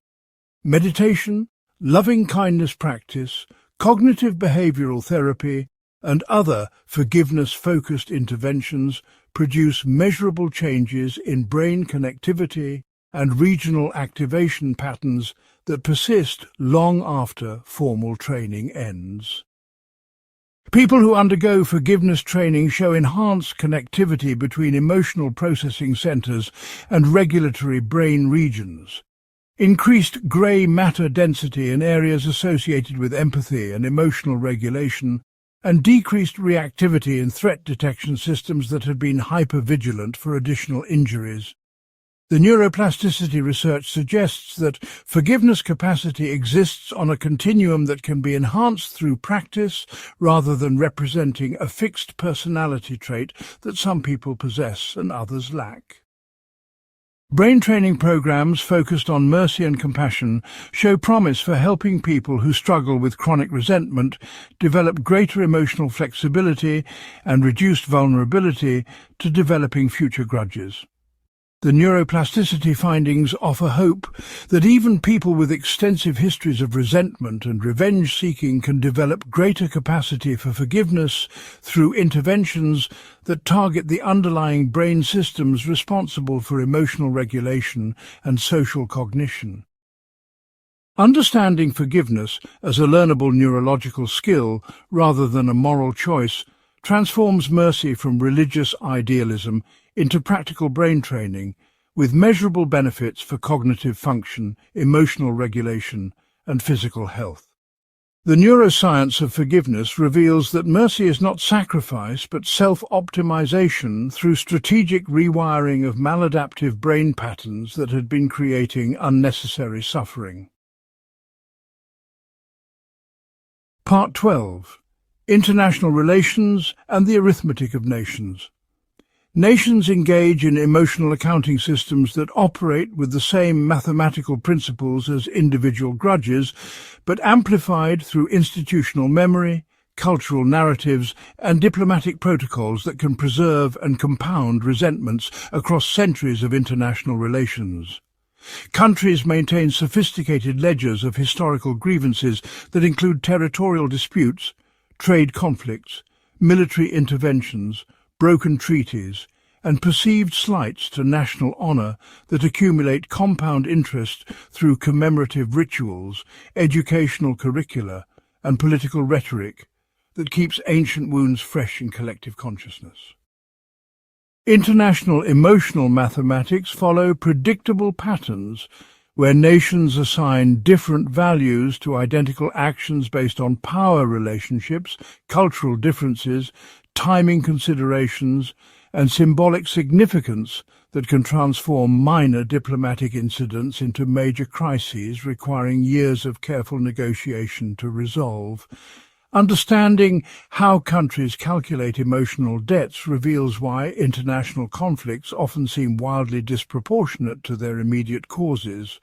Meditation, loving-kindness practice, cognitive behavioral therapy, and other forgiveness-focused interventions produce measurable changes in brain connectivity and regional activation patterns that persist long after formal training ends. People who undergo forgiveness training show enhanced connectivity between emotional processing centers and regulatory brain regions, increased grey matter density in areas associated with empathy and emotional regulation, and decreased reactivity in threat detection systems that had been hypervigilant for additional injuries. The neuroplasticity research suggests that forgiveness capacity exists on a continuum that can be enhanced through practice rather than representing a fixed personality trait that some people possess and others lack. Brain training programs focused on mercy and compassion show promise for helping people who struggle with chronic resentment develop greater emotional flexibility and reduced vulnerability to developing future grudges. The neuroplasticity findings offer hope that even people with extensive histories of resentment and revenge-seeking can develop greater capacity for forgiveness through interventions that target the underlying brain systems responsible for emotional regulation and social cognition. Understanding forgiveness as a learnable neurological skill rather than a moral choice transforms mercy from religious idealism into practical brain training, with measurable benefits for cognitive function, emotional regulation, and physical health. The Neuroscience of Forgiveness reveals that mercy is not sacrifice but self-optimization through strategic rewiring of maladaptive brain patterns that had been creating unnecessary suffering. Part 12. International Relations and the Arithmetic of Nations. Nations engage in emotional accounting systems that operate with the same mathematical principles as individual grudges, but amplified through institutional memory, cultural narratives, and diplomatic protocols that can preserve and compound resentments across centuries of international relations. Countries maintain sophisticated ledgers of historical grievances that include territorial disputes, trade conflicts, military interventions, broken treaties, and perceived slights to national honour that accumulate compound interest through commemorative rituals, educational curricula, and political rhetoric that keeps ancient wounds fresh in collective consciousness. International emotional mathematics follow predictable patterns where nations assign different values to identical actions based on power relationships, cultural differences, timing considerations, and symbolic significance that can transform minor diplomatic incidents into major crises requiring years of careful negotiation to resolve. Understanding how countries calculate emotional debts reveals why international conflicts often seem wildly disproportionate to their immediate causes,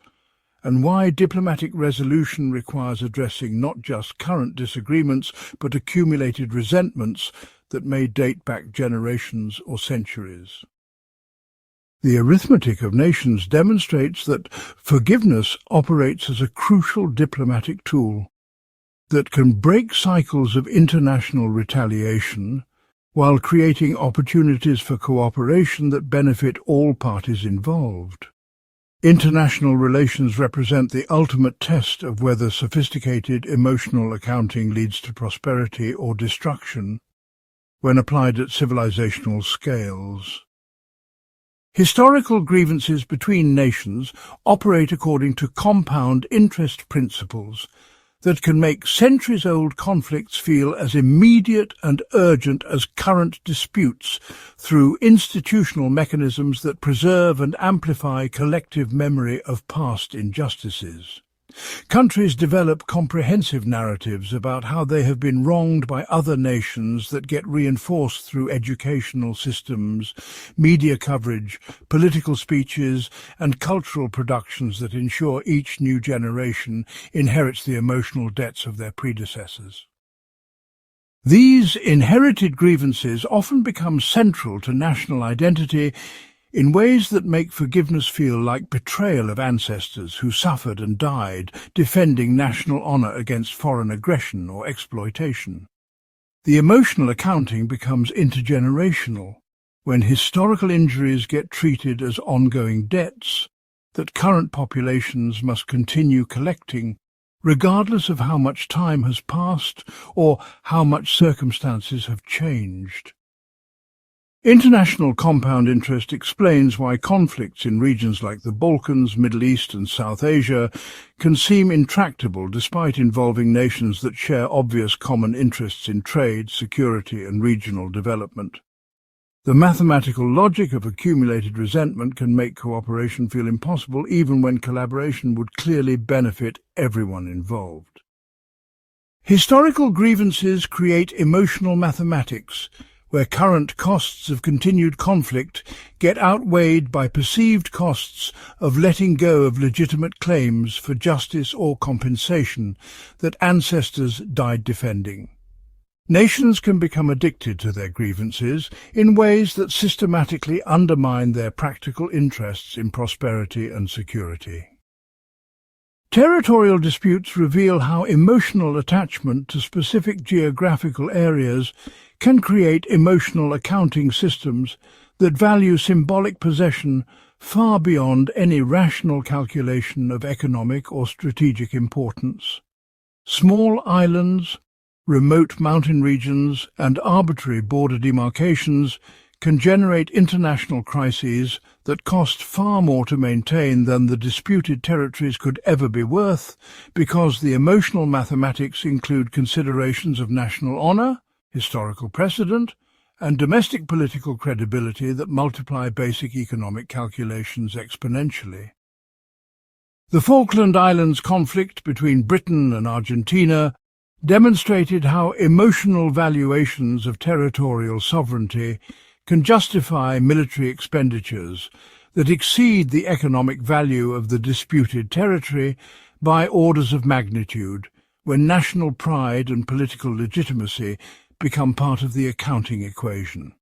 and why diplomatic resolution requires addressing not just current disagreements but accumulated resentments that may date back generations or centuries. The Arithmetic of Nations demonstrates that forgiveness operates as a crucial diplomatic tool that can break cycles of international retaliation while creating opportunities for cooperation that benefit all parties involved. International relations represent the ultimate test of whether sophisticated emotional accounting leads to prosperity or destruction when applied at civilizational scales. Historical grievances between nations operate according to compound interest principles that can make centuries-old conflicts feel as immediate and urgent as current disputes through institutional mechanisms that preserve and amplify collective memory of past injustices. Countries develop comprehensive narratives about how they have been wronged by other nations that get reinforced through educational systems, media coverage, political speeches, and cultural productions that ensure each new generation inherits the emotional debts of their predecessors. These inherited grievances often become central to national identity in ways that make forgiveness feel like betrayal of ancestors who suffered and died defending national honour against foreign aggression or exploitation. The emotional accounting becomes intergenerational when historical injuries get treated as ongoing debts that current populations must continue collecting regardless of how much time has passed or how much circumstances have changed. International compound interest explains why conflicts in regions like the Balkans, Middle East and South Asia can seem intractable despite involving nations that share obvious common interests in trade, security and regional development. The mathematical logic of accumulated resentment can make cooperation feel impossible even when collaboration would clearly benefit everyone involved. Historical grievances create emotional mathematics, where current costs of continued conflict get outweighed by perceived costs of letting go of legitimate claims for justice or compensation that ancestors died defending. Nations can become addicted to their grievances in ways that systematically undermine their practical interests in prosperity and security. Territorial disputes reveal how emotional attachment to specific geographical areas can create emotional accounting systems that value symbolic possession far beyond any rational calculation of economic or strategic importance. Small islands, remote mountain regions, and arbitrary border demarcations can generate international crises that cost far more to maintain than the disputed territories could ever be worth, because the emotional mathematics include considerations of national honour, historical precedent, and domestic political credibility that multiply basic economic calculations exponentially. The Falkland Islands conflict between Britain and Argentina demonstrated how emotional valuations of territorial sovereignty can justify military expenditures that exceed the economic value of the disputed territory by orders of magnitude when national pride and political legitimacy become part of the accounting equation.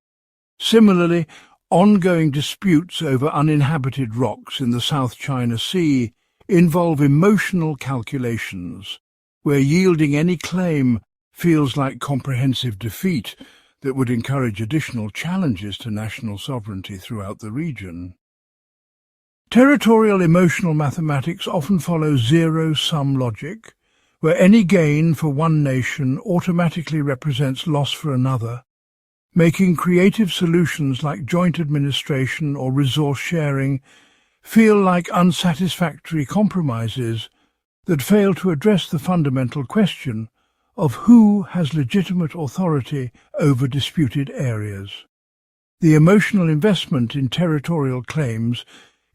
Similarly, ongoing disputes over uninhabited rocks in the South China Sea involve emotional calculations, where yielding any claim feels like comprehensive defeat that would encourage additional challenges to national sovereignty throughout the region. Territorial emotional mathematics often follow zero-sum logic, where any gain for one nation automatically represents loss for another, making creative solutions like joint administration or resource sharing feel like unsatisfactory compromises that fail to address the fundamental question of who has legitimate authority over disputed areas. The emotional investment in territorial claims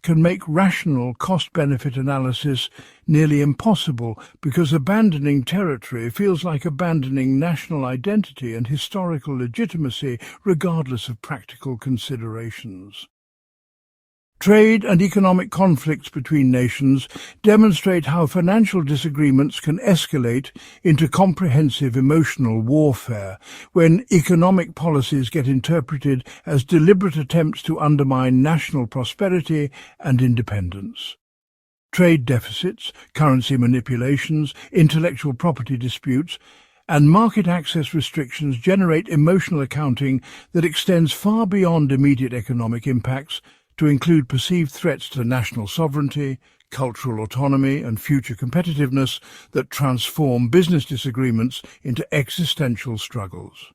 can make rational cost-benefit analysis nearly impossible, because abandoning territory feels like abandoning national identity and historical legitimacy regardless of practical considerations. Trade and economic conflicts between nations demonstrate how financial disagreements can escalate into comprehensive emotional warfare when economic policies get interpreted as deliberate attempts to undermine national prosperity and independence. Trade deficits, currency manipulations, intellectual property disputes, and market access restrictions generate emotional accounting that extends far beyond immediate economic impacts to include perceived threats to national sovereignty, cultural autonomy, and future competitiveness that transform business disagreements into existential struggles.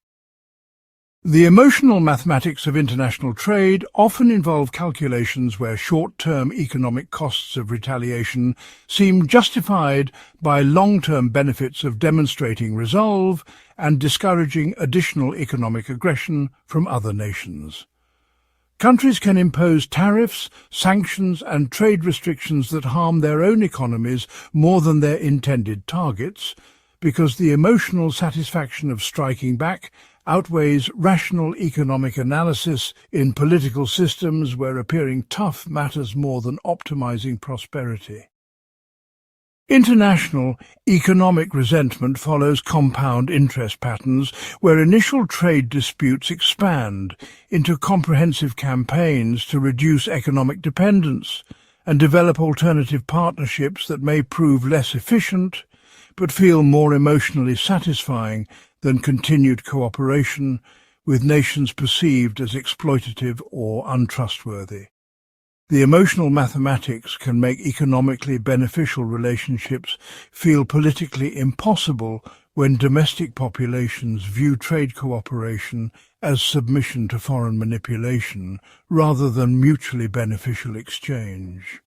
The emotional mathematics of international trade often involve calculations where short-term economic costs of retaliation seem justified by long-term benefits of demonstrating resolve and discouraging additional economic aggression from other nations. Countries can impose tariffs, sanctions, and trade restrictions that harm their own economies more than their intended targets, because the emotional satisfaction of striking back outweighs rational economic analysis in political systems where appearing tough matters more than optimizing prosperity. International economic resentment follows compound interest patterns where initial trade disputes expand into comprehensive campaigns to reduce economic dependence and develop alternative partnerships that may prove less efficient but feel more emotionally satisfying than continued cooperation with nations perceived as exploitative or untrustworthy. The emotional mathematics can make economically beneficial relationships feel politically impossible when domestic populations view trade cooperation as submission to foreign manipulation rather than mutually beneficial exchange.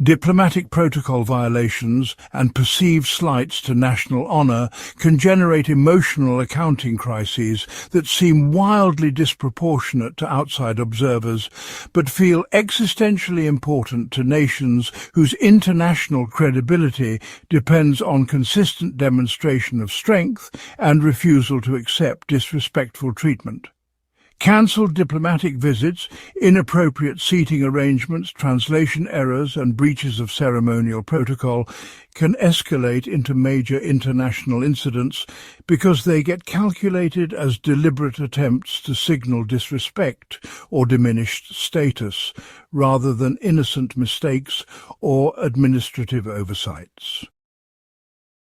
Diplomatic protocol violations and perceived slights to national honour can generate emotional accounting crises that seem wildly disproportionate to outside observers, but feel existentially important to nations whose international credibility depends on consistent demonstration of strength and refusal to accept disrespectful treatment. Cancelled diplomatic visits, inappropriate seating arrangements, translation errors and breaches of ceremonial protocol can escalate into major international incidents because they get calculated as deliberate attempts to signal disrespect or diminished status, rather than innocent mistakes or administrative oversights.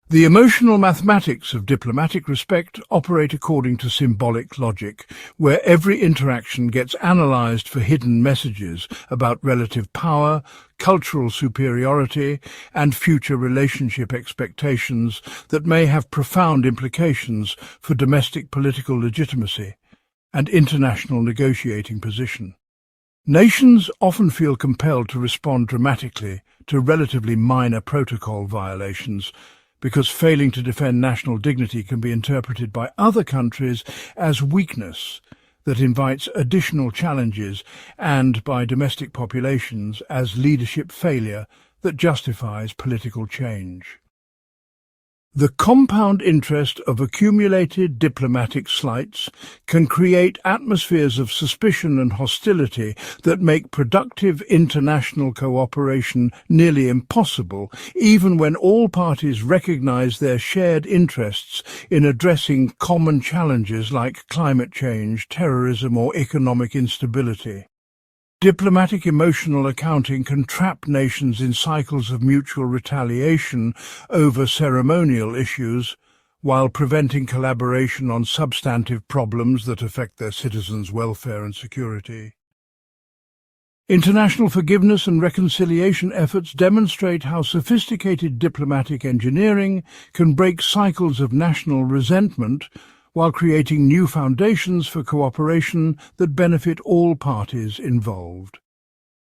The emotional mathematics of diplomatic respect operate according to symbolic logic, where every interaction gets analysed for hidden messages about relative power, cultural superiority, and future relationship expectations that may have profound implications for domestic political legitimacy, and international negotiating position. Nations often feel compelled to respond dramatically to relatively minor protocol violations because failing to defend national dignity can be interpreted by other countries as weakness that invites additional challenges, and by domestic populations as leadership failure that justifies political change. The compound interest of accumulated diplomatic slights can create atmospheres of suspicion and hostility that make productive international cooperation nearly impossible, even when all parties recognize their shared interests in addressing common challenges like climate change, terrorism, or economic instability. Diplomatic emotional accounting can trap nations in cycles of mutual retaliation over ceremonial issues, while preventing collaboration on substantive problems that affect their citizens' welfare and security. International forgiveness and reconciliation efforts demonstrate how sophisticated diplomatic engineering can break cycles of national resentment while creating new foundations for cooperation that benefit all parties involved.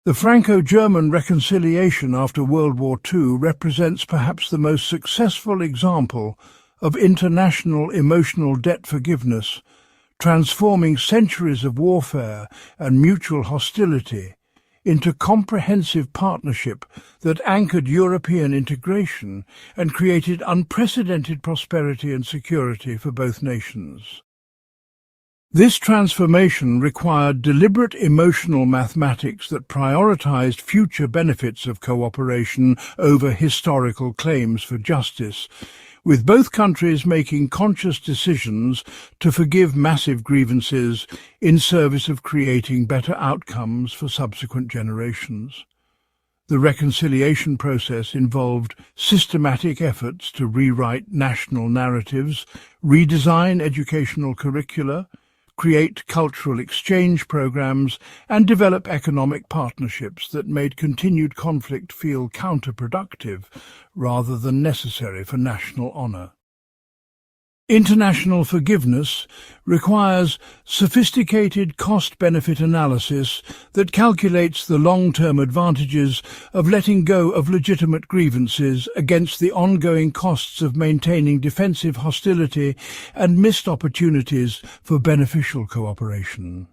The Franco-German reconciliation after World War II represents perhaps the most successful example of international emotional debt forgiveness, transforming centuries of warfare and mutual hostility into comprehensive partnership that anchored European integration and created unprecedented prosperity and security for both nations. This transformation required deliberate emotional mathematics that prioritized future benefits of cooperation over historical claims for justice, with both countries making conscious decisions to forgive massive grievances in service of creating better outcomes for subsequent generations. The reconciliation process involved systematic efforts to rewrite national narratives, redesign educational curricula, create cultural exchange programs, and develop economic partnerships that made continued conflict feel counterproductive rather than necessary for national honor. International forgiveness requires sophisticated cost-benefit analysis that calculates the long-term advantages of letting go of legitimate grievances against the ongoing costs of maintaining defensive hostility and missed opportunities for beneficial cooperation.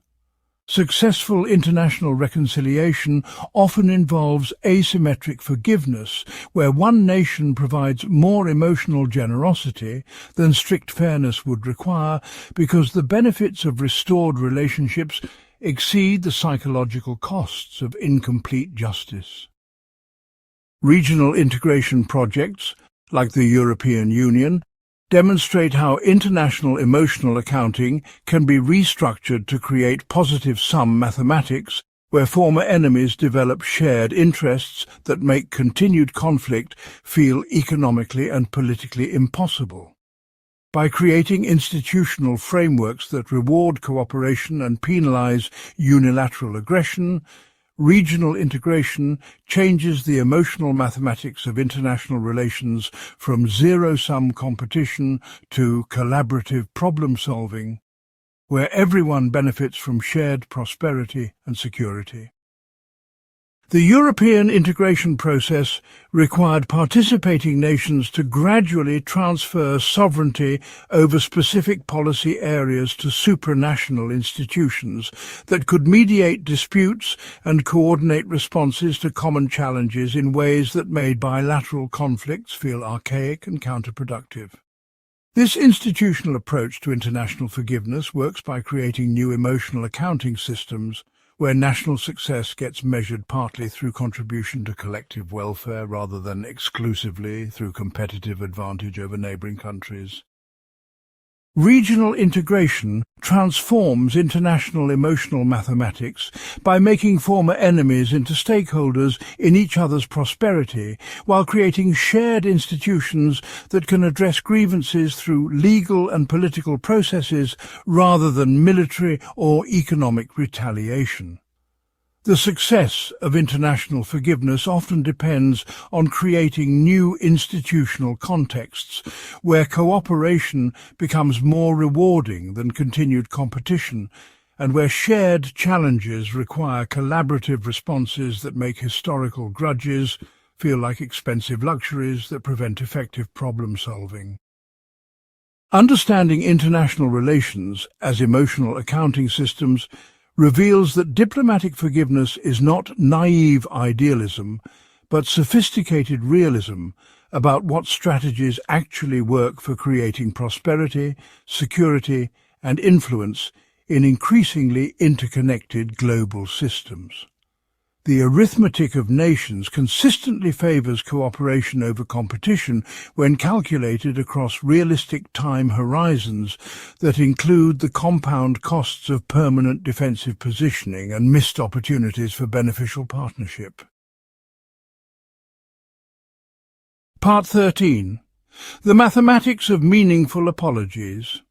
Successful international reconciliation often involves asymmetric forgiveness, where one nation provides more emotional generosity than strict fairness would require because the benefits of restored relationships exceed the psychological costs of incomplete justice. Regional integration projects, like the European Union, demonstrate how international emotional accounting can be restructured to create positive sum mathematics, where former enemies develop shared interests that make continued conflict feel economically and politically impossible. By creating institutional frameworks that reward cooperation and penalize unilateral aggression, regional integration changes the emotional mathematics of international relations from zero-sum competition to collaborative problem-solving, where everyone benefits from shared prosperity and security. The European integration process required participating nations to gradually transfer sovereignty over specific policy areas to supranational institutions that could mediate disputes and coordinate responses to common challenges in ways that made bilateral conflicts feel archaic and counterproductive. This institutional approach to international forgiveness works by creating new emotional accounting systems where national success gets measured partly through contribution to collective welfare rather than exclusively through competitive advantage over neighboring countries. Regional integration transforms international emotional mathematics by making former enemies into stakeholders in each other's prosperity, while creating shared institutions that can address grievances through legal and political processes rather than military or economic retaliation. The success of international forgiveness often depends on creating new institutional contexts where cooperation becomes more rewarding than continued competition, and where shared challenges require collaborative responses that make historical grudges feel like expensive luxuries that prevent effective problem-solving. Understanding international relations as emotional accounting systems reveals that diplomatic forgiveness is not naive idealism, but sophisticated realism about what strategies actually work for creating prosperity, security, and influence in increasingly interconnected global systems. The arithmetic of nations consistently favors cooperation over competition when calculated across realistic time horizons that include the compound costs of permanent defensive positioning and missed opportunities for beneficial partnership. Part 13. The mathematics of meaningful apologies.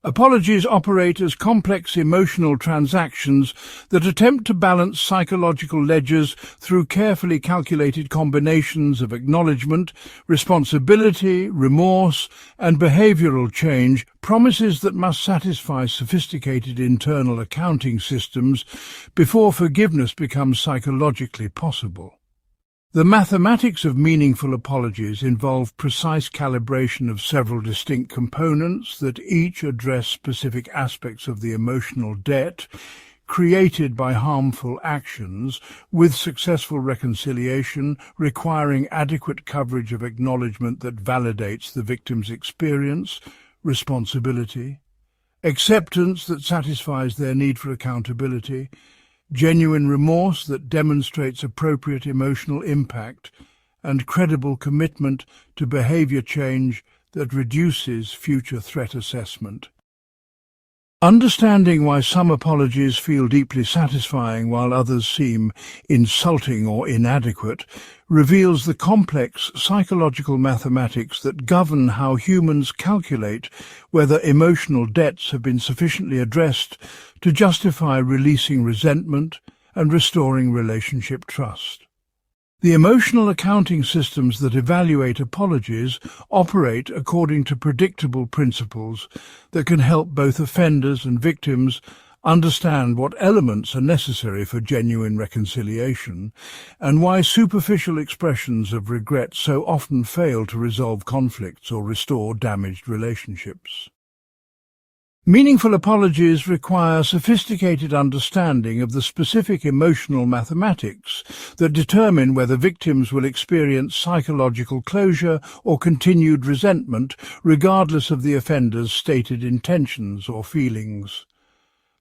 Apologies operate as complex emotional transactions that attempt to balance psychological ledgers through carefully calculated combinations of acknowledgement, responsibility, remorse, and behavioral change, promises that must satisfy sophisticated internal accounting systems before forgiveness becomes psychologically possible. The mathematics of meaningful apologies involve precise calibration of several distinct components that each address specific aspects of the emotional debt created by harmful actions, with successful reconciliation requiring adequate coverage of acknowledgement that validates the victim's experience, responsibility, acceptance that satisfies their need for accountability, genuine remorse that demonstrates appropriate emotional impact, and credible commitment to behavior change that reduces future threat assessment. Understanding why some apologies feel deeply satisfying while others seem insulting or inadequate reveals the complex psychological mathematics that govern how humans calculate whether emotional debts have been sufficiently addressed to justify releasing resentment and restoring relationship trust. The emotional accounting systems that evaluate apologies operate according to predictable principles that can help both offenders and victims understand what elements are necessary for genuine reconciliation, and why superficial expressions of regret so often fail to resolve conflicts or restore damaged relationships. Meaningful apologies require sophisticated understanding of the specific emotional mathematics that determine whether victims will experience psychological closure or continued resentment, regardless of the offender's stated intentions or feelings.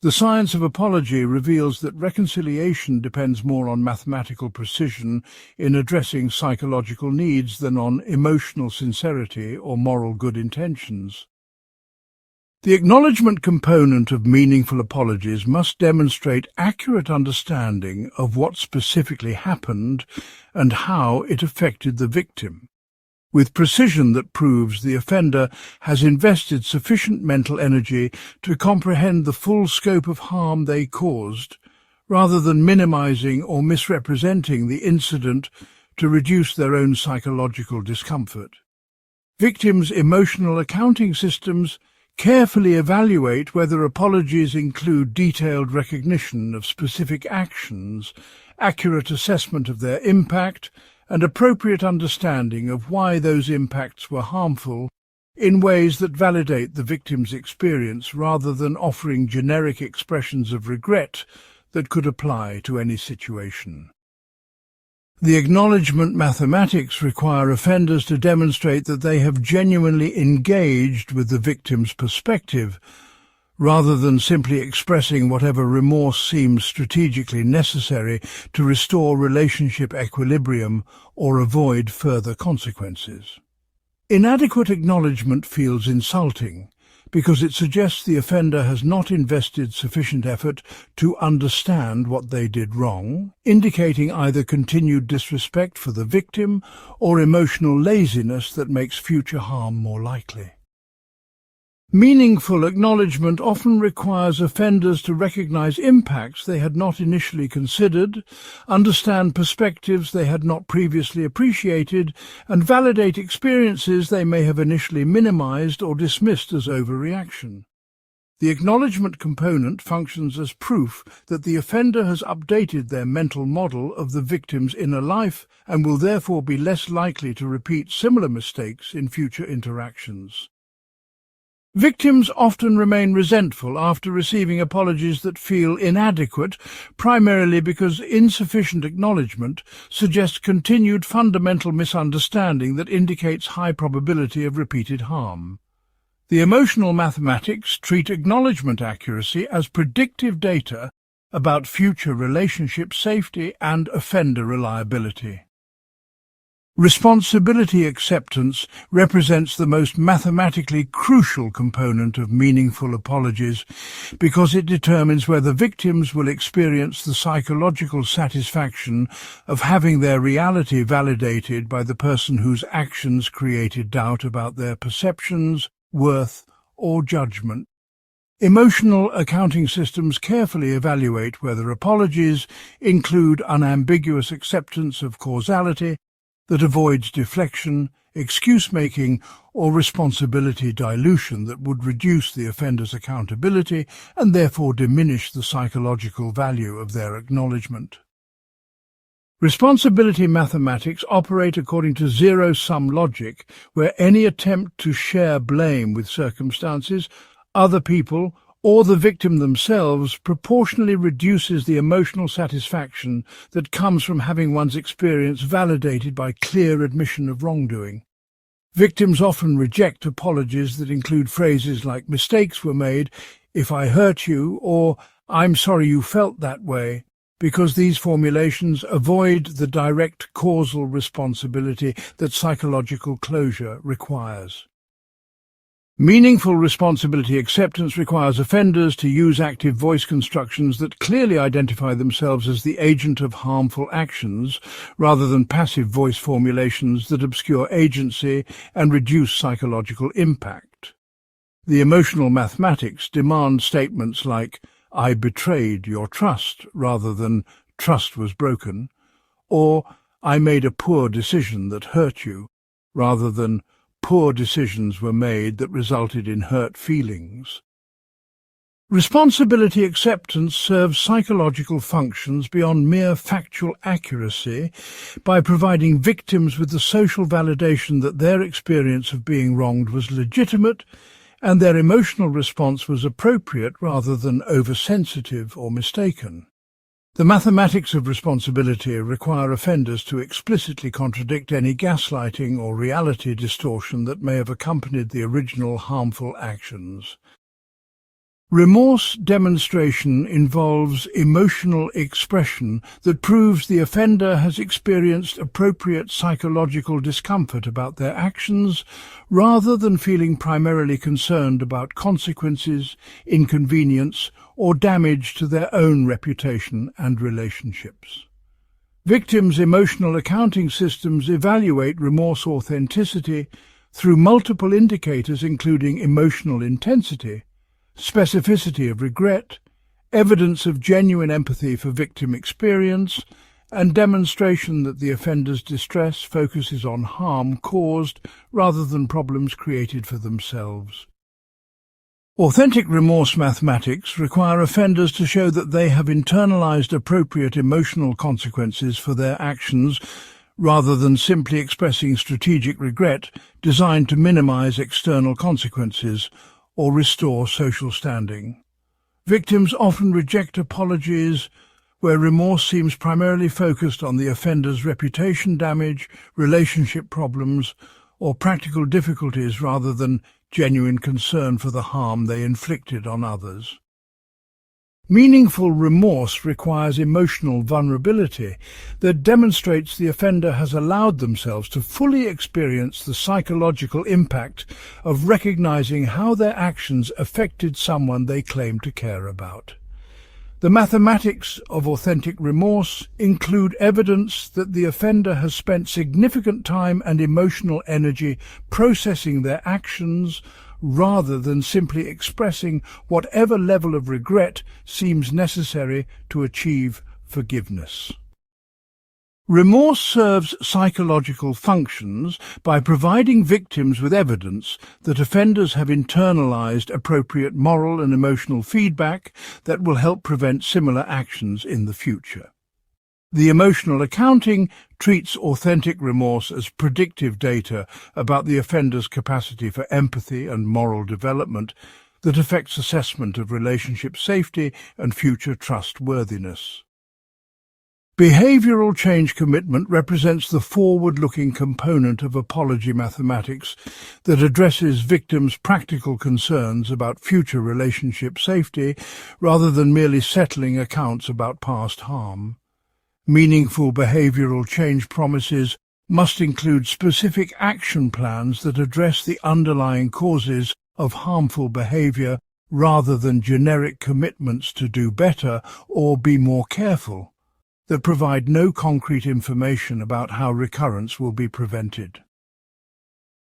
The science of apology reveals that reconciliation depends more on mathematical precision in addressing psychological needs than on emotional sincerity or moral good intentions. The acknowledgement component of meaningful apologies must demonstrate accurate understanding of what specifically happened and how it affected the victim, with precision that proves the offender has invested sufficient mental energy to comprehend the full scope of harm they caused, rather than minimizing or misrepresenting the incident to reduce their own psychological discomfort. Victims' emotional accounting systems carefully evaluate whether apologies include detailed recognition of specific actions, accurate assessment of their impact, and appropriate understanding of why those impacts were harmful in ways that validate the victim's experience rather than offering generic expressions of regret that could apply to any situation. The acknowledgement mathematics require offenders to demonstrate that they have genuinely engaged with the victim's perspective, rather than simply expressing whatever remorse seems strategically necessary to restore relationship equilibrium or avoid further consequences. Inadequate acknowledgement feels insulting, because it suggests the offender has not invested sufficient effort to understand what they did wrong, indicating either continued disrespect for the victim or emotional laziness that makes future harm more likely. Meaningful acknowledgement often requires offenders to recognize impacts they had not initially considered, understand perspectives they had not previously appreciated, and validate experiences they may have initially minimized or dismissed as overreaction. The acknowledgement component functions as proof that the offender has updated their mental model of the victim's inner life and will therefore be less likely to repeat similar mistakes in future interactions. Victims often remain resentful after receiving apologies that feel inadequate, primarily because insufficient acknowledgement suggests continued fundamental misunderstanding that indicates high probability of repeated harm. The emotional mathematics treat acknowledgement accuracy as predictive data about future relationship safety and offender reliability. Responsibility acceptance represents the most mathematically crucial component of meaningful apologies because it determines whether victims will experience the psychological satisfaction of having their reality validated by the person whose actions created doubt about their perceptions, worth, or judgment. Emotional accounting systems carefully evaluate whether apologies include unambiguous acceptance of causality that avoids deflection, excuse-making, or responsibility dilution that would reduce the offender's accountability and therefore diminish the psychological value of their acknowledgement. Responsibility mathematics operate according to zero-sum logic, where any attempt to share blame with circumstances, other people, or the victim themselves proportionally reduces the emotional satisfaction that comes from having one's experience validated by clear admission of wrongdoing. Victims often reject apologies that include phrases like "mistakes were made," "if I hurt you," or "I'm sorry you felt that way," because these formulations avoid the direct causal responsibility that psychological closure requires. Meaningful responsibility acceptance requires offenders to use active voice constructions that clearly identify themselves as the agent of harmful actions, rather than passive voice formulations that obscure agency and reduce psychological impact. The emotional mathematics demand statements like, "I betrayed your trust," rather than "trust was broken," or "I made a poor decision that hurt you," rather than "poor decisions were made that resulted in hurt feelings." Responsibility acceptance serves psychological functions beyond mere factual accuracy by providing victims with the social validation that their experience of being wronged was legitimate and their emotional response was appropriate rather than oversensitive or mistaken. The mathematics of responsibility require offenders to explicitly contradict any gaslighting or reality distortion that may have accompanied the original harmful actions. Remorse demonstration involves emotional expression that proves the offender has experienced appropriate psychological discomfort about their actions, rather than feeling primarily concerned about consequences, inconvenience, or damage to their own reputation and relationships. Victims' emotional accounting systems evaluate remorse authenticity through multiple indicators including emotional intensity, specificity of regret, evidence of genuine empathy for victim experience, and demonstration that the offender's distress focuses on harm caused rather than problems created for themselves. Authentic remorse mathematics require offenders to show that they have internalized appropriate emotional consequences for their actions rather than simply expressing strategic regret designed to minimize external consequences or restore social standing. Victims often reject apologies where remorse seems primarily focused on the offender's reputation damage, relationship problems, or practical difficulties rather than genuine concern for the harm they inflicted on others. Meaningful remorse requires emotional vulnerability that demonstrates the offender has allowed themselves to fully experience the psychological impact of recognizing how their actions affected someone they claim to care about. The mathematics of authentic remorse include evidence that the offender has spent significant time and emotional energy processing their actions rather than simply expressing whatever level of regret seems necessary to achieve forgiveness. Remorse serves psychological functions by providing victims with evidence that offenders have internalized appropriate moral and emotional feedback that will help prevent similar actions in the future. The emotional accounting treats authentic remorse as predictive data about the offender's capacity for empathy and moral development that affects assessment of relationship safety and future trustworthiness. Behavioral change commitment represents the forward-looking component of apology mathematics that addresses victims' practical concerns about future relationship safety rather than merely settling accounts about past harm. Meaningful behavioral change promises must include specific action plans that address the underlying causes of harmful behavior rather than generic commitments to do better or be more careful that provide no concrete information about how recurrence will be prevented.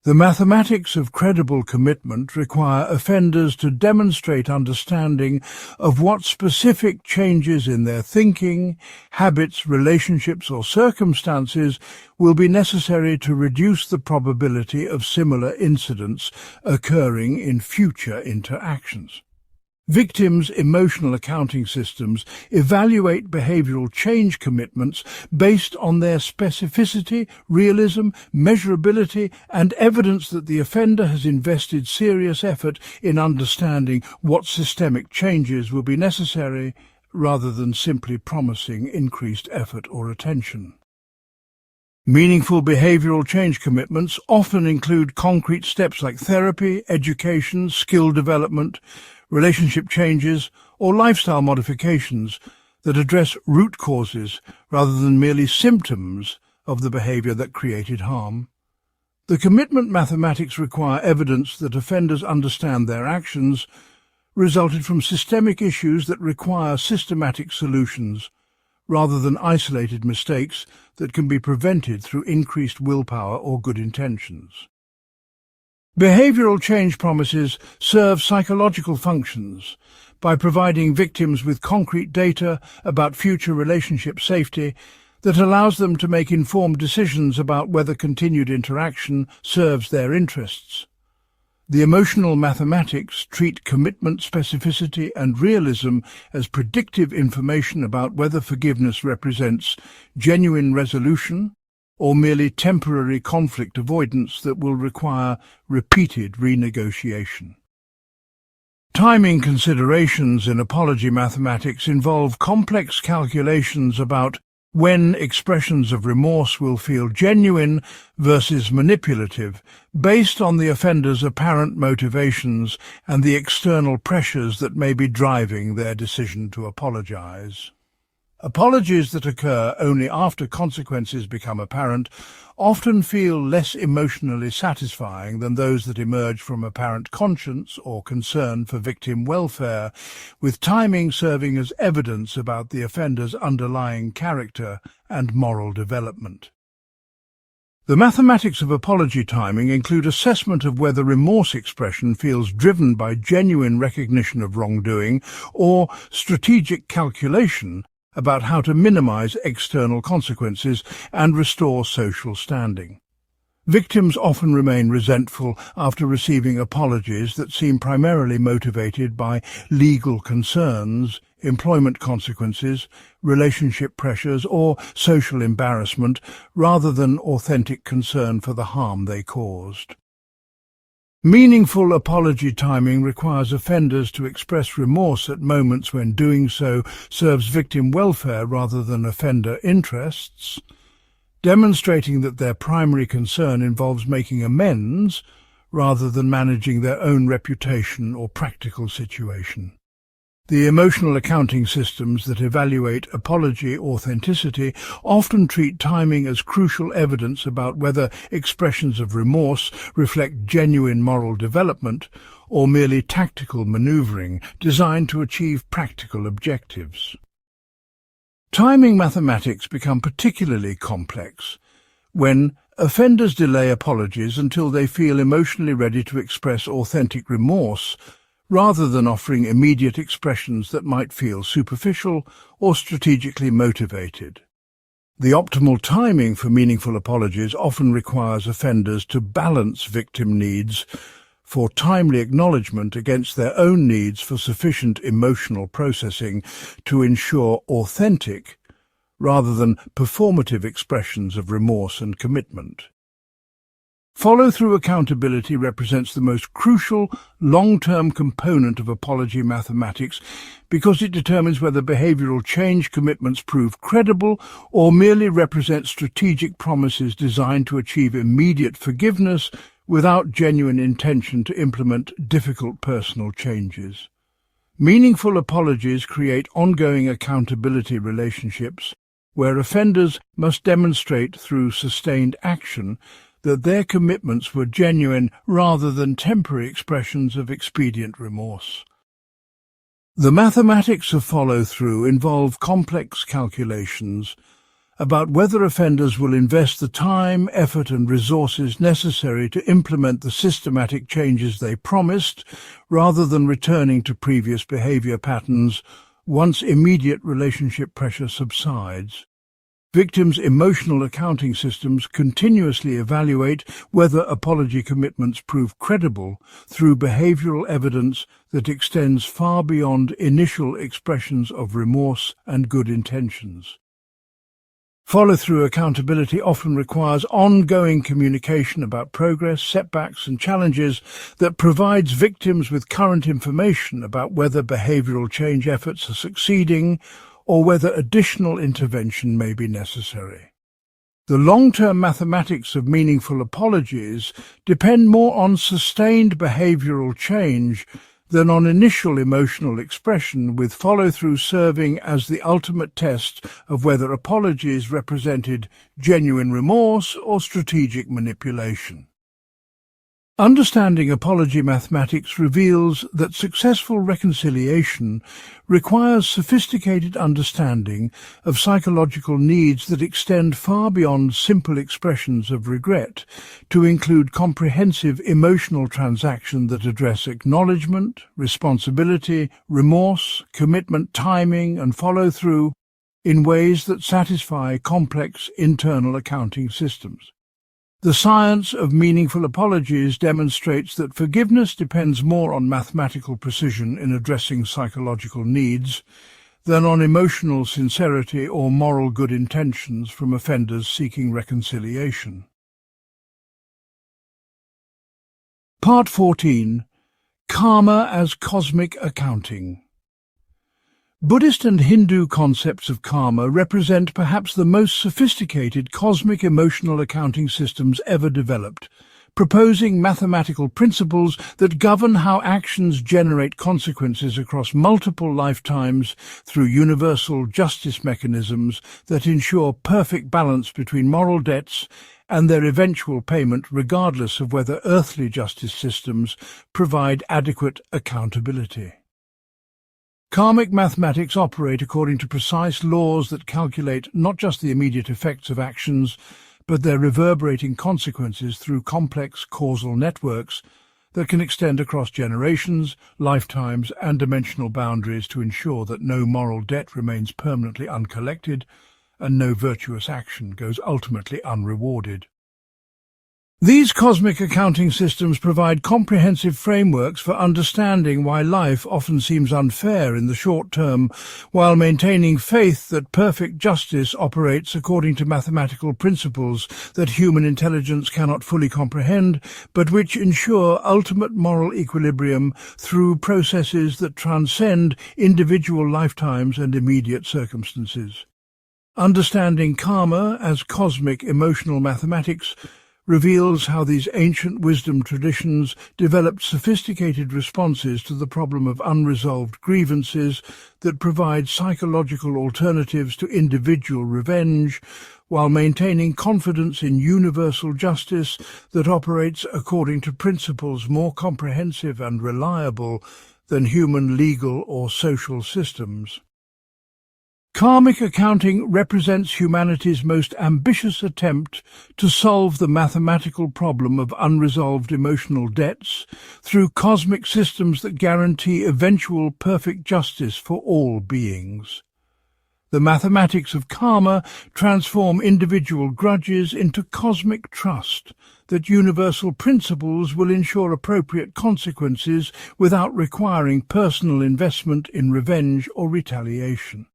The mathematics of credible commitment require offenders to demonstrate understanding of what specific changes in their thinking, habits, relationships, or circumstances will be necessary to reduce the probability of similar incidents occurring in future interactions. Victims' emotional accounting systems evaluate behavioral change commitments based on their specificity, realism, measurability, and evidence that the offender has invested serious effort in understanding what systemic changes will be necessary, rather than simply promising increased effort or attention. Meaningful behavioral change commitments often include concrete steps like therapy, education, skill development, relationship changes, or lifestyle modifications that address root causes rather than merely symptoms of the behavior that created harm. The commitment mathematics require evidence that offenders understand their actions resulted from systemic issues that require systematic solutions, rather than isolated mistakes that can be prevented through increased willpower or good intentions. Behavioral change promises serve psychological functions by providing victims with concrete data about future relationship safety that allows them to make informed decisions about whether continued interaction serves their interests. The emotional mathematics treat commitment specificity and realism as predictive information about whether forgiveness represents genuine resolution or merely temporary conflict avoidance that will require repeated renegotiation. Timing considerations in apology mathematics involve complex calculations about when expressions of remorse will feel genuine versus manipulative, based on the offender's apparent motivations and the external pressures that may be driving their decision to apologize. Apologies that occur only after consequences become apparent often feel less emotionally satisfying than those that emerge from apparent conscience or concern for victim welfare, with timing serving as evidence about the offender's underlying character and moral development. The mathematics of apology timing include assessment of whether remorse expression feels driven by genuine recognition of wrongdoing or strategic calculation about how to minimize external consequences and restore social standing. Victims often remain resentful after receiving apologies that seem primarily motivated by legal concerns, employment consequences, relationship pressures, or social embarrassment, rather than authentic concern for the harm they caused. Meaningful apology timing requires offenders to express remorse at moments when doing so serves victim welfare rather than offender interests, demonstrating that their primary concern involves making amends rather than managing their own reputation or practical situation. The emotional accounting systems that evaluate apology authenticity often treat timing as crucial evidence about whether expressions of remorse reflect genuine moral development or merely tactical maneuvering designed to achieve practical objectives. Timing mathematics become particularly complex when offenders delay apologies until they feel emotionally ready to express authentic remorse, rather than offering immediate expressions that might feel superficial or strategically motivated. The optimal timing for meaningful apologies often requires offenders to balance victim needs for timely acknowledgement against their own needs for sufficient emotional processing to ensure authentic, rather than performative expressions of remorse and commitment. Follow-through accountability represents the most crucial long-term component of apology mathematics because it determines whether behavioral change commitments prove credible or merely represent strategic promises designed to achieve immediate forgiveness without genuine intention to implement difficult personal changes. Meaningful apologies create ongoing accountability relationships where offenders must demonstrate through sustained action that their commitments were genuine rather than temporary expressions of expedient remorse. The mathematics of follow-through involve complex calculations about whether offenders will invest the time, effort and resources necessary to implement the systematic changes they promised, rather than returning to previous behavior patterns once immediate relationship pressure subsides. Victims' emotional accounting systems continuously evaluate whether apology commitments prove credible through behavioral evidence that extends far beyond initial expressions of remorse and good intentions. Follow-through accountability often requires ongoing communication about progress, setbacks and challenges that provides victims with current information about whether behavioral change efforts are succeeding or whether additional intervention may be necessary. The long-term mathematics of meaningful apologies depend more on sustained behavioral change than on initial emotional expression, with follow-through serving as the ultimate test of whether apologies represented genuine remorse or strategic manipulation. Understanding apology mathematics reveals that successful reconciliation requires sophisticated understanding of psychological needs that extend far beyond simple expressions of regret to include comprehensive emotional transactions that address acknowledgement, responsibility, remorse, commitment, timing, and follow-through in ways that satisfy complex internal accounting systems. The science of meaningful apologies demonstrates that forgiveness depends more on mathematical precision in addressing psychological needs than on emotional sincerity or moral good intentions from offenders seeking reconciliation. Part 14. Karma as Cosmic Accounting. Buddhist and Hindu concepts of karma represent perhaps the most sophisticated cosmic emotional accounting systems ever developed, proposing mathematical principles that govern how actions generate consequences across multiple lifetimes through universal justice mechanisms that ensure perfect balance between moral debts and their eventual payment, regardless of whether earthly justice systems provide adequate accountability. Karmic mathematics operate according to precise laws that calculate not just the immediate effects of actions, but their reverberating consequences through complex causal networks that can extend across generations, lifetimes, and dimensional boundaries to ensure that no moral debt remains permanently uncollected and no virtuous action goes ultimately unrewarded. These cosmic accounting systems provide comprehensive frameworks for understanding why life often seems unfair in the short term, while maintaining faith that perfect justice operates according to mathematical principles that human intelligence cannot fully comprehend, but which ensure ultimate moral equilibrium through processes that transcend individual lifetimes and immediate circumstances. Understanding karma as cosmic emotional mathematics reveals how these ancient wisdom traditions developed sophisticated responses to the problem of unresolved grievances that provide psychological alternatives to individual revenge, while maintaining confidence in universal justice that operates according to principles more comprehensive and reliable than human legal or social systems. Karmic accounting represents humanity's most ambitious attempt to solve the mathematical problem of unresolved emotional debts through cosmic systems that guarantee eventual perfect justice for all beings. The mathematics of karma transform individual grudges into cosmic trust that universal principles will ensure appropriate consequences without requiring personal investment in revenge or retaliation.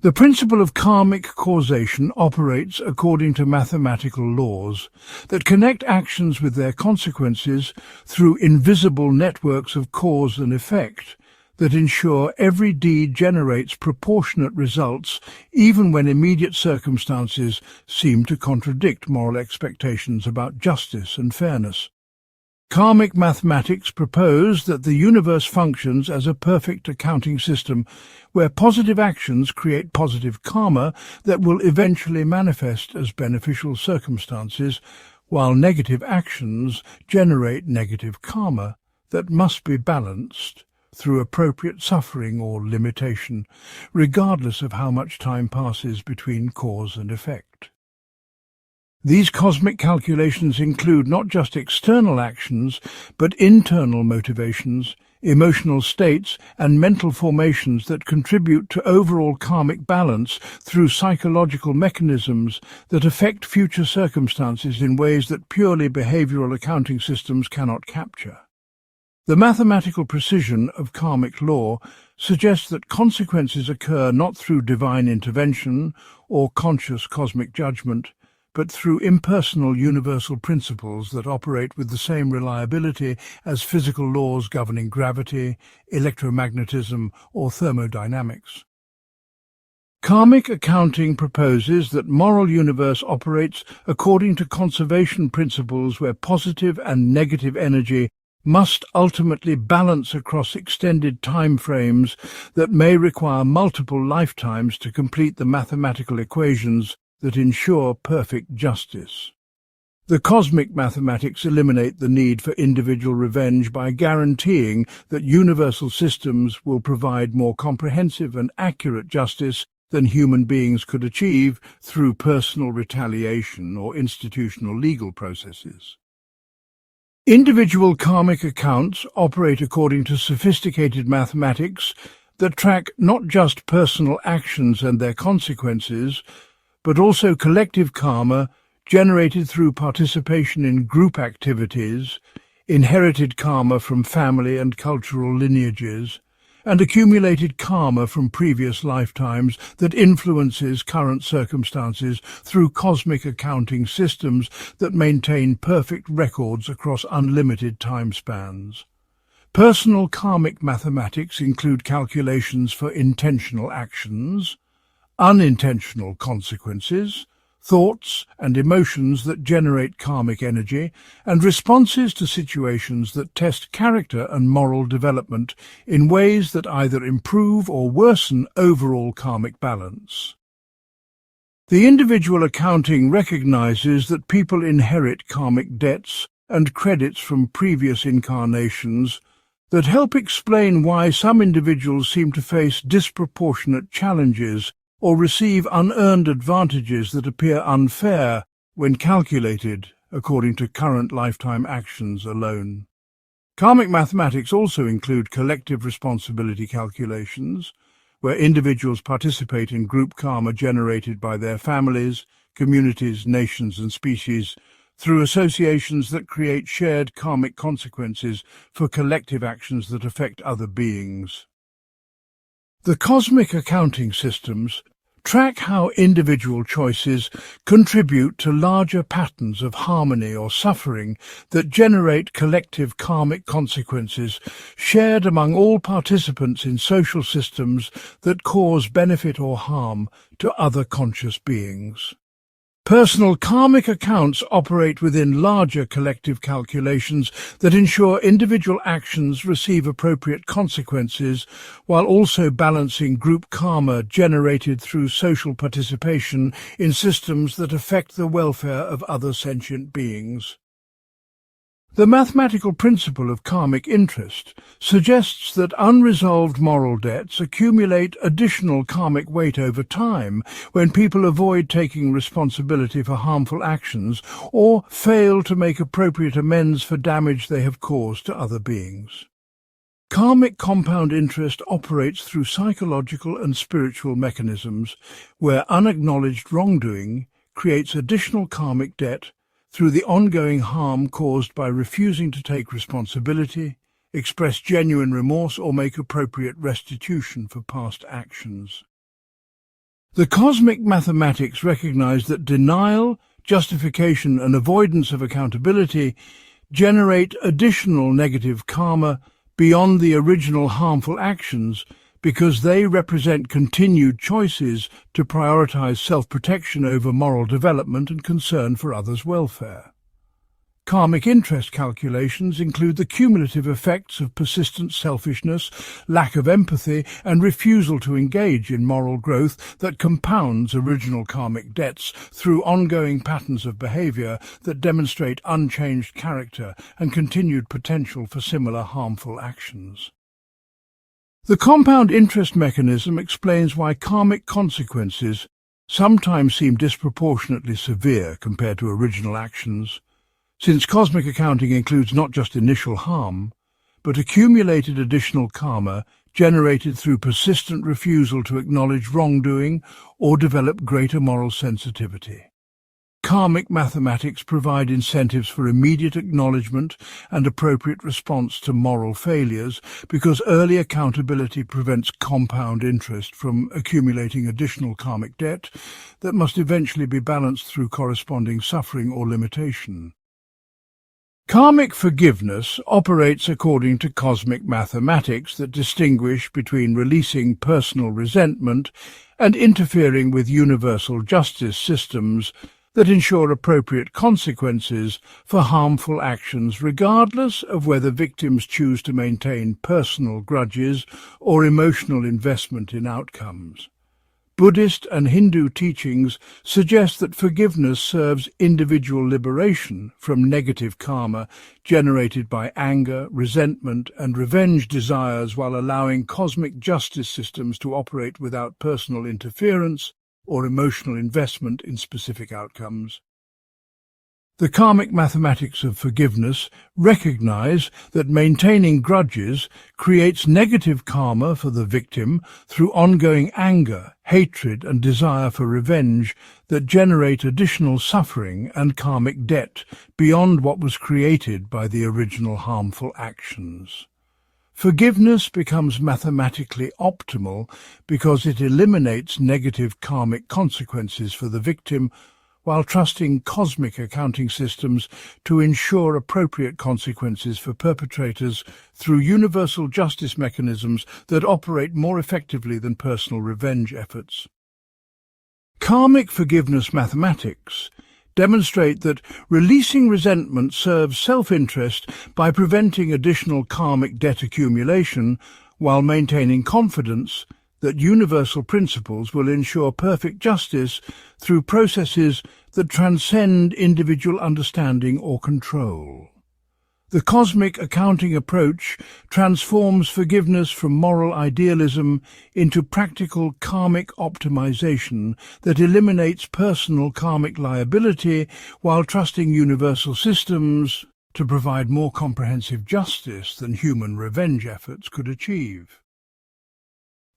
The principle of karmic causation operates according to mathematical laws that connect actions with their consequences through invisible networks of cause and effect that ensure every deed generates proportionate results even when immediate circumstances seem to contradict moral expectations about justice and fairness. Karmic mathematics propose that the universe functions as a perfect accounting system where positive actions create positive karma that will eventually manifest as beneficial circumstances, while negative actions generate negative karma that must be balanced through appropriate suffering or limitation, regardless of how much time passes between cause and effect. These cosmic calculations include not just external actions, but internal motivations, emotional states, and mental formations that contribute to overall karmic balance through psychological mechanisms that affect future circumstances in ways that purely behavioral accounting systems cannot capture. The mathematical precision of karmic law suggests that consequences occur not through divine intervention or conscious cosmic judgment, but through impersonal universal principles that operate with the same reliability as physical laws governing gravity, electromagnetism, or thermodynamics. Karmic accounting proposes that moral universe operates according to conservation principles where positive and negative energy must ultimately balance across extended time frames that may require multiple lifetimes to complete the mathematical equations that ensure perfect justice. The cosmic mathematics eliminate the need for individual revenge by guaranteeing that universal systems will provide more comprehensive and accurate justice than human beings could achieve through personal retaliation or institutional legal processes. Individual karmic accounts operate according to sophisticated mathematics that track not just personal actions and their consequences, but also collective karma generated through participation in group activities, inherited karma from family and cultural lineages, and accumulated karma from previous lifetimes that influences current circumstances through cosmic accounting systems that maintain perfect records across unlimited time spans. Personal karmic mathematics include calculations for intentional actions, unintentional consequences, thoughts and emotions that generate karmic energy, and responses to situations that test character and moral development in ways that either improve or worsen overall karmic balance. The individual accounting recognizes that people inherit karmic debts and credits from previous incarnations that help explain why some individuals seem to face disproportionate challenges or receive unearned advantages that appear unfair when calculated according to current lifetime actions alone. Karmic mathematics also include collective responsibility calculations, where individuals participate in group karma generated by their families, communities, nations, and species through associations that create shared karmic consequences for collective actions that affect other beings. The cosmic accounting systems track how individual choices contribute to larger patterns of harmony or suffering that generate collective karmic consequences shared among all participants in social systems that cause benefit or harm to other conscious beings. Personal karmic accounts operate within larger collective calculations that ensure individual actions receive appropriate consequences while also balancing group karma generated through social participation in systems that affect the welfare of other sentient beings. The mathematical principle of karmic interest suggests that unresolved moral debts accumulate additional karmic weight over time when people avoid taking responsibility for harmful actions or fail to make appropriate amends for damage they have caused to other beings. Karmic compound interest operates through psychological and spiritual mechanisms where unacknowledged wrongdoing creates additional karmic debt through the ongoing harm caused by refusing to take responsibility, express genuine remorse, or make appropriate restitution for past actions. The cosmic mathematics recognize that denial, justification, and avoidance of accountability generate additional negative karma beyond the original harmful actions because they represent continued choices to prioritize self-protection over moral development and concern for others' welfare. Karmic interest calculations include the cumulative effects of persistent selfishness, lack of empathy, and refusal to engage in moral growth that compounds original karmic debts through ongoing patterns of behavior that demonstrate unchanged character and continued potential for similar harmful actions. The compound interest mechanism explains why karmic consequences sometimes seem disproportionately severe compared to original actions, since cosmic accounting includes not just initial harm, but accumulated additional karma generated through persistent refusal to acknowledge wrongdoing or develop greater moral sensitivity. Karmic mathematics provide incentives for immediate acknowledgement and appropriate response to moral failures because early accountability prevents compound interest from accumulating additional karmic debt that must eventually be balanced through corresponding suffering or limitation. Karmic forgiveness operates according to cosmic mathematics that distinguish between releasing personal resentment and interfering with universal justice systems that ensure appropriate consequences for harmful actions regardless of whether victims choose to maintain personal grudges or emotional investment in outcomes. Buddhist and Hindu teachings suggest that forgiveness serves individual liberation from negative karma generated by anger, resentment, and revenge desires while allowing cosmic justice systems to operate without personal interference or emotional investment in specific outcomes. The karmic mathematics of forgiveness recognize that maintaining grudges creates negative karma for the victim through ongoing anger, hatred, and desire for revenge that generate additional suffering and karmic debt beyond what was created by the original harmful actions. Forgiveness becomes mathematically optimal because it eliminates negative karmic consequences for the victim while trusting cosmic accounting systems to ensure appropriate consequences for perpetrators through universal justice mechanisms that operate more effectively than personal revenge efforts. Karmic forgiveness mathematics demonstrate that releasing resentment serves self-interest by preventing additional karmic debt accumulation while maintaining confidence that universal principles will ensure perfect justice through processes that transcend individual understanding or control. The cosmic accounting approach transforms forgiveness from moral idealism into practical karmic optimization that eliminates personal karmic liability while trusting universal systems to provide more comprehensive justice than human revenge efforts could achieve.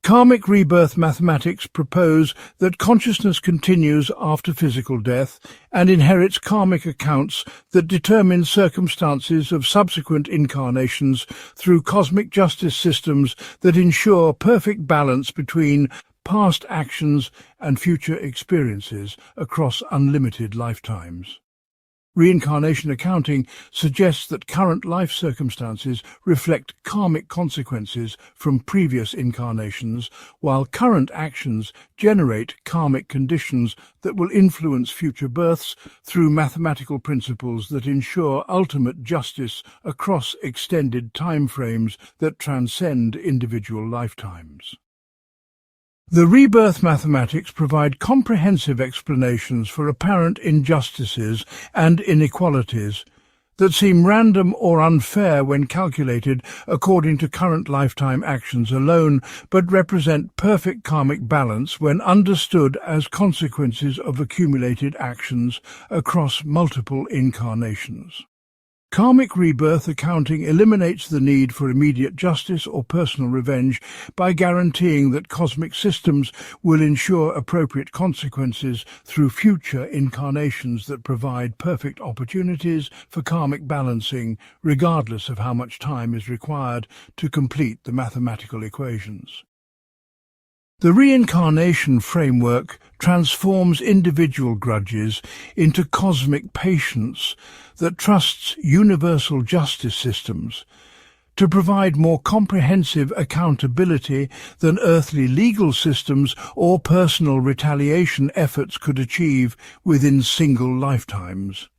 Karmic rebirth mathematics propose that consciousness continues after physical death and inherits karmic accounts that determine circumstances of subsequent incarnations through cosmic justice systems that ensure perfect balance between past actions and future experiences across unlimited lifetimes. Reincarnation accounting suggests that current life circumstances reflect karmic consequences from previous incarnations, while current actions generate karmic conditions that will influence future births through mathematical principles that ensure ultimate justice across extended time frames that transcend individual lifetimes. The rebirth mathematics provide comprehensive explanations for apparent injustices and inequalities that seem random or unfair when calculated according to current lifetime actions alone, but represent perfect karmic balance when understood as consequences of accumulated actions across multiple incarnations. Karmic rebirth accounting eliminates the need for immediate justice or personal revenge by guaranteeing that cosmic systems will ensure appropriate consequences through future incarnations that provide perfect opportunities for karmic balancing, regardless of how much time is required to complete the mathematical equations. The reincarnation framework transforms individual grudges into cosmic patience that trusts universal justice systems to provide more comprehensive accountability than earthly legal systems or personal retaliation efforts could achieve within single lifetimes.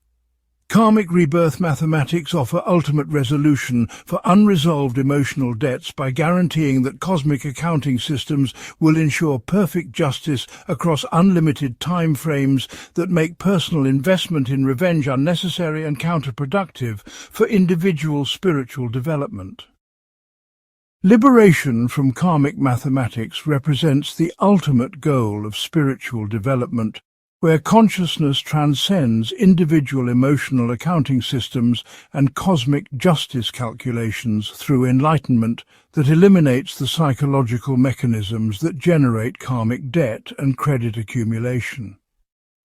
Karmic rebirth mathematics offer ultimate resolution for unresolved emotional debts by guaranteeing that cosmic accounting systems will ensure perfect justice across unlimited time frames that make personal investment in revenge unnecessary and counterproductive for individual spiritual development. Liberation from karmic mathematics represents the ultimate goal of spiritual development, where consciousness transcends individual emotional accounting systems and cosmic justice calculations through enlightenment that eliminates the psychological mechanisms that generate karmic debt and credit accumulation.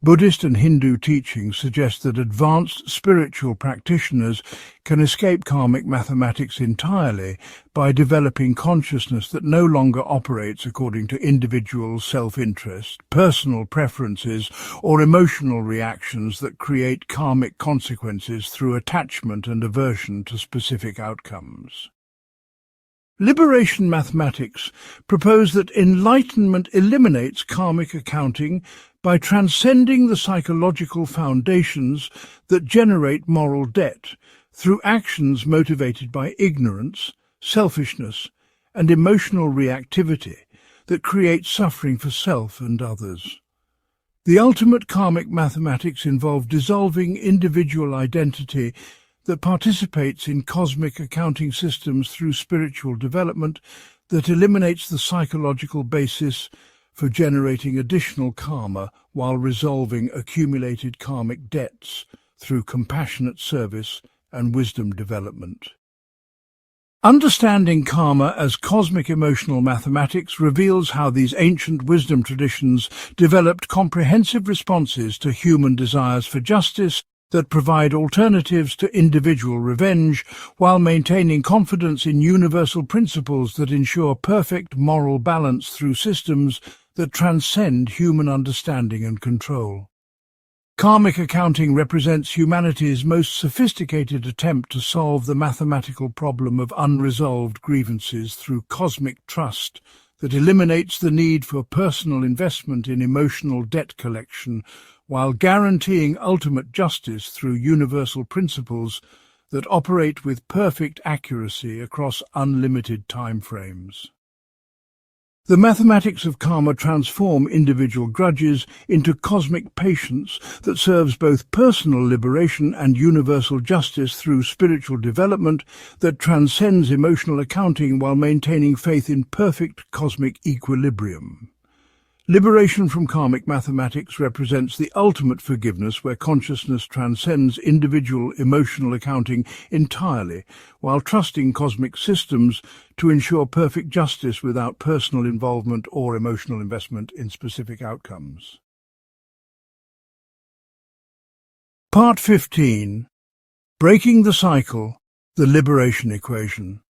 Buddhist and Hindu teachings suggest that advanced spiritual practitioners can escape karmic mathematics entirely by developing consciousness that no longer operates according to individual self-interest, personal preferences, or emotional reactions that create karmic consequences through attachment and aversion to specific outcomes. Liberation mathematics propose that enlightenment eliminates karmic accounting by transcending the psychological foundations that generate moral debt through actions motivated by ignorance, selfishness, and emotional reactivity that create suffering for self and others. The ultimate karmic mathematics involve dissolving individual identity that participates in cosmic accounting systems through spiritual development that eliminates the psychological basis for generating additional karma while resolving accumulated karmic debts through compassionate service and wisdom development. Understanding karma as cosmic emotional mathematics reveals how these ancient wisdom traditions developed comprehensive responses to human desires for justice that provide alternatives to individual revenge while maintaining confidence in universal principles that ensure perfect moral balance through systems that transcend human understanding and control. Karmic accounting represents humanity's most sophisticated attempt to solve the mathematical problem of unresolved grievances through cosmic trust that eliminates the need for personal investment in emotional debt collection while guaranteeing ultimate justice through universal principles that operate with perfect accuracy across unlimited time frames. The mathematics of karma transform individual grudges into cosmic patience that serves both personal liberation and universal justice through spiritual development that transcends emotional accounting while maintaining faith in perfect cosmic equilibrium. Liberation from karmic mathematics represents the ultimate forgiveness where consciousness transcends individual emotional accounting entirely, while trusting cosmic systems to ensure perfect justice without personal involvement or emotional investment in specific outcomes. Part 15. Breaking the Cycle, the Liberation Equation.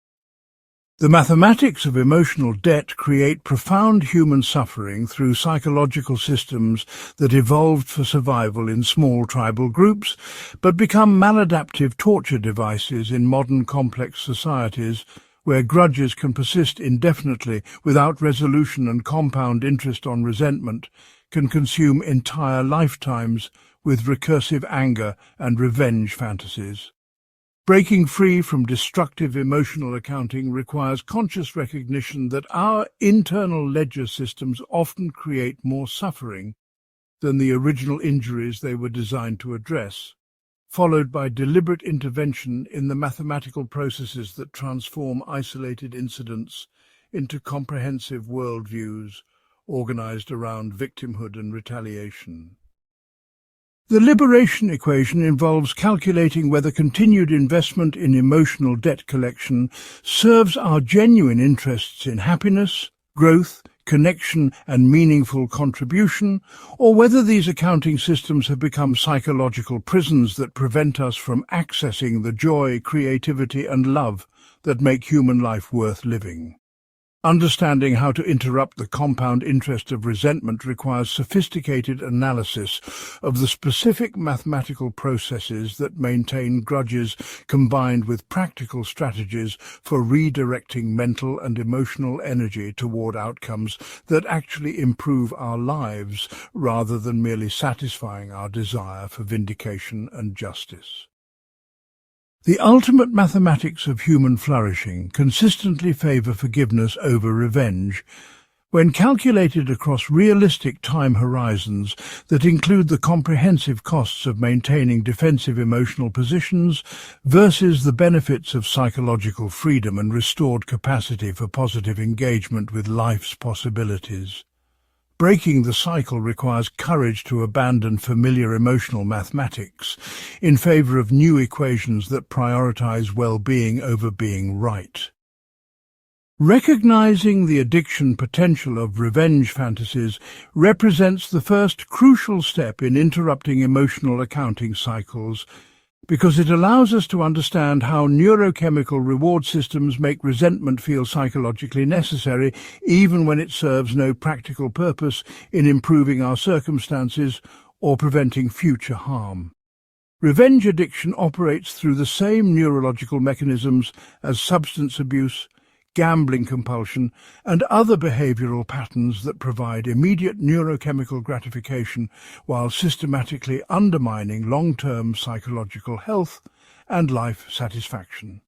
The mathematics of emotional debt create profound human suffering through psychological systems that evolved for survival in small tribal groups, but become maladaptive torture devices in modern complex societies where grudges can persist indefinitely without resolution and compound interest on resentment, can consume entire lifetimes with recursive anger and revenge fantasies. Breaking free from destructive emotional accounting requires conscious recognition that our internal ledger systems often create more suffering than the original injuries they were designed to address. followed by deliberate intervention in the mathematical processes that transform isolated incidents into comprehensive worldviews organized around victimhood and retaliation. The liberation equation involves calculating whether continued investment in emotional debt collection serves our genuine interests in happiness, growth, connection and meaningful contribution, or whether these accounting systems have become psychological prisons that prevent us from accessing the joy, creativity and love that make human life worth living. Understanding how to interrupt the compound interest of resentment requires sophisticated analysis of the specific mathematical processes that maintain grudges, combined with practical strategies for redirecting mental and emotional energy toward outcomes that actually improve our lives rather than merely satisfying our desire for vindication and justice. The ultimate mathematics of human flourishing consistently favor forgiveness over revenge, when calculated across realistic time horizons that include the comprehensive costs of maintaining defensive emotional positions versus the benefits of psychological freedom and restored capacity for positive engagement with life's possibilities. Breaking the cycle requires courage to abandon familiar emotional mathematics in favor of new equations that prioritize well-being over being right. Recognizing the addiction potential of revenge fantasies represents the first crucial step in interrupting emotional accounting cycles, because it allows us to understand how neurochemical reward systems make resentment feel psychologically necessary, even when it serves no practical purpose in improving our circumstances or preventing future harm. Revenge addiction operates through the same neurological mechanisms as substance abuse, gambling compulsion, and other behavioral patterns that provide immediate neurochemical gratification while systematically undermining long-term psychological health and life satisfaction.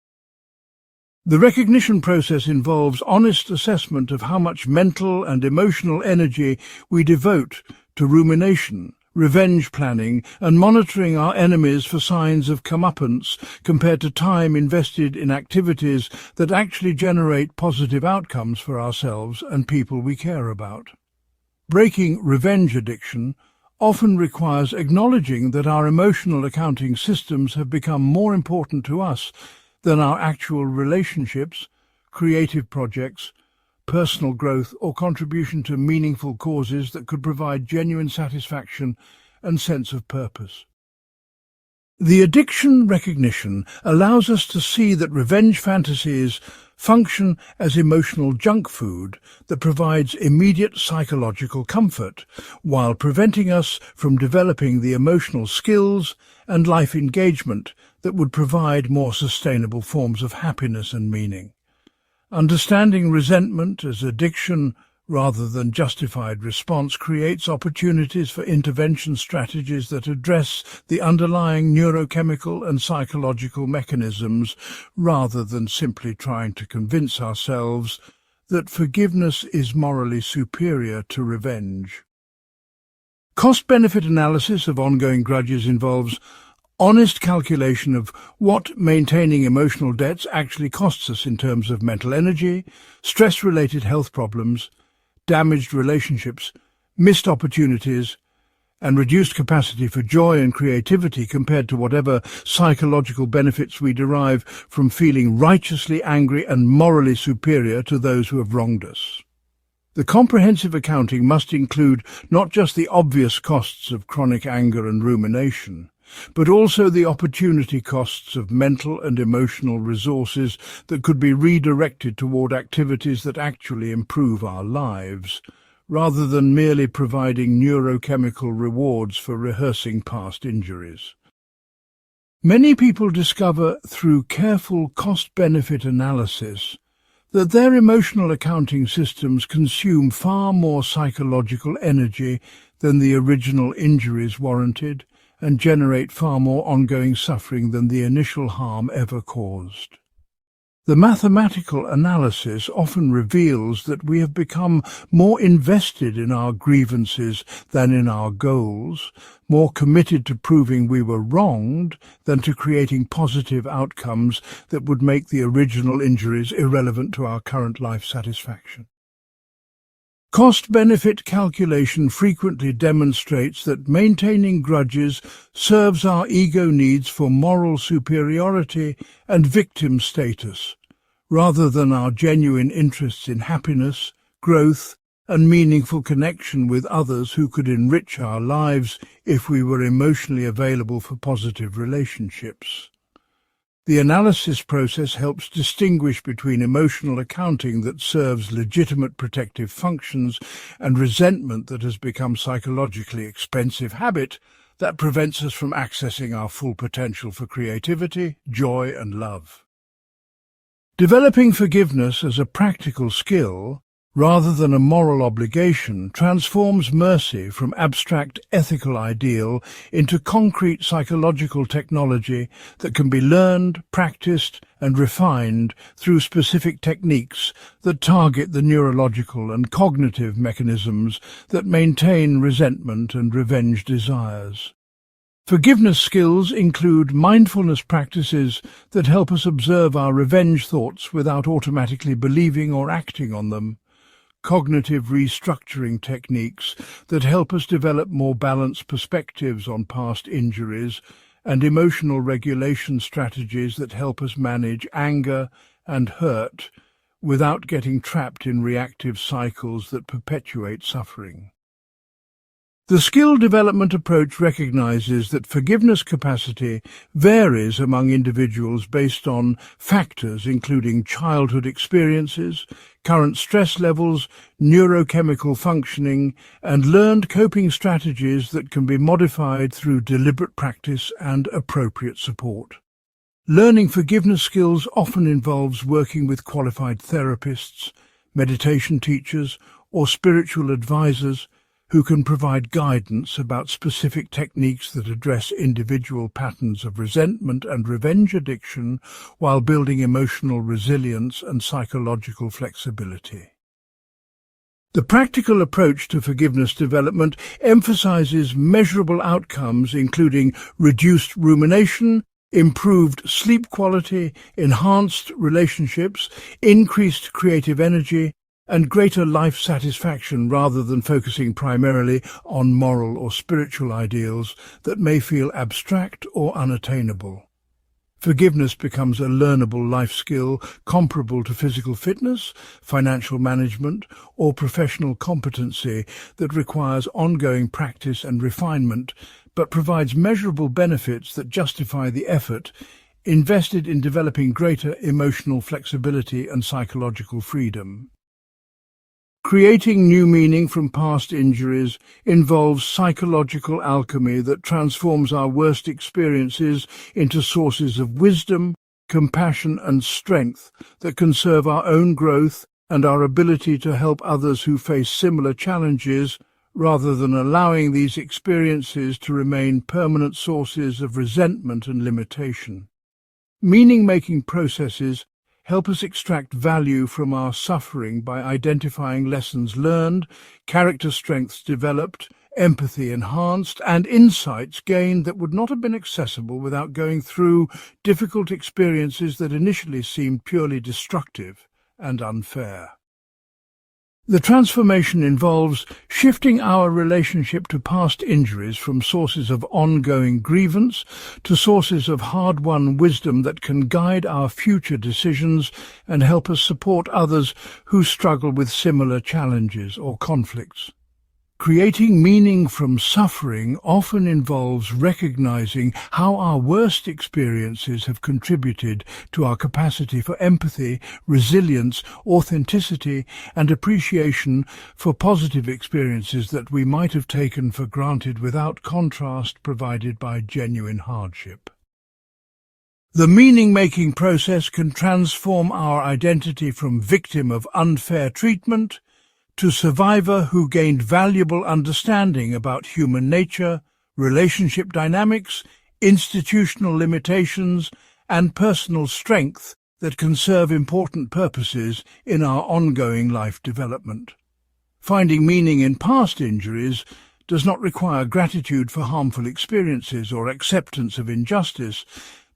The recognition process involves honest assessment of how much mental and emotional energy we devote to rumination, revenge planning, and monitoring our enemies for signs of comeuppance compared to time invested in activities that actually generate positive outcomes for ourselves and people we care about. Breaking revenge addiction often requires acknowledging that our emotional accounting systems have become more important to us than our actual relationships, creative projects, personal growth, or contribution to meaningful causes that could provide genuine satisfaction and sense of purpose. The addiction recognition allows us to see that revenge fantasies function as emotional junk food that provides immediate psychological comfort, while preventing us from developing the emotional skills and life engagement that would provide more sustainable forms of happiness and meaning. Understanding resentment as addiction rather than justified response creates opportunities for intervention strategies that address the underlying neurochemical and psychological mechanisms, rather than simply trying to convince ourselves that forgiveness is morally superior to revenge. Cost-benefit analysis of ongoing grudges involves honest calculation of what maintaining emotional debts actually costs us in terms of mental energy, stress-related health problems, damaged relationships, missed opportunities, and reduced capacity for joy and creativity compared to whatever psychological benefits we derive from feeling righteously angry and morally superior to those who have wronged us. The comprehensive accounting must include not just the obvious costs of chronic anger and rumination, but also the opportunity costs of mental and emotional resources that could be redirected toward activities that actually improve our lives, rather than merely providing neurochemical rewards for rehearsing past injuries. Many people discover through careful cost-benefit analysis that their emotional accounting systems consume far more psychological energy than the original injuries warranted, and generate far more ongoing suffering than the initial harm ever caused. The mathematical analysis often reveals that we have become more invested in our grievances than in our goals, more committed to proving we were wronged than to creating positive outcomes that would make the original injuries irrelevant to our current life satisfaction. Cost-benefit calculation frequently demonstrates that maintaining grudges serves our ego needs for moral superiority and victim status, rather than our genuine interests in happiness, growth, and meaningful connection with others who could enrich our lives if we were emotionally available for positive relationships. The analysis process helps distinguish between emotional accounting that serves legitimate protective functions and resentment that has become psychologically expensive habit that prevents us from accessing our full potential for creativity, joy, and love. Developing forgiveness as a practical skill, rather than a moral obligation, transforms mercy from abstract ethical ideal into concrete psychological technology that can be learned, practiced, and refined through specific techniques that target the neurological and cognitive mechanisms that maintain resentment and revenge desires. Forgiveness skills include mindfulness practices that help us observe our revenge thoughts without automatically believing or acting on them, cognitive restructuring techniques that help us develop more balanced perspectives on past injuries, and emotional regulation strategies that help us manage anger and hurt without getting trapped in reactive cycles that perpetuate suffering. The skill development approach recognizes that forgiveness capacity varies among individuals based on factors including childhood experiences, current stress levels, neurochemical functioning, and learned coping strategies that can be modified through deliberate practice and appropriate support. Learning forgiveness skills often involves working with qualified therapists, meditation teachers, or spiritual advisors who can provide guidance about specific techniques that address individual patterns of resentment and revenge addiction while building emotional resilience and psychological flexibility. The practical approach to forgiveness development emphasizes measurable outcomes including reduced rumination, improved sleep quality, enhanced relationships, increased creative energy, and greater life satisfaction rather than focusing primarily on moral or spiritual ideals that may feel abstract or unattainable. Forgiveness becomes a learnable life skill comparable to physical fitness, financial management, or professional competency that requires ongoing practice and refinement, but provides measurable benefits that justify the effort invested in developing greater emotional flexibility and psychological freedom. Creating new meaning from past injuries involves psychological alchemy that transforms our worst experiences into sources of wisdom, compassion, and strength that can serve our own growth and our ability to help others who face similar challenges, rather than allowing these experiences to remain permanent sources of resentment and limitation. Meaning-making processes help us extract value from our suffering by identifying lessons learned, character strengths developed, empathy enhanced, and insights gained that would not have been accessible without going through difficult experiences that initially seemed purely destructive and unfair. The transformation involves shifting our relationship to past injuries from sources of ongoing grievance to sources of hard-won wisdom that can guide our future decisions and help us support others who struggle with similar challenges or conflicts. Creating meaning from suffering often involves recognizing how our worst experiences have contributed to our capacity for empathy, resilience, authenticity, and appreciation for positive experiences that we might have taken for granted without contrast provided by genuine hardship. The meaning-making process can transform our identity from victim of unfair treatment to survivor who gained valuable understanding about human nature, relationship dynamics, institutional limitations, and personal strength that can serve important purposes in our ongoing life development. Finding meaning in past injuries does not require gratitude for harmful experiences or acceptance of injustice,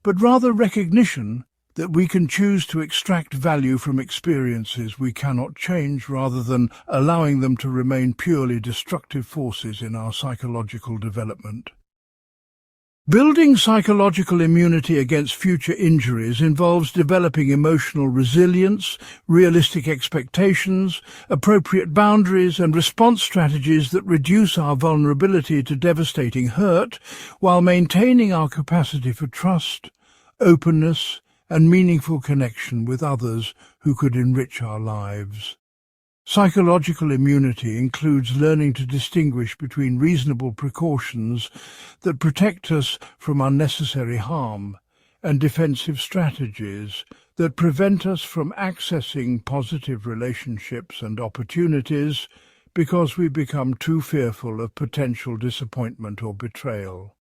but rather recognition that we can choose to extract value from experiences we cannot change rather than allowing them to remain purely destructive forces in our psychological development. Building psychological immunity against future injuries involves developing emotional resilience, realistic expectations, appropriate boundaries and response strategies that reduce our vulnerability to devastating hurt while maintaining our capacity for trust, openness and meaningful connection with others who could enrich our lives. Psychological immunity includes learning to distinguish between reasonable precautions that protect us from unnecessary harm and defensive strategies that prevent us from accessing positive relationships and opportunities because we become too fearful of potential disappointment or betrayal.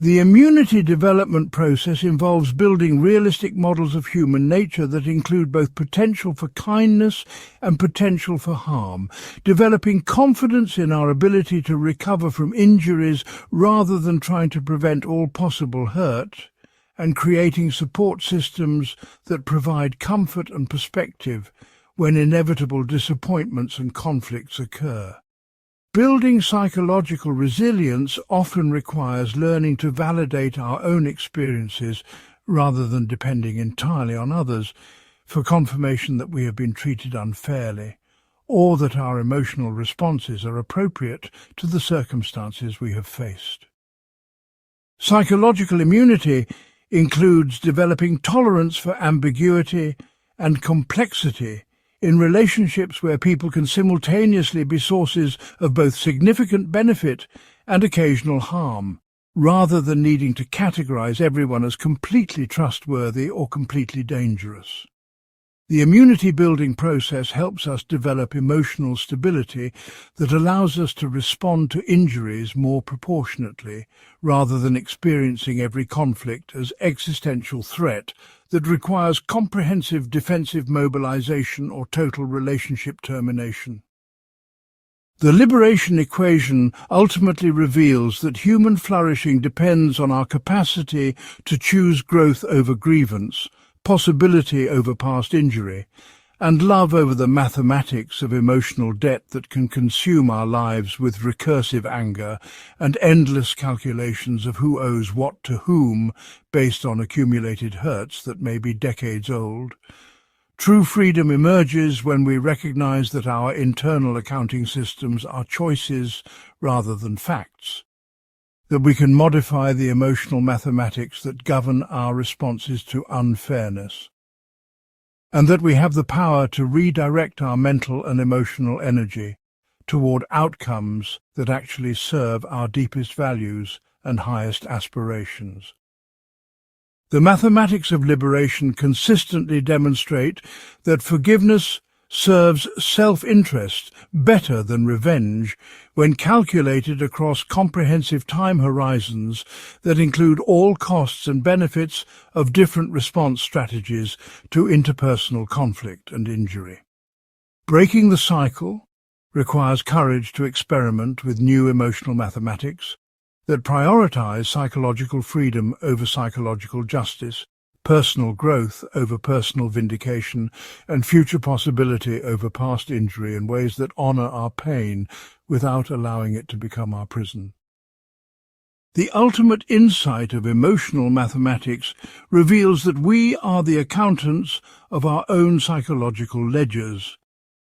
The immunity development process involves building realistic models of human nature that include both potential for kindness and potential for harm, developing confidence in our ability to recover from injuries rather than trying to prevent all possible hurt, and creating support systems that provide comfort and perspective when inevitable disappointments and conflicts occur. Building psychological resilience often requires learning to validate our own experiences rather than depending entirely on others for confirmation that we have been treated unfairly or that our emotional responses are appropriate to the circumstances we have faced. Psychological immunity includes developing tolerance for ambiguity and complexity in relationships where people can simultaneously be sources of both significant benefit and occasional harm, rather than needing to categorize everyone as completely trustworthy or completely dangerous. The immunity-building process helps us develop emotional stability that allows us to respond to injuries more proportionately, rather than experiencing every conflict as existential threat that requires comprehensive defensive mobilization or total relationship termination. The liberation equation ultimately reveals that human flourishing depends on our capacity to choose growth over grievance, possibility over past injury, and love over the mathematics of emotional debt that can consume our lives with recursive anger and endless calculations of who owes what to whom based on accumulated hurts that may be decades old. True freedom emerges when we recognize that our internal accounting systems are choices rather than facts, that we can modify the emotional mathematics that govern our responses to unfairness, and that we have the power to redirect our mental and emotional energy toward outcomes that actually serve our deepest values and highest aspirations. The mathematics of liberation consistently demonstrate that forgiveness serves self-interest better than revenge when calculated across comprehensive time horizons that include all costs and benefits of different response strategies to interpersonal conflict and injury. Breaking the cycle requires courage to experiment with new emotional mathematics that prioritize psychological freedom over psychological justice, personal growth over personal vindication, and future possibility over past injury in ways that honor our pain without allowing it to become our prison. The ultimate insight of emotional mathematics reveals that we are the accountants of our own psychological ledgers,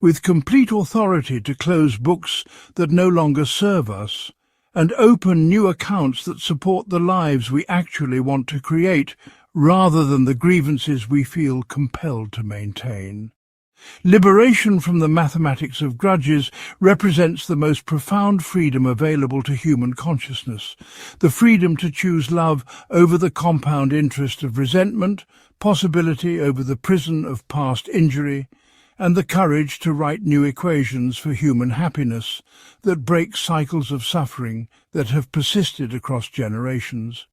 with complete authority to close books that no longer serve us, and open new accounts that support the lives we actually want to create, rather than the grievances we feel compelled to maintain. Liberation from the mathematics of grudges represents the most profound freedom available to human consciousness, the freedom to choose love over the compound interest of resentment, possibility over the prison of past injury, and the courage to write new equations for human happiness that break cycles of suffering that have persisted across generations.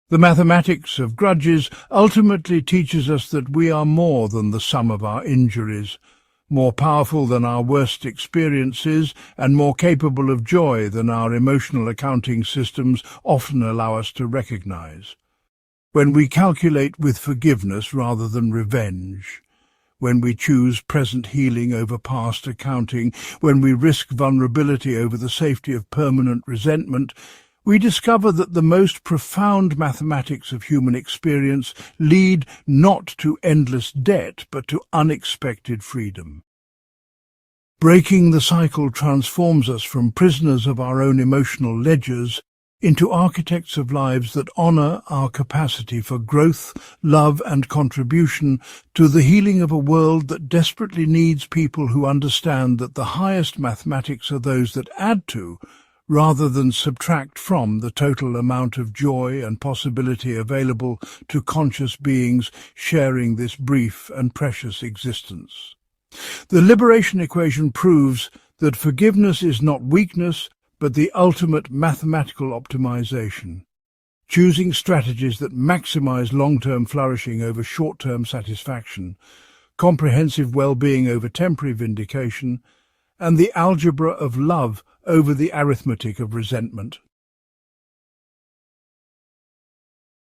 The mathematics of grudges ultimately teaches us that we are more than the sum of our injuries, more powerful than our worst experiences, and more capable of joy than our emotional accounting systems often allow us to recognize. When we calculate with forgiveness rather than revenge, when we choose present healing over past accounting, when we risk vulnerability over the safety of permanent resentment, we discover that the most profound mathematics of human experience lead not to endless debt, but to unexpected freedom. Breaking the cycle transforms us from prisoners of our own emotional ledgers into architects of lives that honor our capacity for growth, love, and contribution to the healing of a world that desperately needs people who understand that the highest mathematics are those that add to, rather than subtract from, the total amount of joy and possibility available to conscious beings sharing this brief and precious existence. The liberation equation proves that forgiveness is not weakness, but the ultimate mathematical optimization, choosing strategies that maximize long-term flourishing over short-term satisfaction, comprehensive well-being over temporary vindication, and the algebra of love over the arithmetic of resentment.